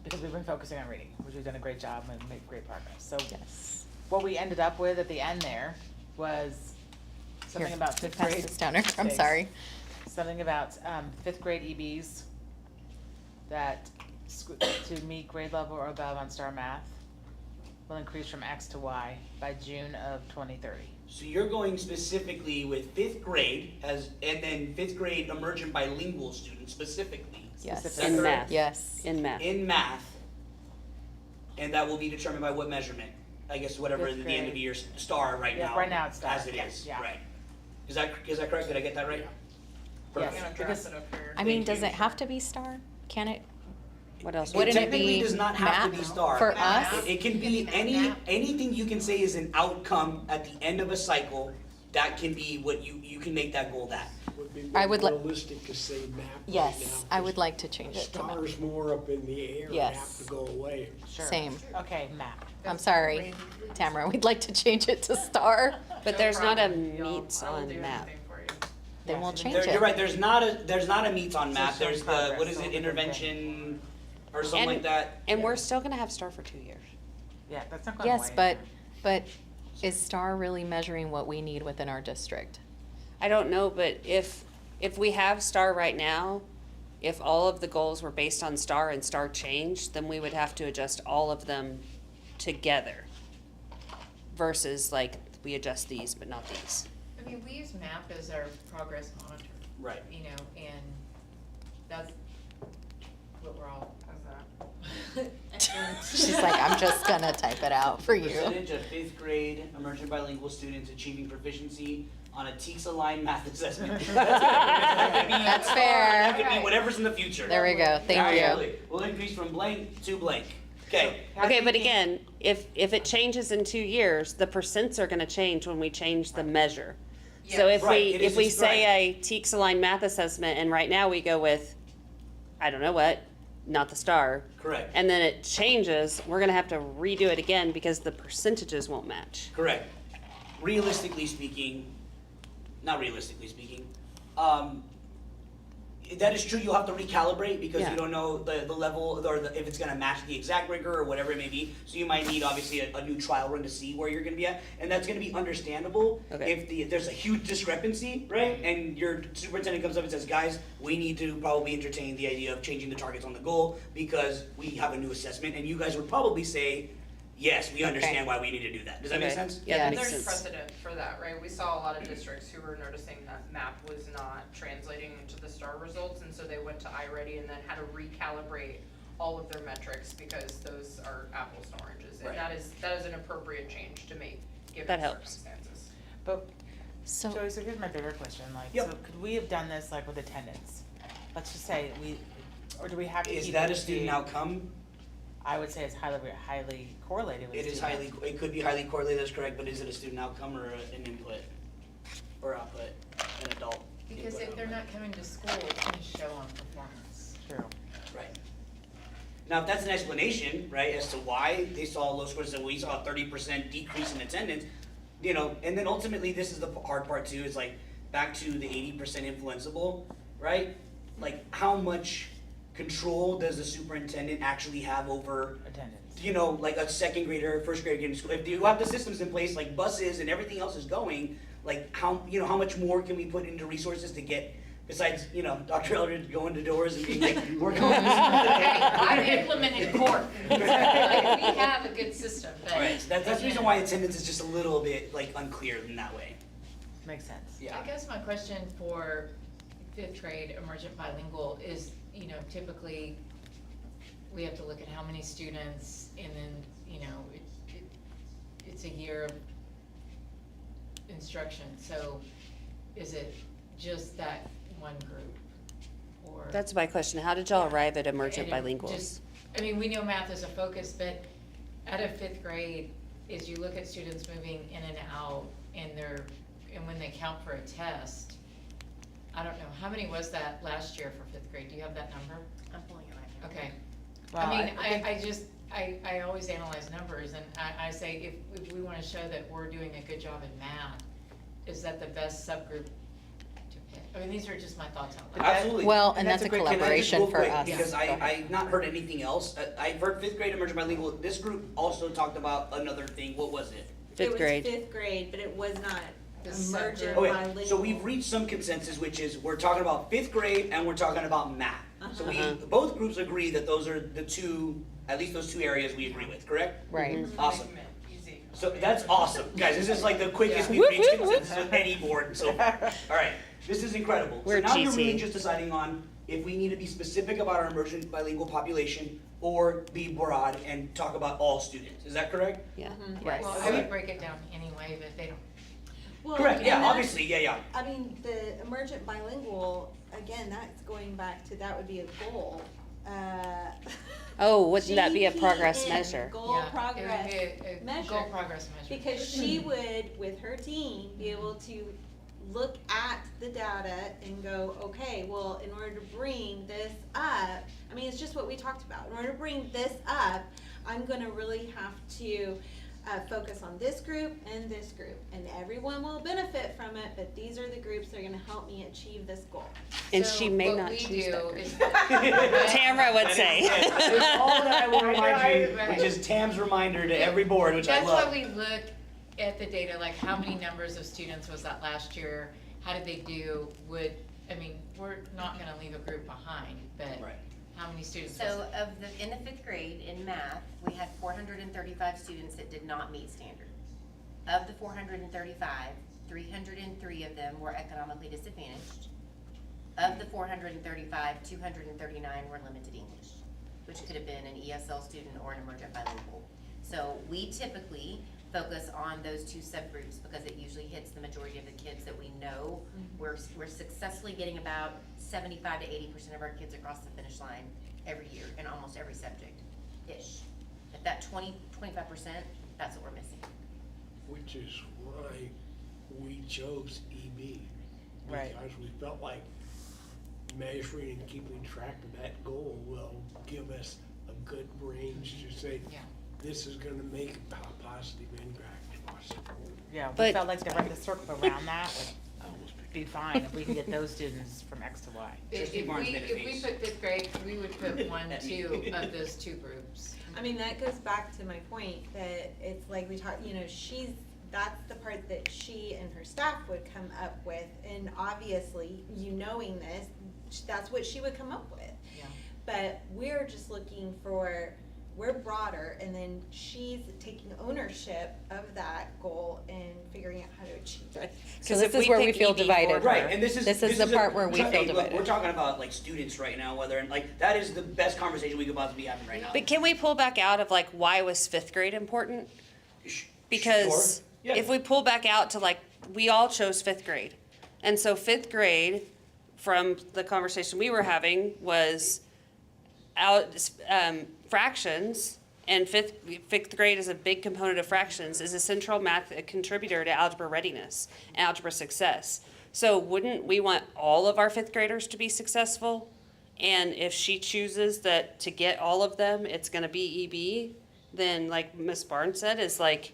Because we've been focusing on reading, which we've done a great job and made great progress. So Yes. what we ended up with at the end there was something Here, about fifth pass grade. this down. I'm Thanks. sorry. Something about fifth grade EBs that to meet grade level or above on STAR Math will increase from X to Y by June of 2030. So you're going specifically with 5th grade and then 5th grade emergent bilingual students specifically Yes. Specific. In math. Yes. In math. in math. And that will be determined by what measurement? I guess whatever Fifth the end of grade. the year star right Yeah, now. right now it's star, As it is, yeah. right. Is that correct? Did I get that right? Yes. I'm gonna draft Because- it up here. I mean, Thank does you. it have to be star? Can it? What else? Wouldn't it technically be does not have to be math star. for us? It can be anything you can say is an outcome at the end of a cycle. That can be what you can make that goal that. would be I more would li- realistic to say map right now. Yes, I would like to change it to math. Stars more up in the air and Yes. have to go away. Sure. Same. Okay, map. I'm sorry, Tamara, we'd like to change it to star. But there's not a meets on map. Then we'll change You're it. right. There's not a meets on So math. show There's the progress, what is so it we can intervention or something And- like that. And we're still gonna have star for 2 years. Yeah, that's not going away. Yes, but is star really measuring what we need within our district? I don't know, but if we have star right now, if all of the goals were based on star and star changed, then we would have to adjust all of them together. Versus like, we adjust these, but not these. I mean, we use MAP as our progress monitor, Right. you know, and that's what we're all, how's that? She's like, I'm just gonna type it out for you. Percentage of 5th grade emergent bilingual students achieving proficiency on a TEKS-aligned math assessment. That's fair. That could be whatever's in the future. There we go, thank you. Absolutely. We'll increase from blank to blank. Okay. Okay, but again, if it changes in 2 years, the percents are gonna change when we change the measure. So if Right, we, it is if we just say right. a TEKS aligned math assessment and right now we go with, I don't know what, not the star. Correct. And then it changes, we're gonna have to redo it again because the percentages won't match. Correct. Realistically speaking, not realistically speaking, that is true. You'll have to recalibrate because Yeah. you don't know the level or if it's going to match the exact rigor or whatever it may be. So you might need obviously a new trial run to see where you're going to be at, and that's going to be understandable Okay. if there's a huge discrepancy, right? And your superintendent comes up and says, "Guys, we need to probably entertain the idea of changing the targets on the goal because we have a new assessment," and you guys would probably say, "Yes, we understand why we need to do that." Does that make Okay. sense? Yeah, that Yeah. makes There's sense. precedent for that, right? We saw a lot of districts who were noticing that MAP was not translating into the STAR results, and so they went to iReady and then had to recalibrate all of their metrics because those are apples to oranges. And Right. that is an appropriate change to make, given That helps. circumstances. But, So, Joey, so here's my bigger question, like, Yep. so could we have done this like with attendance? let's just say or do we have to keep Is that it a student to- outcome? I would say it's highly correlated with It is student highly, it could be highly correlated, that's correct, but is it a student outcome or an input? Or output, an adult? Because input, if they're output? not coming to school, it's gonna show on performance. True. Right. Now, if that's an explanation, right, as to why they saw low scores, and we saw a 30% decrease in attendance, you know, and then ultimately, this is the hard part too, is like, back to the 80% influenceable, right? Like, how much control does the superintendent actually have over, Attendance. you know, like a second grader, first grader getting to school? If you have the systems in place, like buses and everything else is going, like how, you know, how much more can we put into resources to get, besides, you know, Dr. Eldridge going to doors and being like, we're going to Hey, I've implemented court. Like, we have a good system, but. Right, so that's the reason why attendance is just a little bit like unclear in that way. Makes sense. Yeah. I guess my question for fifth grade emergent bilingual is, you know, typically we have to look at how many students and then, you know, it's a year of instruction. So is it just that one group or? That's my question. How did y'all arrive at emergent And it bilinguals? just- I mean, we know math is a focus, but out of fifth grade, as you look at students moving in and out and when they count for a test, I don't know, how many was that last year for fifth grade? Do you have that number? I'm pulling it right now. Okay. Well, I mean, I think- I always analyze numbers and I say if we wanna show that we're doing a good job in math, is that the best subgroup to pick? I mean, these are just my thoughts out loud. Absolutely. Well, and And that's that's a a great- Can I just collaboration real for quick, us. because Go ahead. I've not heard anything else. I've heard fifth grade emergent bilingual. This group also talked about another thing. What was it? Fifth grade. It was fifth grade, but it was not The emergent subgroup. bilingual. Okay, so we've reached some consensus, which is we're talking about fifth grade and we're talking about math. So we, both groups agree that those are the two, at least those two areas we agree with, correct? Right. Awesome. So that's awesome. Guys, this is like the quickest we've reached consensus with any board so far. All right, this is incredible. We're So now you're really GT. just deciding on if we need to be specific about our emergent bilingual population or be broad and talk about all students. Is that correct? Yeah. Right. Well, I would break it down anyway, but they don't. Well, Correct, and yeah, that's- obviously, yeah. I mean, the emergent bilingual, again, that's going back to, that would be a goal. Oh, wouldn't that be a progress GPN, measure? Goal Yeah, it would progress be a measure. goal progress measure. Because she would, with her team, be able to look at the data and go, okay, well, in order to bring this up, I mean, it's just what we talked about. In order to bring this up, I'm gonna really have to focus on this group and this group. And everyone will benefit from it, but these are the groups that are gonna help me achieve this goal. And So she may what not we choose do that group. is- Tamara would say. That's all that I will remind you, Right. which is Tam's reminder to every board, which I That's love. why we look at the data, like how many numbers of students was that last year? How did they do? I mean, we're not gonna leave a group behind, but Right. how many students was So it? in the fifth grade, in math, we had 435 students that did not meet standard. Of the 435, 303 of them were economically disadvantaged. Of the 435, 239 were limited English, which could have been an ESL student or an emergent bilingual. So we typically focus on those two subgroups because it usually hits the majority of the kids that we know. We're successfully getting about 75 to 80% of our kids across the finish line every year in almost every subject-ish. If that 25%, that's what we're missing. Which is why we chose EB. Right. Because we felt like measuring and keeping track of that goal will give us a good range to say, Yeah. this is gonna make a positive impact to us. Yeah, we But- felt like to run the circle around that would be fine if we can get those students from X to Y. If Trustee we, Barnes made a if we face. put fifth grade, we would put one, At me. two of those two groups. I mean, that goes back to my point that it's like we talked, you know, that's the part that she and her staff would come up with. And obviously, you knowing this, that's what she would come up with. Yeah. But we're just looking for, we're broader, and then she's taking ownership of that goal and figuring out how to achieve it. So this is where we feel divided. Right, and this is the part where we feel hey, look, divided. we're talking about like students right now, whether, and like, that is the best conversation we could possibly be having right now. But can we pull back out of like, why was fifth grade important? Because Sure. Yeah. if we pull back out to like, we all chose fifth grade. And so fifth grade, from the conversation we were having was fractions, and fifth grade is a big component of fractions, is a central math contributor to algebra readiness and algebra success. So wouldn't we want all of our fifth graders to be successful? And if she chooses that to get all of them, it's gonna be EB, then like Ms. Barnes said, is like,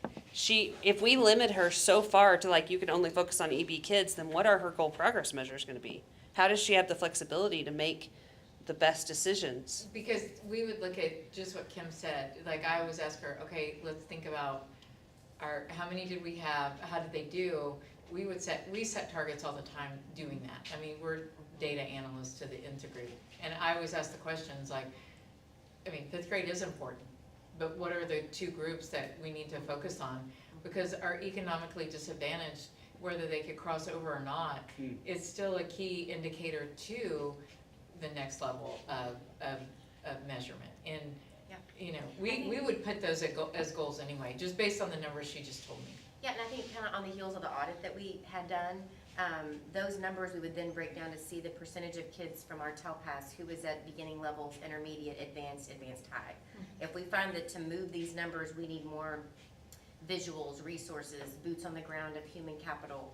if we limit her so far to like, you can only focus on EB kids, then what are her goal progress measures gonna be? How does she have the flexibility to make the best decisions? Because we would look at just what Kim said, like I always ask her, okay, let's think about how many did we have, how did they do? We set targets all the time doing that. I mean, we're data analysts to the nth degree. And I always ask the questions like, I mean, fifth grade is important, but what are the two groups that we need to focus on? Because our economically disadvantaged, whether they could cross over or not, is still a key indicator to the next level of measurement. And, you know, we would put those as goals anyway, just based on the numbers she just told me. Yeah, and I think kind of on the heels of the audit that we had done, those numbers we would then break down to see the percentage of kids from our TELPAS who is at beginning levels, intermediate, advanced high. If we find that to move these numbers, we need more visuals, resources, boots on the ground of human capital,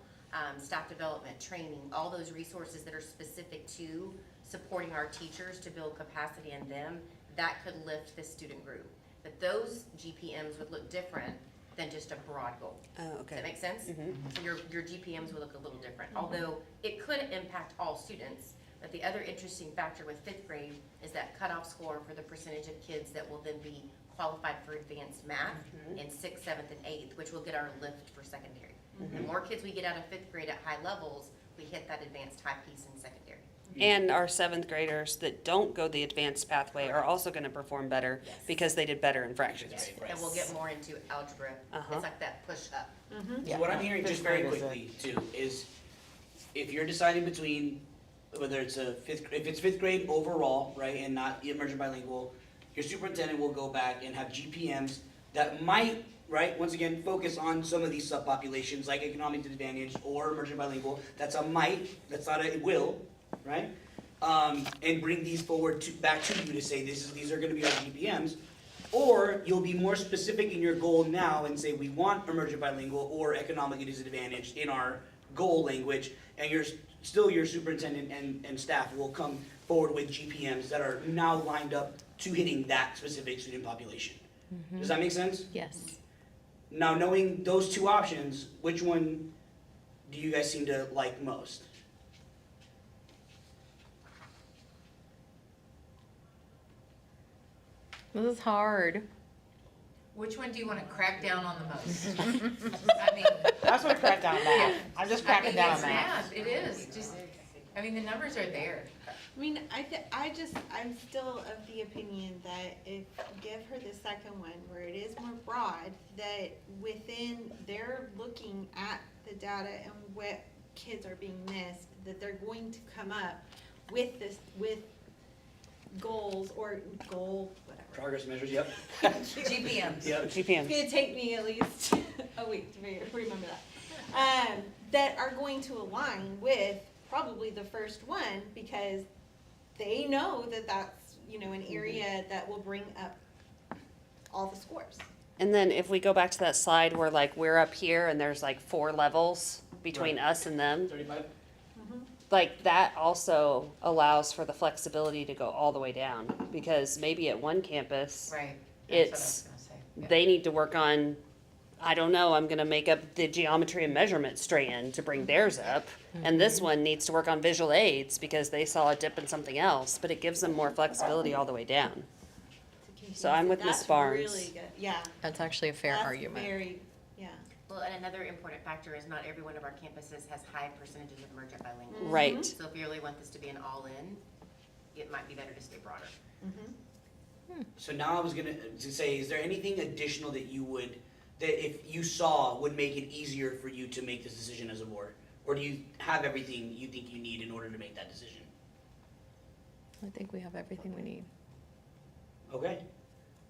staff development, training, all those resources that are specific to supporting our teachers to build capacity in them, that could lift this student group. But those GPMs would look different than just a broad goal. Oh, okay. Does that make sense? Mhm. So your GPMs would look a little different, although it could impact all students. But the other interesting factor with fifth grade is that cutoff score for the percentage of kids that will then be qualified for advanced math in sixth, seventh, and eighth, which will get our lift for secondary. The more kids we get out of fifth grade at high levels, we hit that advanced high piece in secondary. And our seventh graders that don't go the advanced pathway are also gonna perform better Yes. because they did better in fractions. Yes, and we'll get more into algebra. It's like that push up. So what I'm hearing just very quickly too is, if you're deciding between whether it's if it's fifth grade overall, right, and not emergent bilingual, your superintendent will go back and have GPMs that might, right, once again, focus on some of these subpopulations like economic disadvantage or emergent bilingual. That's a might, that's not a will, right? And bring these forward back to you to say these are gonna be our GPMs. Or you'll be more specific in your goal now and say we want emergent bilingual or economically disadvantaged in our goal language, and your superintendent and staff will come forward with GPMs that are now lined up to hitting that specific student population. Does that make sense? Yes. Now, knowing those two options, which one do you guys seem to like most? This is hard. Which one do you wanna crack down on the most? I mean, I just want to crack down on math. I'm just cracking down on it's math. math, it is, just, I mean, the numbers are there. I mean, I'm still of the opinion that if, give her the second one where it is more broad, that within, they're looking at the data and what kids are being missed, that they're going to come up with goals or whatever. Progress measures, yep. GPMs. Yep. It's GPM. gonna take me at least a week to remember that. That are going to align with probably the first one because they know that that's, an area that will bring up all the scores. And then if we go back to that slide where like we're up here and there's like 4 levels between us and them, 35? like that also allows for the flexibility to go all the way down. Because maybe at one campus, Right, that's what I it's, was gonna say. Yeah. they need to work on, I don't know, I'm gonna make up the geometry and measurement strand to bring theirs up. And this one needs to work on visual aids because they saw a dip in something else, but it gives them more flexibility all the way down. So I'm with Ms. That's Barnes. really good, yeah. That's actually a fair That's argument. very, yeah. Well, and another important factor is not every one of our campuses has high percentages of emergent bilingual. Right. So if you really want this to be an all-in, it might be better to stay broader. So now I was gonna say, is there anything additional that if you saw would make it easier for you to make this decision as a board? Or do you have everything you think you need in order to make that decision? I think we have everything we need. Okay.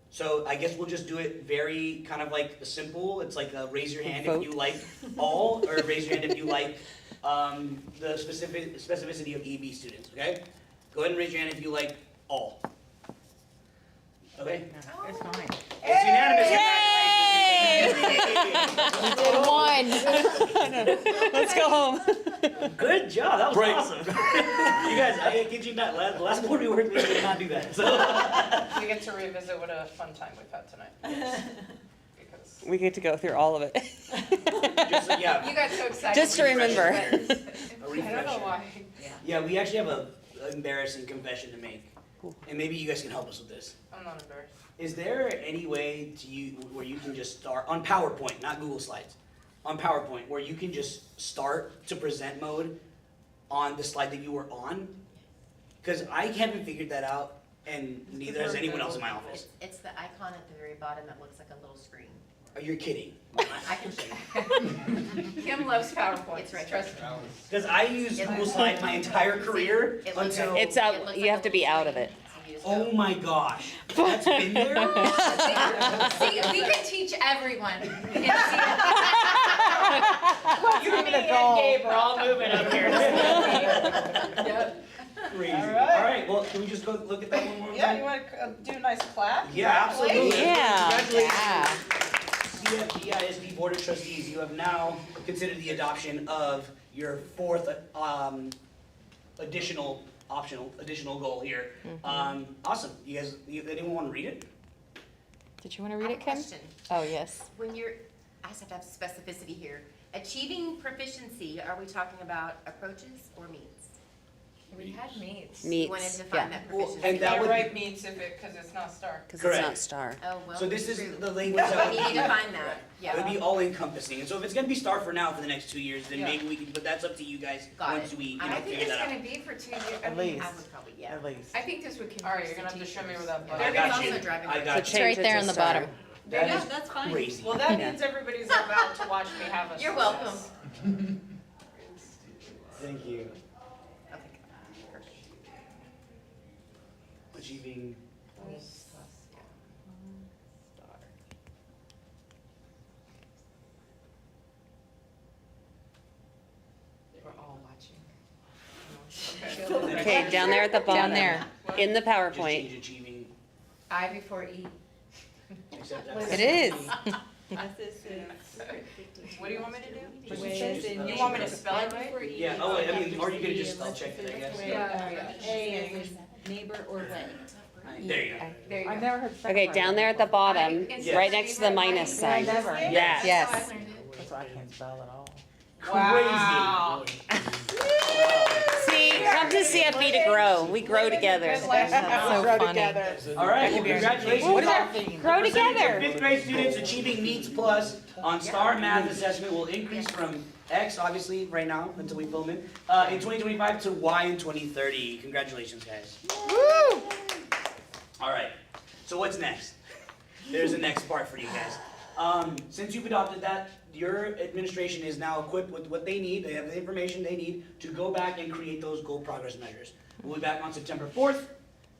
So I guess we'll just do it very kind of like simple. It's like raise your hand if you like all, or raise your hand if you like the specificity of EB students, okay? Go ahead and raise your hand if you like all. Okay? No, it's fine. It's unanimous. One. Let's go home. Good job, that was Break. awesome. You guys, I kid you not, the last board we worked with, we did not do that, so. We get to revisit what a fun time we've had tonight. Because We get to go through all of it. Just, yeah, You got so excited. Just to remember. a I don't know refresher. why. Yeah, we actually have a embarrassing confession to make, and maybe you guys can help us with this. I'm not embarrassed. Is there any way where you can just start, on PowerPoint, not Google Slides, on PowerPoint, where you can just start to present mode on the slide that you were on? Because I haven't figured that out, and neither has anyone else in my office. It's the icon at the very bottom that looks like a little screen. Are you kidding? I can show you. Kim loves PowerPoint, It's right trust me. Because I used Google Slides my entire career It looks until, like- It's out, it looks you like have a to be little out of screen. it. So you just oh go- my gosh, that's been there? See, we could teach everyone. You and me and Gabe are all moving up here. Yep. Crazy. All right. All right, well, can we just go look at that one more time? Yeah, you wanna do a nice clap? Yeah, absolutely. Yeah. Congratulations. CFP ISD Board of Trustees, you have now considered the adoption of your fourth additional goal here. Awesome. You guys, anyone want to read it? Did you want to I read have it, a Kim? question. Oh, yes. When you're, I just have to have specificity here. Achieving proficiency, are we talking about approaches or meets? We had meets. You wanted Meets, to find yeah. that Well, proficiency. and that Can't would- write meets because it's not star. Because it's not Correct. star. Oh, well. So this is true. the language that We would need be, to find that, it would yeah. be all encompassing. And so if it's gonna be star for now for the next 2 years, then Yeah. maybe we can, but that's up to you guys Got once it. we, I think figure it's that out. gonna be for 2 years. At least. I would probably, yeah. At least. I think this would confuse All right, you're the gonna have to show me teachers. where that I button. got It's you. also driving I me. got So you. It's change right it there to on the star. bottom. That Yeah, is that's fine. crazy. Well, that means everybody's about to watch me have a. You're success. welcome. Thank you. Okay, perfect. Achieving. Meets plus, yeah. We're all watching. Okay, down there at the bottom. Down there. In the Just PowerPoint. change achieving. I before E. Except that's- It is. What do you want me to do? Just change it. You want me to spell it right? Yeah, oh, wait, I mean, or you could just spell check it, I guess. A is neighbor or way. There you go. There you I've go. never heard second Okay, part. down there at the bottom, Yes. right next to the minus sign. Never. That. Yes. That's why I can't spell at all. Wow. See, come to CFP to grow. We grow together. So funny. All right, well, congratulations. What is that thing? Grow The percentage of together. fifth grade students achieving meets plus on STAR math assessment will increase from X, obviously, right now, until we film it, in 2025 to Y in 2030. Congratulations, guys. Woo! All right, so what's next? There's the next part for you guys. Since you've adopted that, your administration is now equipped with what they need, they have the information they need to go back and create those goal progress measures. We'll be back on September 4th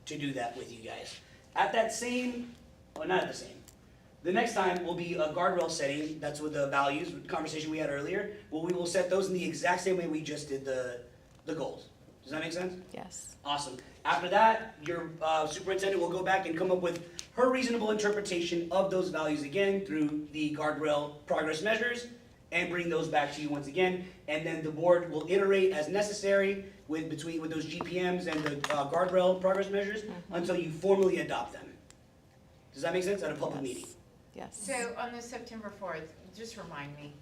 to do that with you guys. At that same, well, not at the same, the next time will be a guardrail setting, that's with the values, the conversation we had earlier, well, we will set those in the exact same way we just did the goals. Does that make sense? Yes. Awesome. After that, your superintendent will go back and come up with her reasonable interpretation of those values again through the guardrail progress measures and bring those back to you once again. And then the board will iterate as necessary with those GPMs and the guardrail progress measures until you formally adopt them. Does that make sense at a public meeting? Yes. So on the September 4th, just remind me,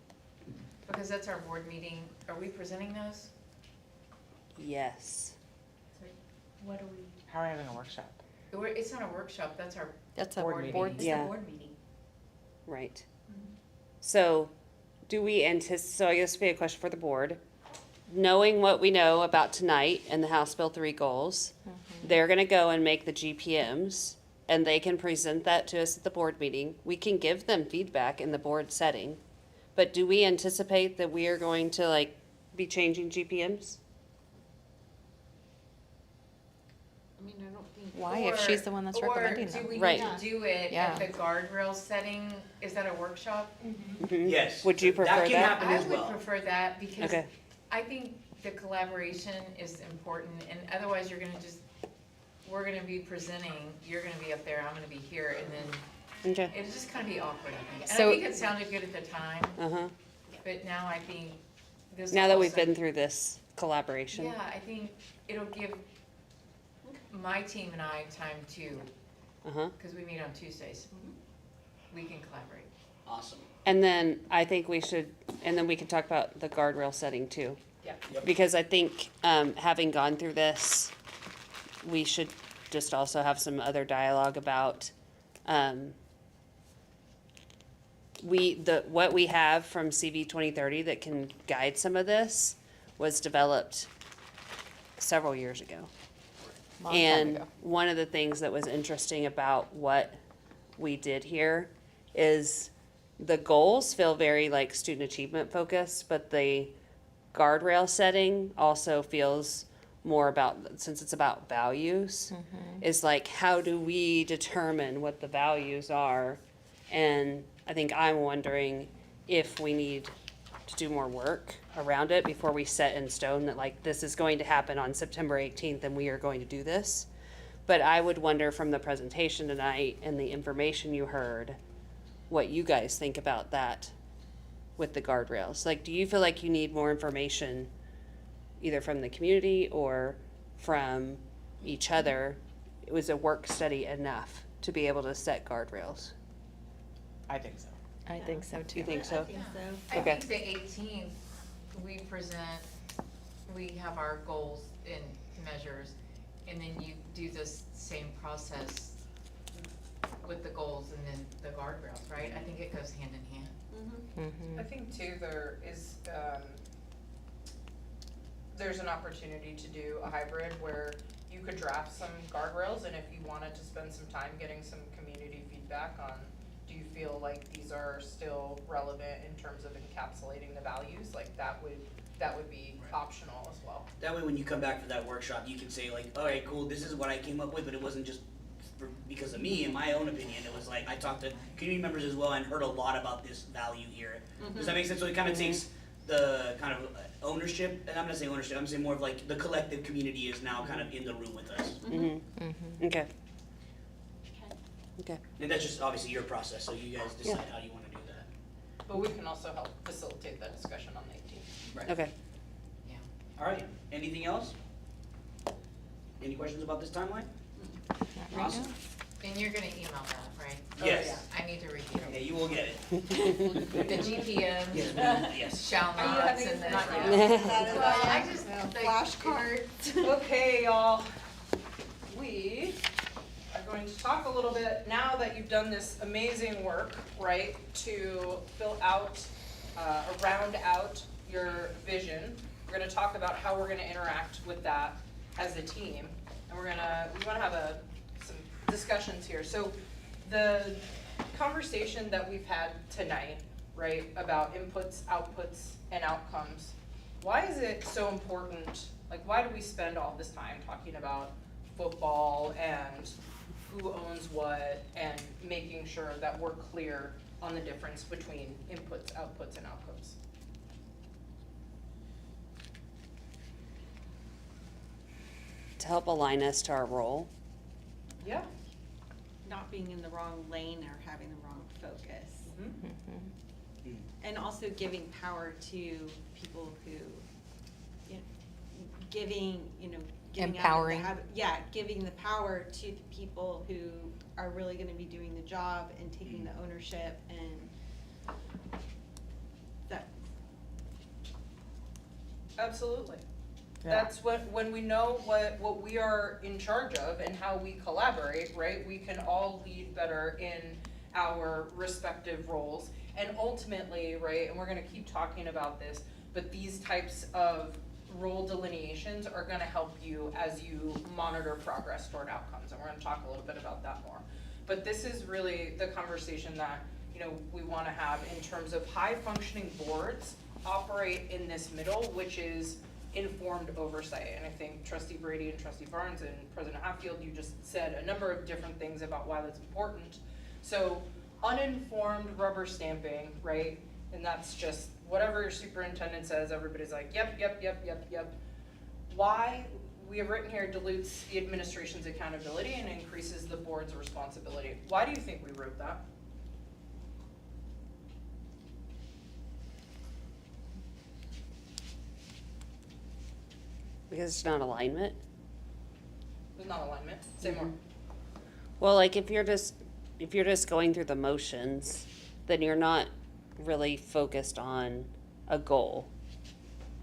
because that's our board meeting, are we presenting those? Yes. What are we? How are we having a workshop? It's not a workshop, that's our That's a Board board. meeting. Yeah. Board meeting. Right. So, do we anticipate, so I guess it'd be a question for the board. Knowing what we know about tonight and the House Bill 3 goals, they're gonna go and make the GPMs, and they can present that to us at the board meeting. We can give them feedback in the board setting, but do we anticipate that we are going to be changing GPMs? I mean, I don't think. Why, if she's the one that's recommending Or them? do we Right. need to do it Yeah. at the guardrail setting? Is that a workshop? Mhm. Yes. Would you prefer That can that? happen I as would well. prefer that because Okay. I think the collaboration is important, and otherwise you're gonna just, we're gonna be presenting, you're gonna be up there, I'm gonna be here, and then Okay. it'll just kinda be awkward, I think. And So- I think it sounded good at the time, Uh-huh. but now I think this. Now that all we've been sudden- through this collaboration. Yeah, I think it'll give my team and I time to, Uh-huh. cause we meet on Tuesdays. We can collaborate. Awesome. And then I think we should, and then we can talk about the guardrail setting too. Yeah. Yep. Because I think, having gone through this, we should just also have some other dialogue about, what we have from CV 2030 that can guide some of this was developed several years ago. Long time And ago. one of the things that was interesting about what we did here is the goals feel very like student achievement focused, but the guardrail setting also feels more about, since it's about values, is like, how do we determine what the values are? And I think I'm wondering if we need to do more work around it before we set in stone that like, this is going to happen on September 18th and we are going to do this. But I would wonder from the presentation tonight and the information you heard, what you guys think about that with the guardrails. Like, do you feel like you need more information either from the community or from each other? It was a work study enough to be able to set guardrails. I think so. I think so too. You think so? I think so. I Okay. think the 18th, we present, we have our goals and measures, and then you do this same process with the goals and then the guardrails, right? I think it goes hand in hand. Mhm. I think too, there is, there's an opportunity to do a hybrid where you could draft some guardrails, and if you wanted to spend some time getting some community feedback on, do you feel like these are still relevant in terms of encapsulating the values, like that would be Right. optional as well. That way, when you come back for that workshop, you can say like, all right, cool, this is what I came up with, but it wasn't just because of me, in my own opinion. It was like, I talked to community members as well and heard a lot about this value here. Does that make sense? So it kind of takes the kind of ownership, and I'm not saying ownership, I'm saying more of like the collective community is now kind of in the room with us. Mm-hmm. Okay. Okay. And that's just obviously your process, so you guys decide how you want to do that. But we can also help facilitate that discussion on the 18th. Right. Okay. All right, anything else? Any questions about this timeline? Right Awesome. now. And you're gonna email that, right? Yes. I need to review Yeah, you will get it. the GPMs, Yes. shall Are you nots, having and it? the. Not yet. Well, I just, like, Flashcards. Okay, y'all, we are going to talk a little bit, now that you've done this amazing work, right, to fill out, round out your vision. We're gonna talk about how we're gonna interact with that as a team. And we wanna have some discussions here. So the conversation that we've had tonight, right, about inputs, outputs, and outcomes, why is it so important? Like, why do we spend all this time talking about football and who owns what and making sure that we're clear on the difference between inputs, outputs, and outcomes? To help align us to our role. Yeah. Not being in the wrong lane or having the wrong focus. Mhm. And also giving power to people who, you know, giving out of the Empowering. yeah, giving the power to the people who are really gonna be doing the job and taking the ownership and that. Absolutely. Yeah. That's when we know what we are in charge of and how we collaborate, right? We can all lead better in our respective roles. And ultimately, right, and we're gonna keep talking about this, but these types of role delineations are gonna help you as you monitor progress toward outcomes. And we're gonna talk a little bit about that more. But this is really the conversation that, we wanna have in terms of high functioning boards operate in this middle, which is informed oversight. And I think Trustee Brady and Trustee Barnes and President Hatfield, you just said a number of different things about why that's important. So uninformed rubber stamping, right? And that's just whatever your superintendent says, everybody's like, yep, yep, yep, yep, yep. Why, we have written here, dilutes the administration's accountability and increases the board's responsibility. Why do you think we wrote that? Because it's not alignment. There's not alignment, say more. Well, like if you're just going through the motions, then you're not really focused on a goal.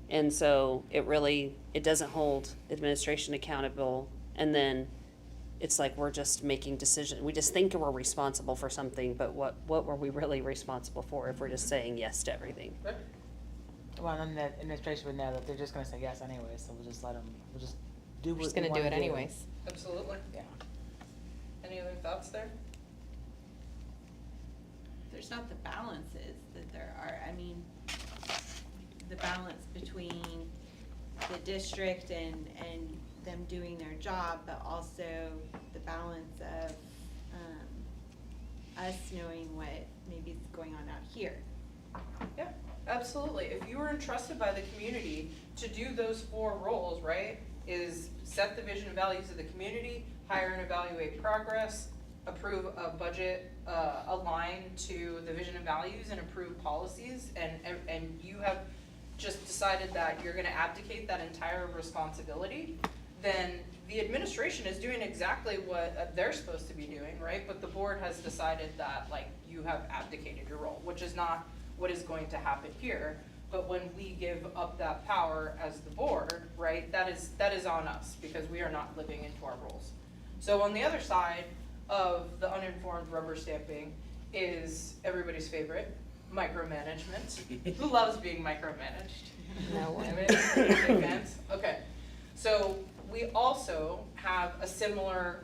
And so it doesn't hold administration accountable, and then it's like we're just making decisions. We just think we're responsible for something, but what were we really responsible for if we're just saying yes to everything? Right? Well, then the administration would know that they're just gonna say yes anyway, so we'll just let them, we'll just do We're what just we gonna do wanna it anyways. Absolutely. Yeah. Any other thoughts there? There's not the balances that there are, I mean, the balance between the district and them doing their job, but also the balance of, us knowing what maybe is going on out here. Yeah, absolutely. If you were entrusted by the community to do those 4 roles, right, is set the vision and values of the community, hire and evaluate progress, approve a budget aligned to the vision and values, and approve policies, and you have just decided that you're gonna abdicate that entire responsibility, then the administration is doing exactly what they're supposed to be doing, right? But the board has decided that, like, you have abdicated your role, which is not what is going to happen here. But when we give up that power as the board, right, that is on us, because we are not living into our roles. So on the other side of the uninformed rubber stamping is everybody's favorite, micromanagement. Who loves being micromanaged? No one. Anybody? Big fans? Okay. So we also have a similar,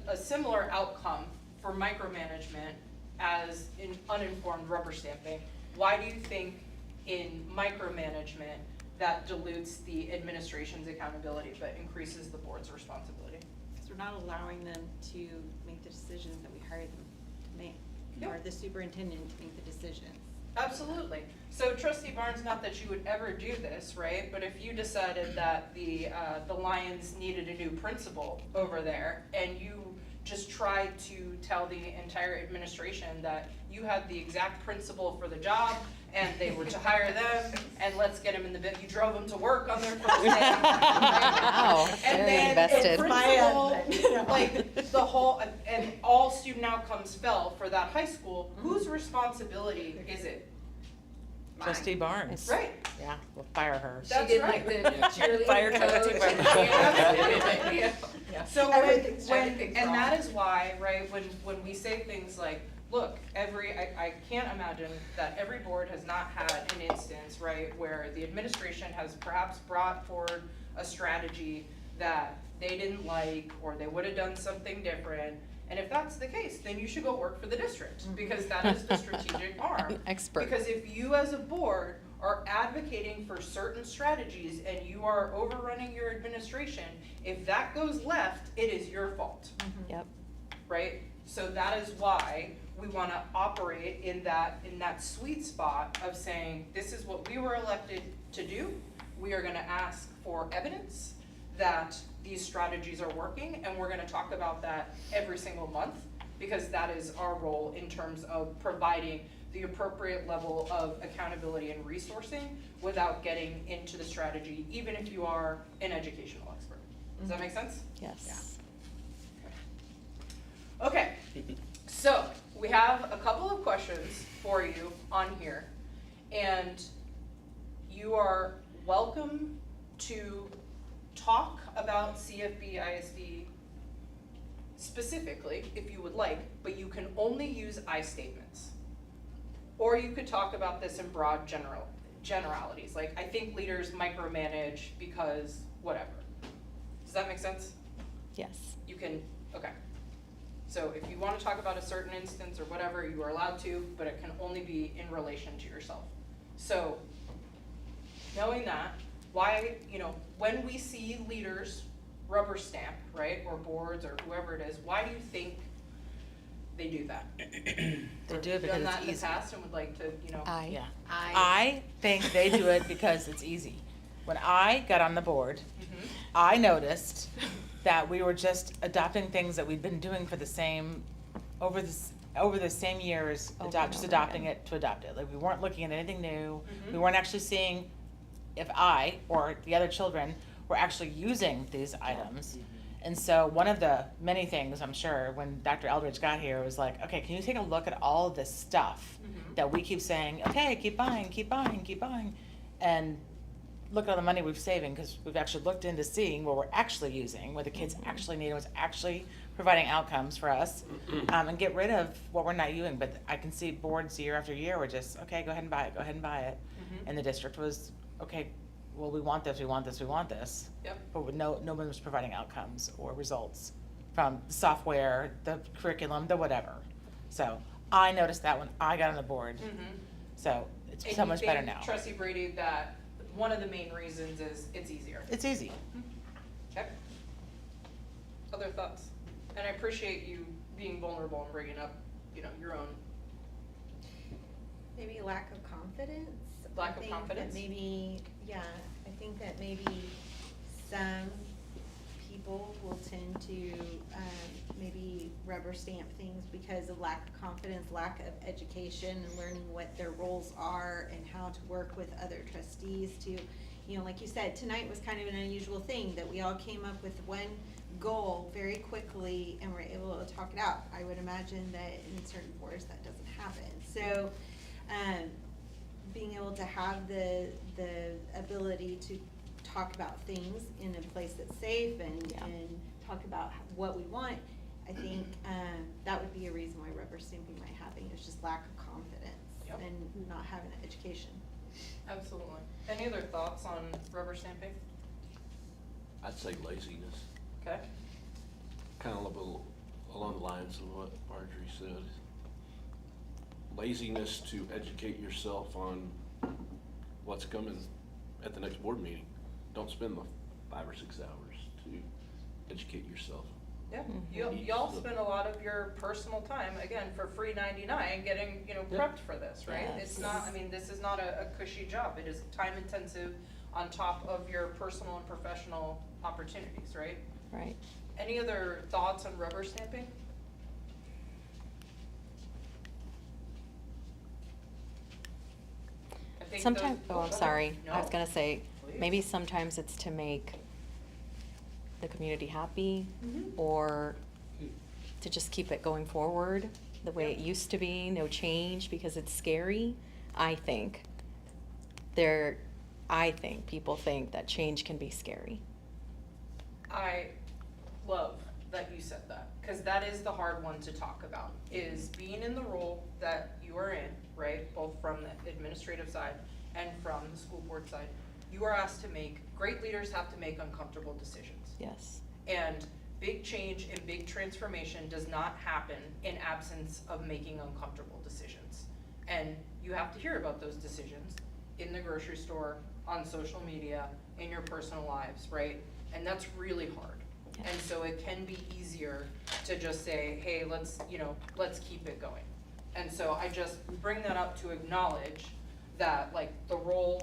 a similar outcome for micromanagement as in uninformed rubber stamping. Why do you think in micromanagement that dilutes the administration's accountability but increases the board's responsibility? Because we're not allowing them to make the decisions that we hired them to make, Yep. or the superintendent to make the decisions. Absolutely. So Trustee Barnes, not that you would ever do this, right? But if you decided that the Lions needed a new principal over there, and you just tried to tell the entire administration that you had the exact principal for the job, and they were to hire them, and let's get them in the bid. You drove them to work on their first day. Wow, And very then invested. the principal, like the whole, and all student outcomes fell for that high school. Whose responsibility is it? Trustee Barnes. Right. Yeah, we'll fire her. That's She did right. like the cheerleading Fire trustee coach. Barnes. Yeah. So Everything's and wrong. that is why, right, when we say things like, look, I can't imagine that every board has not had an instance, right, where the administration has perhaps brought forward a strategy that they didn't like, or they would have done something different. And if that's the case, then you should go work for the district, because that is the strategic arm. Expert. Because if you as a board are advocating for certain strategies and you are overrunning your administration, if that goes left, it is your fault, Yep. right? So that is why we wanna operate in that sweet spot of saying, this is what we were elected to do. We are gonna ask for evidence that these strategies are working, and we're gonna talk about that every single month, because that is our role in terms of providing the appropriate level of accountability and resourcing without getting into the strategy, even if you are an educational expert. Does that make sense? Yes. Okay, so we have a couple of questions for you on here, and you are welcome to talk about CFB ISD specifically if you would like, but you can only use I statements. Or you could talk about this in broad generalities, like, I think leaders micromanage because whatever. Does that make sense? Yes. You can, okay. So if you want to talk about a certain instance or whatever, you are allowed to, but it can only be in relation to yourself. So knowing that, why, when we see leaders rubber stamp, right, or boards or whoever it is, why do you think they do that. They do it because Done that it's in the easy. past and would like to, you know. Yeah. I, I think they do it because it's easy. When I got on the board, Mhm. I noticed that we were just adopting things that we'd been doing for the same, over the same years, just adopting it to adopt it. Like, we weren't looking at anything new. We weren't actually seeing if I or the other children were actually using these items. And so one of the many things, I'm sure, when Dr. Eldridge got here was like, okay, can you take a look at all of this stuff that we keep saying, okay, keep buying, keep buying, keep buying, and look at all the money we're saving, because we've actually looked into seeing what we're actually using, what the kids actually need, what's actually providing outcomes for us, and get rid of what we're not using. But I can see boards year after year were just, okay, go ahead and buy it, go ahead and buy it. And the district was, okay, well, we want this, we want this, we want this. Yep. But no one was providing outcomes or results from the software, the curriculum, the whatever. So I noticed that when I got on the board. So it's so much better now. Trustee Brady, that one of the main reasons is it's easier. It's easy. Okay. Other thoughts? And I appreciate you being vulnerable and bringing up, you know, your own. Maybe lack of confidence. Lack of I think confidence? that maybe, yeah, I think that maybe some people will tend to, maybe rubber stamp things because of lack of confidence, lack of education, and learning what their roles are and how to work with other trustees to, you know, like you said, tonight was kind of an unusual thing that we all came up with one goal very quickly and were able to talk it out. I would imagine that in certain boards that doesn't happen. So, being able to have the ability to talk about things in a place that's safe and talk about what we want, I think that would be a reason why rubber stamping might happen. It's just lack of confidence and not having an education. Absolutely. Any other thoughts on rubber stamping? I'd say laziness, Okay. kind of along the lines of what Marjorie said. Laziness to educate yourself on what's coming at the next board meeting. Don't spend the 5 or 6 hours to educate yourself. Yeah, y'all spend a lot of your personal time, again, for free 99, getting, you know, prepped for this, right? Yes. It's not, I mean, this is not a cushy job. It is time intensive on top of your personal and professional opportunities, right? Right. Any other thoughts on rubber stamping? I think Sometimes, those- oh, I'm sorry. I was No. gonna say, Please. maybe sometimes it's to make the community happy Mhm. or to just keep it going forward the way it used to be, no change, because it's scary. I think people think that change can be scary. I love that you said that, because that is the hard one to talk about, is being in the role that you are in, right? Both from the administrative side and from the school board side. You are asked to make, great leaders have to make uncomfortable decisions. Yes. And big change and big transformation does not happen in absence of making uncomfortable decisions. And you have to hear about those decisions in the grocery store, on social media, in your personal lives, right? And that's really hard. Yeah. And so it can be easier to just say, hey, let's keep it going. And so I just bring that up to acknowledge that, like, the role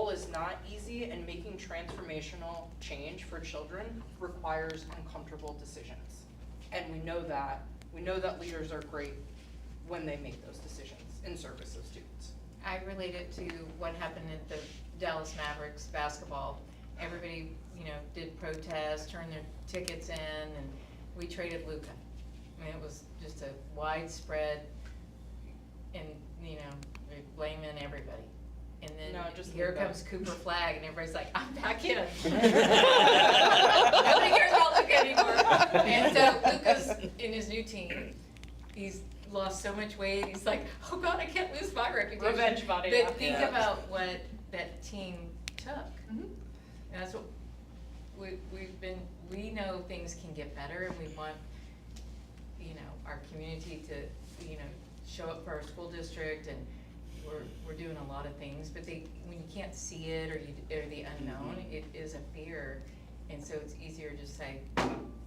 is not easy, and making transformational change for children requires uncomfortable decisions. And we know that leaders are great when they make those decisions in service of students. I relate it to what happened at the Dallas Mavericks basketball. Everybody, you know, did protests, turned their tickets in, and we traded Luka. I mean, it was just a widespread, and, you know, we're blaming everybody. And then No, just here Luka. comes Cooper Flag, and everybody's like, I'm back in. Nobody cares about Luka anymore. And so Luka's in his new team. He's lost so much weight. He's like, oh God, I can't lose my reputation. Revenge body, yeah. But think about what that team took. Mhm. And that's what we know things can get better, and we want, you know, our community to, you know, show up for our school district, and we're doing a lot of things, but when you can't see it or the unknown, it is a fear. And so it's easier to just say,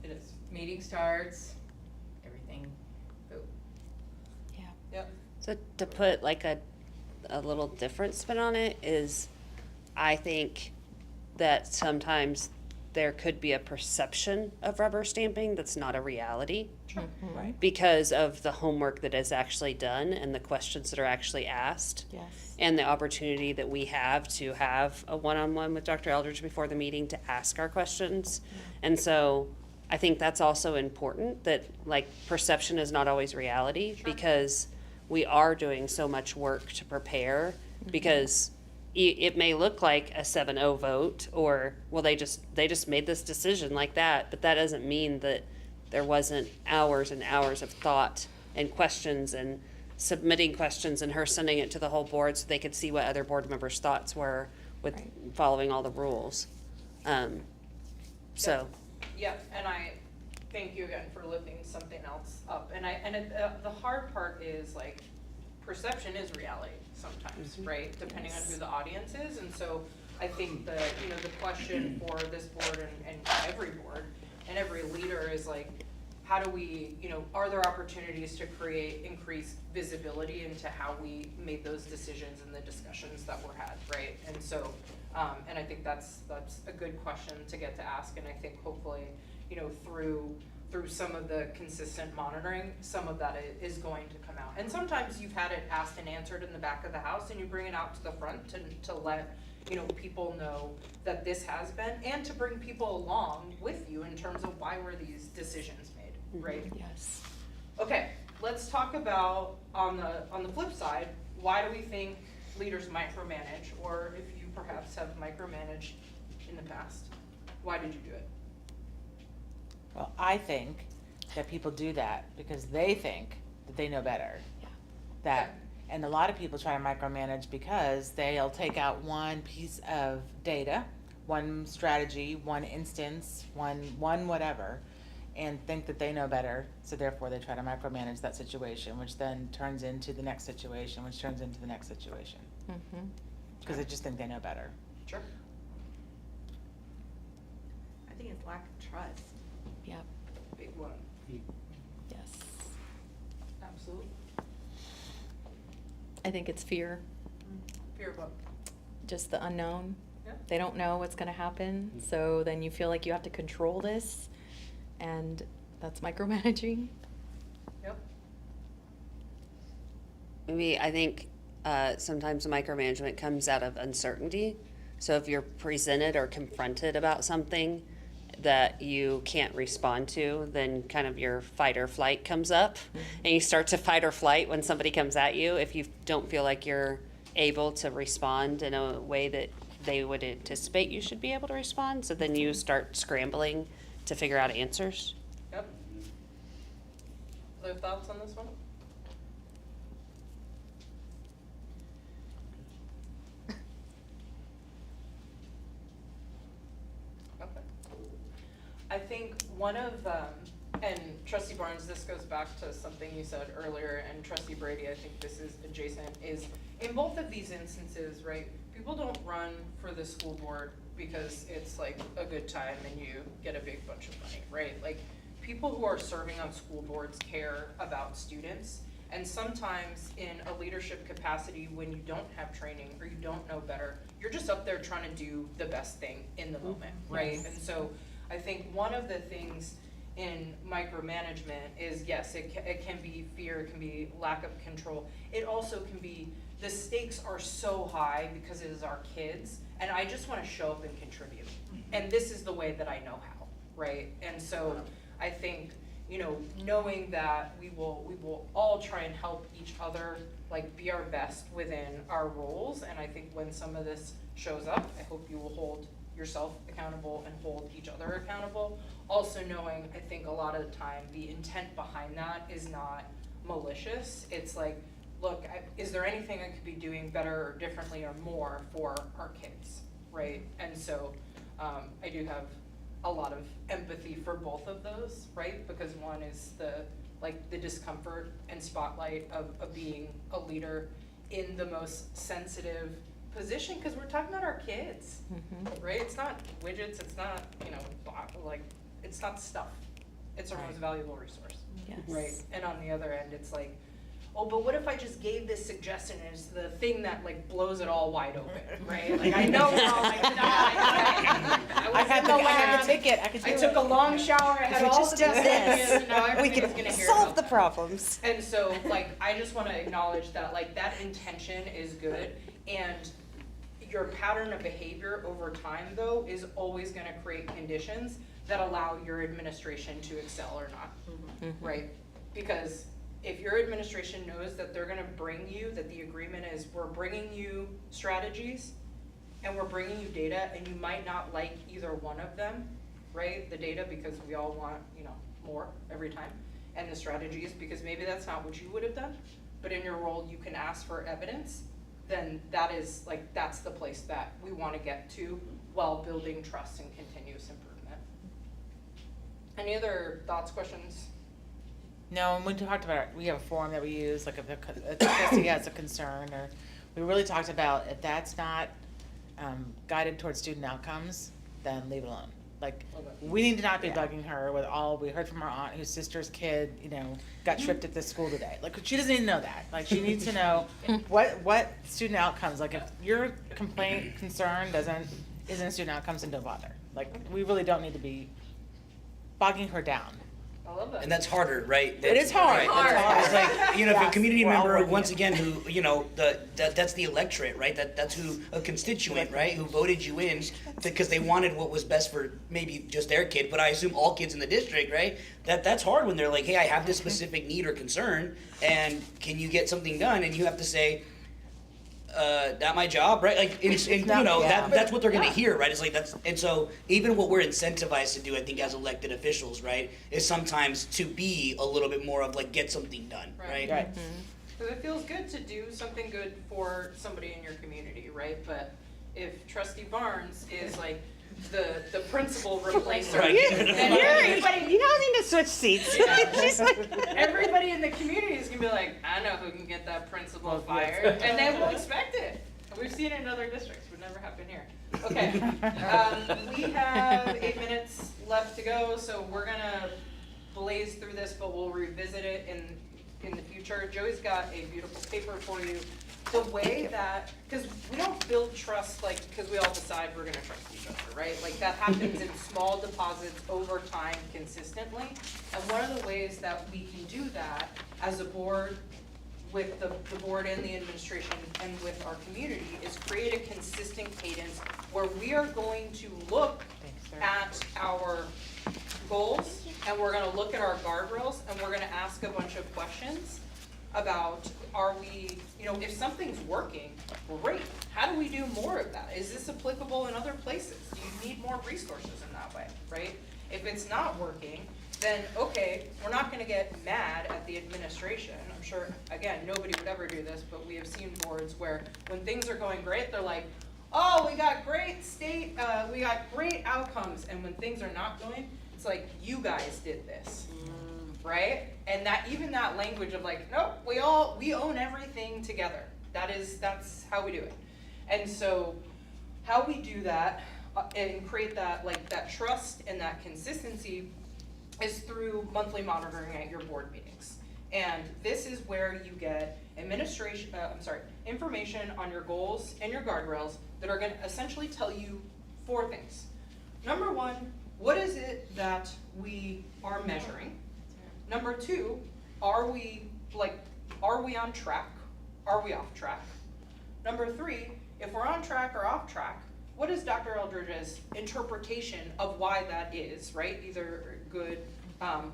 It is. meeting starts, everything, but So to put like a little different spin on it is, I think that sometimes there could be a perception of rubber stamping that's not a reality Right. because of the homework that is actually done and the questions that are actually asked. Yes. And the opportunity that we have to have a one-on-one with Dr. Eldridge before the meeting to ask our questions. And so I think that's also important, that like perception is not always reality, because we are doing so much work to prepare, because it may look like a 7-0 vote, or, well, they just made this decision like that, but that doesn't mean that there wasn't hours and hours of thought and questions and submitting questions and her sending it to the whole board so they could see what other board members' thoughts were with following all the rules. So. Yep, and I thank you again for lifting something else up. And the hard part is, like, perception is reality sometimes, right? Depending on who the audience is. And so I think the question for this board and every board and every leader is like, how do we, are there opportunities to create increased visibility into how we made those decisions and the discussions that were had, right? And so, and I think that's a good question to get to ask. And I think hopefully, through some of the consistent monitoring, some of that is going to come out. And sometimes you've had it asked and answered in the back of the house, and you bring it out to the front to let people know that this has been, and to bring people along with you in terms of why were these decisions made, right? Yes. Okay, let's talk about on the flip side, why do we think leaders micromanage, or if you perhaps have micromanaged in the past, why did you do it? Well, I think that people do that because they think that they know better. Yeah. And a lot of people try to micromanage because they'll take out one piece of data, one strategy, one instance, one whatever, and think that they know better. So therefore they try to micromanage that situation, which then turns into the next situation, which turns into the next situation. Mm-hmm. Because they just think they know better. Sure. I think it's lack of trust. Yep. Big one. Yes. Absolutely. I think it's fear, Fear of what? just the unknown. Yeah. They don't know what's going to happen, so then you feel like you have to control this, and that's micromanaging. Yep. Maybe I think sometimes micromanagement comes out of uncertainty. So if you're presented or confronted about something that you can't respond to, then kind of your fight or flight comes up, and you start to fight or flight when somebody comes at you if you don't feel like you're able to respond in a way that they would anticipate you should be able to respond. So then you start scrambling to figure out answers. Yep. Other thoughts on this one? Okay. I think one of, and Trustee Barnes, this goes back to something you said earlier, and Trustee Brady, I think this is adjacent, is in both of these instances, right, people don't run for the school board because it's like a good time and you get a big bunch of money, right? Like, people who are serving on school boards care about students, and sometimes in a leadership capacity, when you don't have training or you don't know better, you're just up there trying to do the best thing in the moment, right? Yes. And so I think one of the things in micromanagement is, yes, it can be fear, it can be lack of control. It also can be, the stakes are so high because it is our kids, and I just wanna show up and contribute. And this is the way that I know how, right? And so I think, knowing that we will all try and help each other, like, be our best within our roles. And I think when some of this shows up, I hope you will hold yourself accountable and hold each other accountable. Also knowing, I think a lot of the time, the intent behind that is not malicious. It's like, look, is there anything I could be doing better or differently or more for our kids, right? And so I do have a lot of empathy for both of those, right? Because one is the discomfort and spotlight of being a leader in the most sensitive position, because we're talking about our kids, right? It's not widgets, it's not, it's not stuff. It's our most valuable resource, Yes. right? And on the other end, it's like, oh, but what if I just gave this suggestion as the thing that like blows it all wide open, right? Like I know we're all like, nah, I had the ticket, I could do I it. took a long shower, I had we all just the do best this, ideas, and now we everybody's can gonna hear solve about the that. problems. And so, like, I just wanna acknowledge that, like, that intention is good, and your pattern of behavior over time, though, is always gonna create conditions that allow your administration to excel or not, right? Because if your administration knows that they're gonna bring you, that the agreement is, we're bringing you strategies, and we're bringing you data, and you might not like either one of them, right? The data, because we all want, you know, more every time, and the strategies, because maybe that's not what you would have done, but in your role, you can ask for evidence, then that is, like, that's the place that we wanna get to while building trust and continuous improvement. Any other thoughts, questions? No, and we talked about, we have a form that we use, like if a trustee has a concern, or we really talked about if that's not guided towards student outcomes, then leave it alone. Like, we need to not be bugging her with all, we heard from our aunt whose sister's kid, you know, got tripped at this school today. Like, she doesn't even know that. Like, she needs to know what student outcomes, like if your complaint, concern isn't student outcomes, then don't bother. Like, we really don't need to be bogging her down. I love that. And that's harder, right? It is hard. Right? It's hard. It's like, you know, if a Yes, community we're all member, working once it. again, who, you know, that's the electorate, right? That's who, a constituent, right? Who voted you in because they wanted what was best for maybe just their kid, but I assume all kids in the district, right? That's hard when they're like, hey, I have this specific need or concern, and can you get something done? And you have to say, not my job, right? Like, and you know, that's what they're gonna hear, right? It's like and so even what we're incentivized to do, I think, as elected officials, right, is sometimes to be a little bit more of like, get something done, right? Right. Because it feels good to do something good for somebody in your community, right? But if Trustee Barnes is like the principal replacer, Right. then everybody, You don't need to switch seats. She's like, everybody in the community is gonna be like, I know who can get that principal fired, and they will expect it. And we've seen it in other districts, would never happen here. Okay, we have 8 minutes left to go, so we're gonna blaze through this, but we'll revisit it in the future. Joey's got a beautiful paper for you. The way that, because we don't build trust like, because we all decide we're gonna trust each other, right? Like that happens in small deposits over time consistently. And one of the ways that we can do that as a board, with the board and the administration and with our community, is create a consistent cadence where we are going to look at our goals, and we're gonna look at our guardrails, and we're gonna ask a bunch of questions about, are we, you know, if something's working, great. How do we do more of that? Is this applicable in other places? Do you need more resources in that way, right? If it's not working, then okay, we're not gonna get mad at the administration. I'm sure, again, nobody would ever do this, but we have seen boards where when things are going great, they're like, oh, we got great we got great outcomes. And when things are not going, it's like, you guys did this. Right? And that, even that language of like, nope, we own everything together. That's how we do it. And so how we do that and create that, like, that trust and that consistency is through monthly monitoring at your board meetings. And this is where you get information on your goals and your guardrails that are gonna essentially tell you 4 things. Number 1, what is it that we are measuring? Number 2, are we on track? Are we off track? Number 3, if we're on track or off track, what is Dr. Eldridge's interpretation of why that is, right? Either good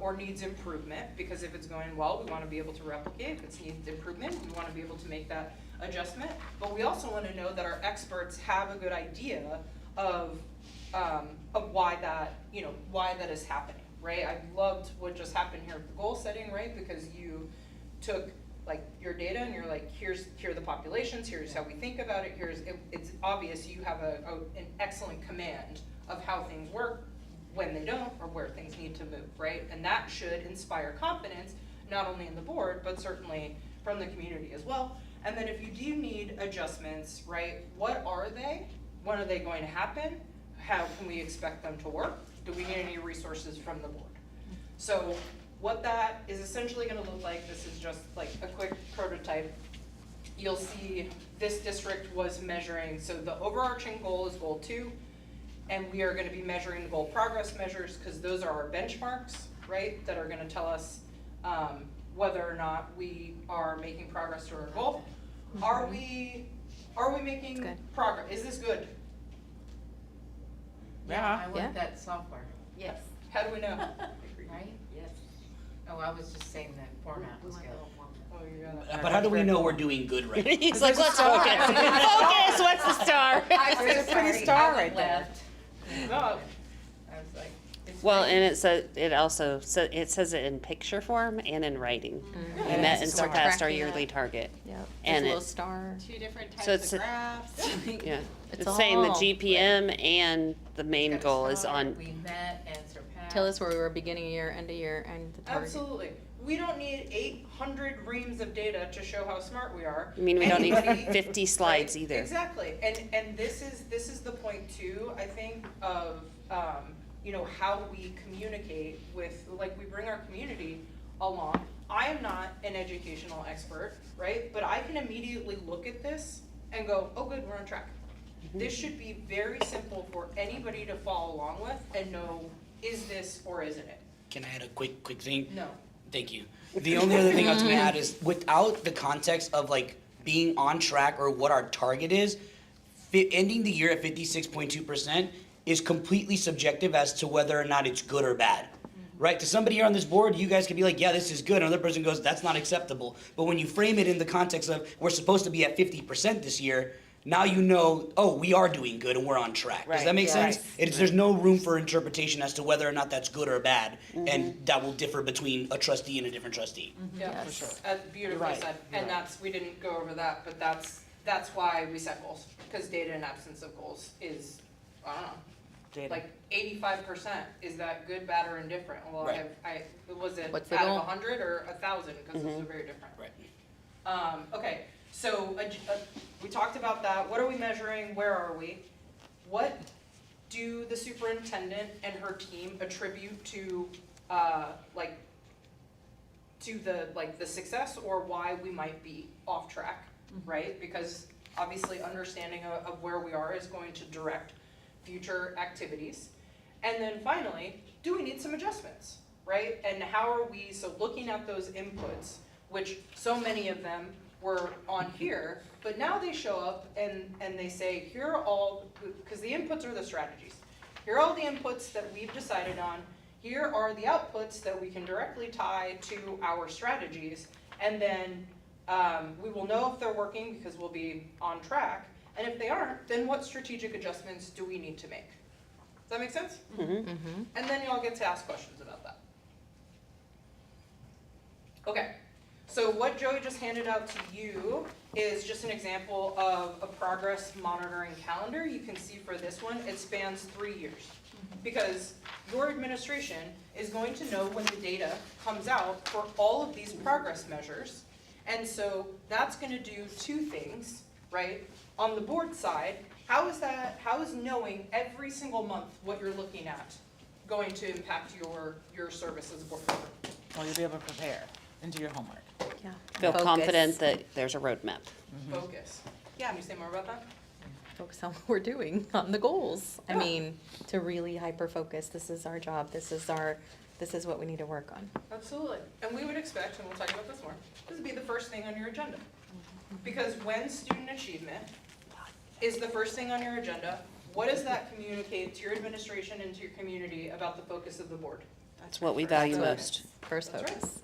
or needs improvement, because if it's going well, we want to be able to replicate. If it needs improvement, we want to be able to make that adjustment. But we also want to know that our experts have a good idea of why that, you know, why that is happening. Right, I loved what just happened here with the goal setting, right? Because you took like your data and you're like, here are the populations, here's how we think about it, it's obvious you have an excellent command of how things work when they don't, or where things need to move, right? And that should inspire confidence, not only in the board, but certainly from the community as well. And then if you do need adjustments, right, what are they? When are they going to happen? How can we expect them to work? Do we need any resources from the board? So what that is essentially going to look like, this is just like a quick prototype, you'll see this district was measuring, so the overarching goal is goal 2, and we are gonna be measuring the goal progress measures, because those are our benchmarks, right, that are gonna tell us whether or not we are making progress to our goal. Are we making progress? Is this good? Yeah. I want that software, Yes. How do we know? right? Yes. Oh, I was just saying that format was good. Oh, you got it. But how do we know we're doing good right now? He's like, let's focus. Focus, what's the star? I'm so There's a pretty sorry. star I right there. left. No, I was like, it's Well, fine. and it says it in picture form and in writing. We met and So we're surpassed our tracking yearly it. target. Yep. And There's a little it- star. 2 different So types it's of a- graphs. Yeah, It's it's saying the all, GPM and the main Got a goal is star, on, We met and surpassed. Tell us where we were beginning of year, end of year, and the target. absolutely. We don't need 800 reams of data to show how smart we are. I mean, we don't need Anybody- 50 slides right? either. Exactly, and this is the point too, I think, of, you know, how we communicate with, like, we bring our community along. I am not an educational expert, right, but I can immediately look at this and go, oh good, we're on track. This should be very simple for anybody to follow along with and know, is this or isn't it? Can I add a quick thing? No. Thank you. The only other thing I was gonna add is, without the context of like being on track or what our target is, ending the year at 56.2% is completely subjective as to whether or not it's good or bad. Right? To somebody here on this board, you guys could be like, yeah, this is good. Another person goes, that's not acceptable. But when you frame it in the context of, we're supposed to be at 50% this year, now you know, oh, we are doing good and we're on track. Does that Right, make yeah. sense? There's no room for interpretation as to whether or not that's good or bad, and that will differ between a trustee and a different trustee. Yeah, for sure. Beautifully right, said, you're and right. we didn't go over that, but that's why we set goals, because data in absence of goals is, I don't know, Data. like 85%, is that good, bad, or indifferent? Well, Right. was it What's the out of goal? 100 or 1,000, because those are very different. Right. Okay, so, we talked about that, what are we measuring, where are we? What do the superintendent and her team attribute to, the success or why we might be off track, right? Because obviously understanding of where we are is going to direct future activities. And then finally, do we need some adjustments, right? And how are we, so looking at those inputs, which so many of them were on here, but now they show up and they say, here are all, because the inputs are the strategies. Here are all the inputs that we've decided on. Here are the outputs that we can directly tie to our strategies. And then we will know if they're working because we'll be on track. And if they aren't, then what strategic adjustments do we need to make? Does that make sense? Mm-hmm. And then y'all get to ask questions about that. Okay, so what Joey just handed out to you is just an example of a progress monitoring calendar. You can see for this one, it spans 3 years. Because your administration is going to know when the data comes out for all of these progress measures. And so that's gonna do 2 things, right? On the board side, how is knowing every single month what you're looking at going to impact your service as a board member? Well, you'll be able to prepare and do your homework. Yeah. Feel Focus. confident that there's a roadmap. Focus. Can you say more about that? Focus on what we're doing, on the goals. I mean, to really hyper-focus, this is our job, this is what we need to work on. Absolutely. And we would expect, and we'll talk about this more, this would be the first thing on your agenda. Because when student achievement is the first thing on your agenda, what does that communicate to your administration and to your community about the focus of the board? That's what we value That's what- most. First That's right. focus.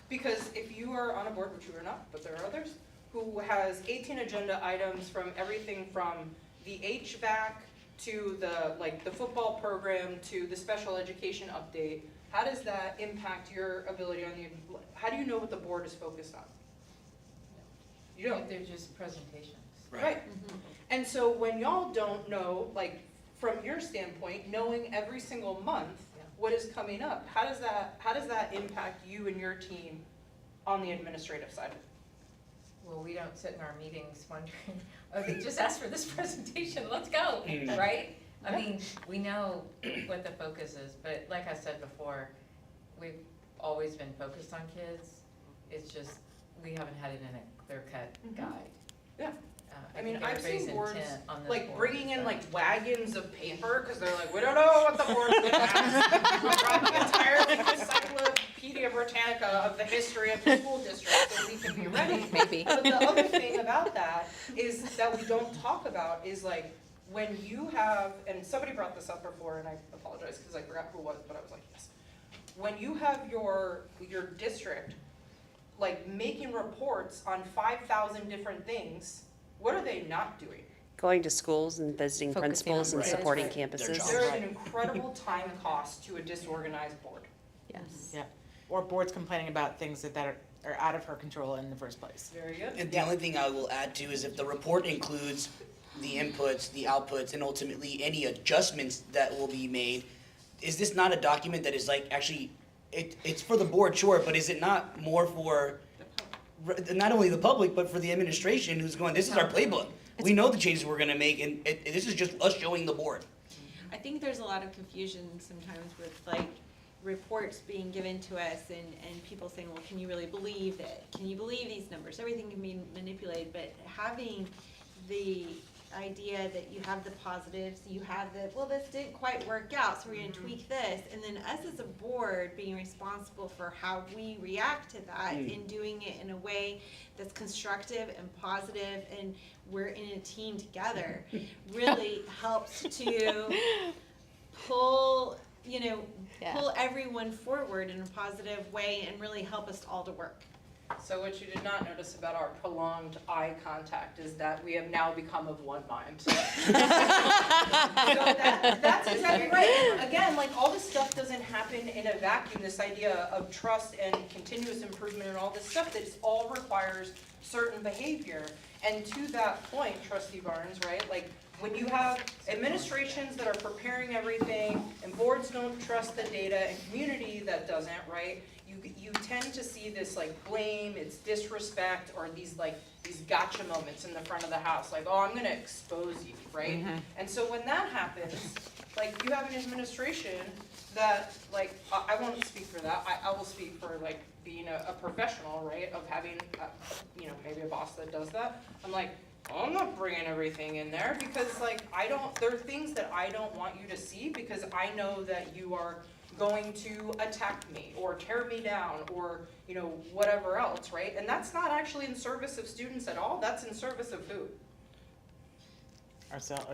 Because if you are on a board, which you are not, but there are others, who has 18 agenda items from everything from the HVAC to the football program to the special education update, how does that impact your ability how do you know what the board is focused on? You don't. They're just presentations. Right. And so when y'all don't know, from your standpoint, knowing every single month what is coming up, how does that impact you and your team on the administrative side? Well, we don't sit in our meetings wondering, okay, just ask for this presentation, let's go, right? I mean, we know what the focus is, but like I said before, we've always been focused on kids. It's just we haven't had it in a clear-cut guide. Yeah. I I mean, think I've everybody's seen boards, intent on this like, board bringing is in that- like wagons of paper, cause they're like, we don't know what the board's gonna ask. We brought the entire like Encyclopedia Britannica of the history of the school district, so we can be ready. Maybe. But the other thing about that is that we don't talk about is like, when you have, and somebody brought this up before, and I apologize, cause I forgot who it was, but I was like, yes. When you have your district, like, making reports on 5,000 different things, what are they not doing? Going to schools and visiting Focusing principals on and grades. supporting Their campuses. job. There is an incredible time cost to a disorganized board. Yes. Yeah, or boards complaining about things that are out of her control in the first place. Very good. And the only thing I will add to is if the report includes the inputs, the outputs, and ultimately any adjustments that will be made, is this not a document that is like actually, it's for the board, sure, but is it not more for not only the public, but for the administration who's going, this is our playbook. We know the changes we're gonna make, and this is just us showing the board. I think there's a lot of confusion sometimes with like reports being given to us and people saying, well, can you really believe it? Can you believe these numbers? Everything can be manipulated, but having the idea that you have the positives, you have the, well, this didn't quite work out, so we're gonna tweak this, and then us as a board being responsible for how we react to that and doing it in a way that's constructive and positive, and we're in a team together, really helps to pull, pull everyone forward in a positive way and really help us all to work. So what you did not notice about our prolonged eye contact is that we have now become of one mind. So that's exactly right. And again, like, all this stuff doesn't happen in a vacuum, this idea of trust and continuous improvement and all this stuff, that all requires certain behavior. And to that point, Trustee Barnes, right, like, when you have administrations that are preparing everything and boards don't trust the data and community that doesn't, right, you tend to see this like blame, it's disrespect, or these gotcha moments in the front of the house, like, oh, I'm gonna expose you, right? And so when that happens, like, you have an administration that, like, I won't speak for that, I will speak for like being a professional, right, of having, maybe a boss that does that. I'm like, oh, I'm not bringing everything in there because, like, there are things that I don't want you to see because I know that you are going to attack me or tear me down or, whatever else, right? And that's not actually in service of students at all, that's in service of who? Ourselves.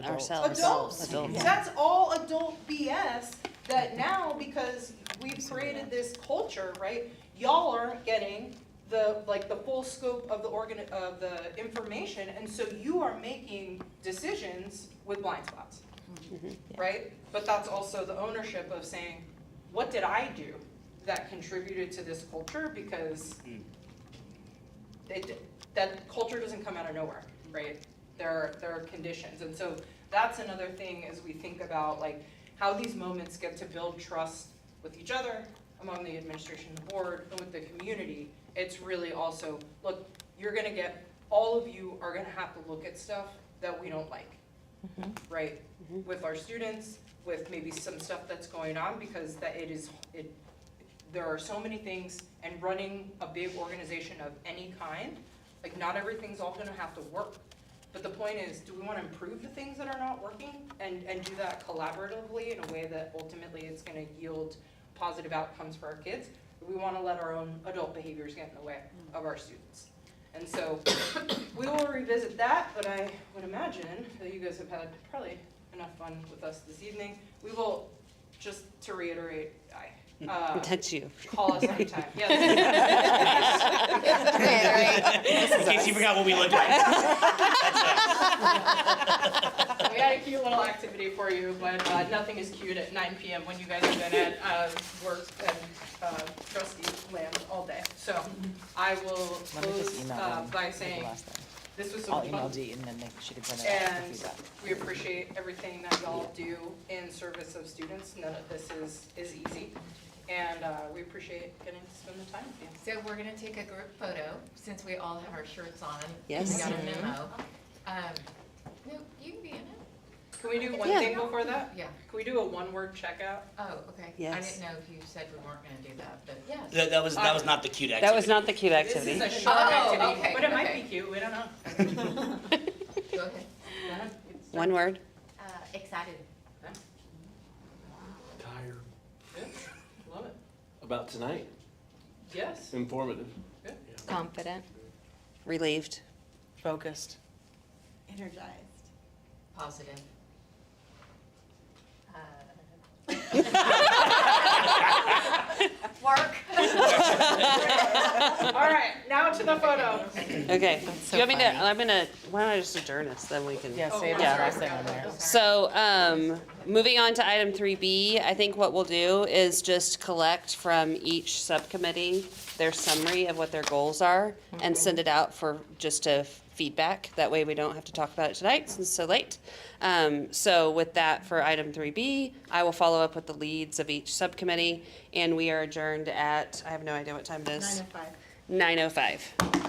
Adults. Adults. That's all adult BS that now, because we've created this culture, right? Y'all aren't getting the full scope of the information, and so you are making decisions with blind spots, right? But that's also the ownership of saying, what did I do that contributed to this culture? Because that culture doesn't come out of nowhere, right? There are conditions, and so that's another thing as we think about like how these moments get to build trust with each other, among the administration, the board, and with the community. It's really also, look, all of you are gonna have to look at stuff that we don't like, right? With our students, with maybe some stuff that's going on, because there are so many things, and running a big organization of any kind, like, not everything's all gonna have to work. But the point is, do we wanna improve the things that are not working and do that collaboratively in a way that ultimately it's gonna yield positive outcomes for our kids? We want to let our own adult behaviors get in the way of our students. And so we will revisit that, but I would imagine that you guys have had probably enough fun with us this evening. We will, just to reiterate, That's you. call us anytime. Yeah. In case you forgot what we look like. We had a cute little activity for you, but nothing is cute at 9 p.m. when you guys have been at work and trustee land all day. So I will Let me just close email them by the saying last thing. this was so I'll much email fun. Dee and then she can send it out for And feedback. we appreciate everything that y'all do in service of students. None of this is easy. And we appreciate getting to spend the time with you. So we're gonna take a group photo, since we all have our shirts on. Yes. We got a memo. No, you can be in it. Can we do one Yeah. thing before that? Yeah. Can we do a one-word checkout? Oh, okay. I Yes. didn't know if you said we weren't gonna do that, but yes. That was not the cute activity. That was not the cute This activity. is a short Oh, activity, okay, but it might okay. be cute, we don't know. Go ahead. Go ahead. One word. Excited. Tired. Yeah, love it. About tonight, Yes. informative. Confident. Relieved. Focused. Energized. Positive. Work. All right, now to the photo. Okay. so Do you want me to, funny. why don't I just adjourn us, then we can. Yeah, save Yeah. the last thing on there. So, moving on to item 3B, I think what we'll do is just collect from each subcommittee their summary of what their goals are and send it out for just a feedback. That way we don't have to talk about it tonight since it's so late. So with that, for item 3B, I will follow up with the leads of each subcommittee, and we are adjourned at, I have no idea what time it is. 9:05. 9:05.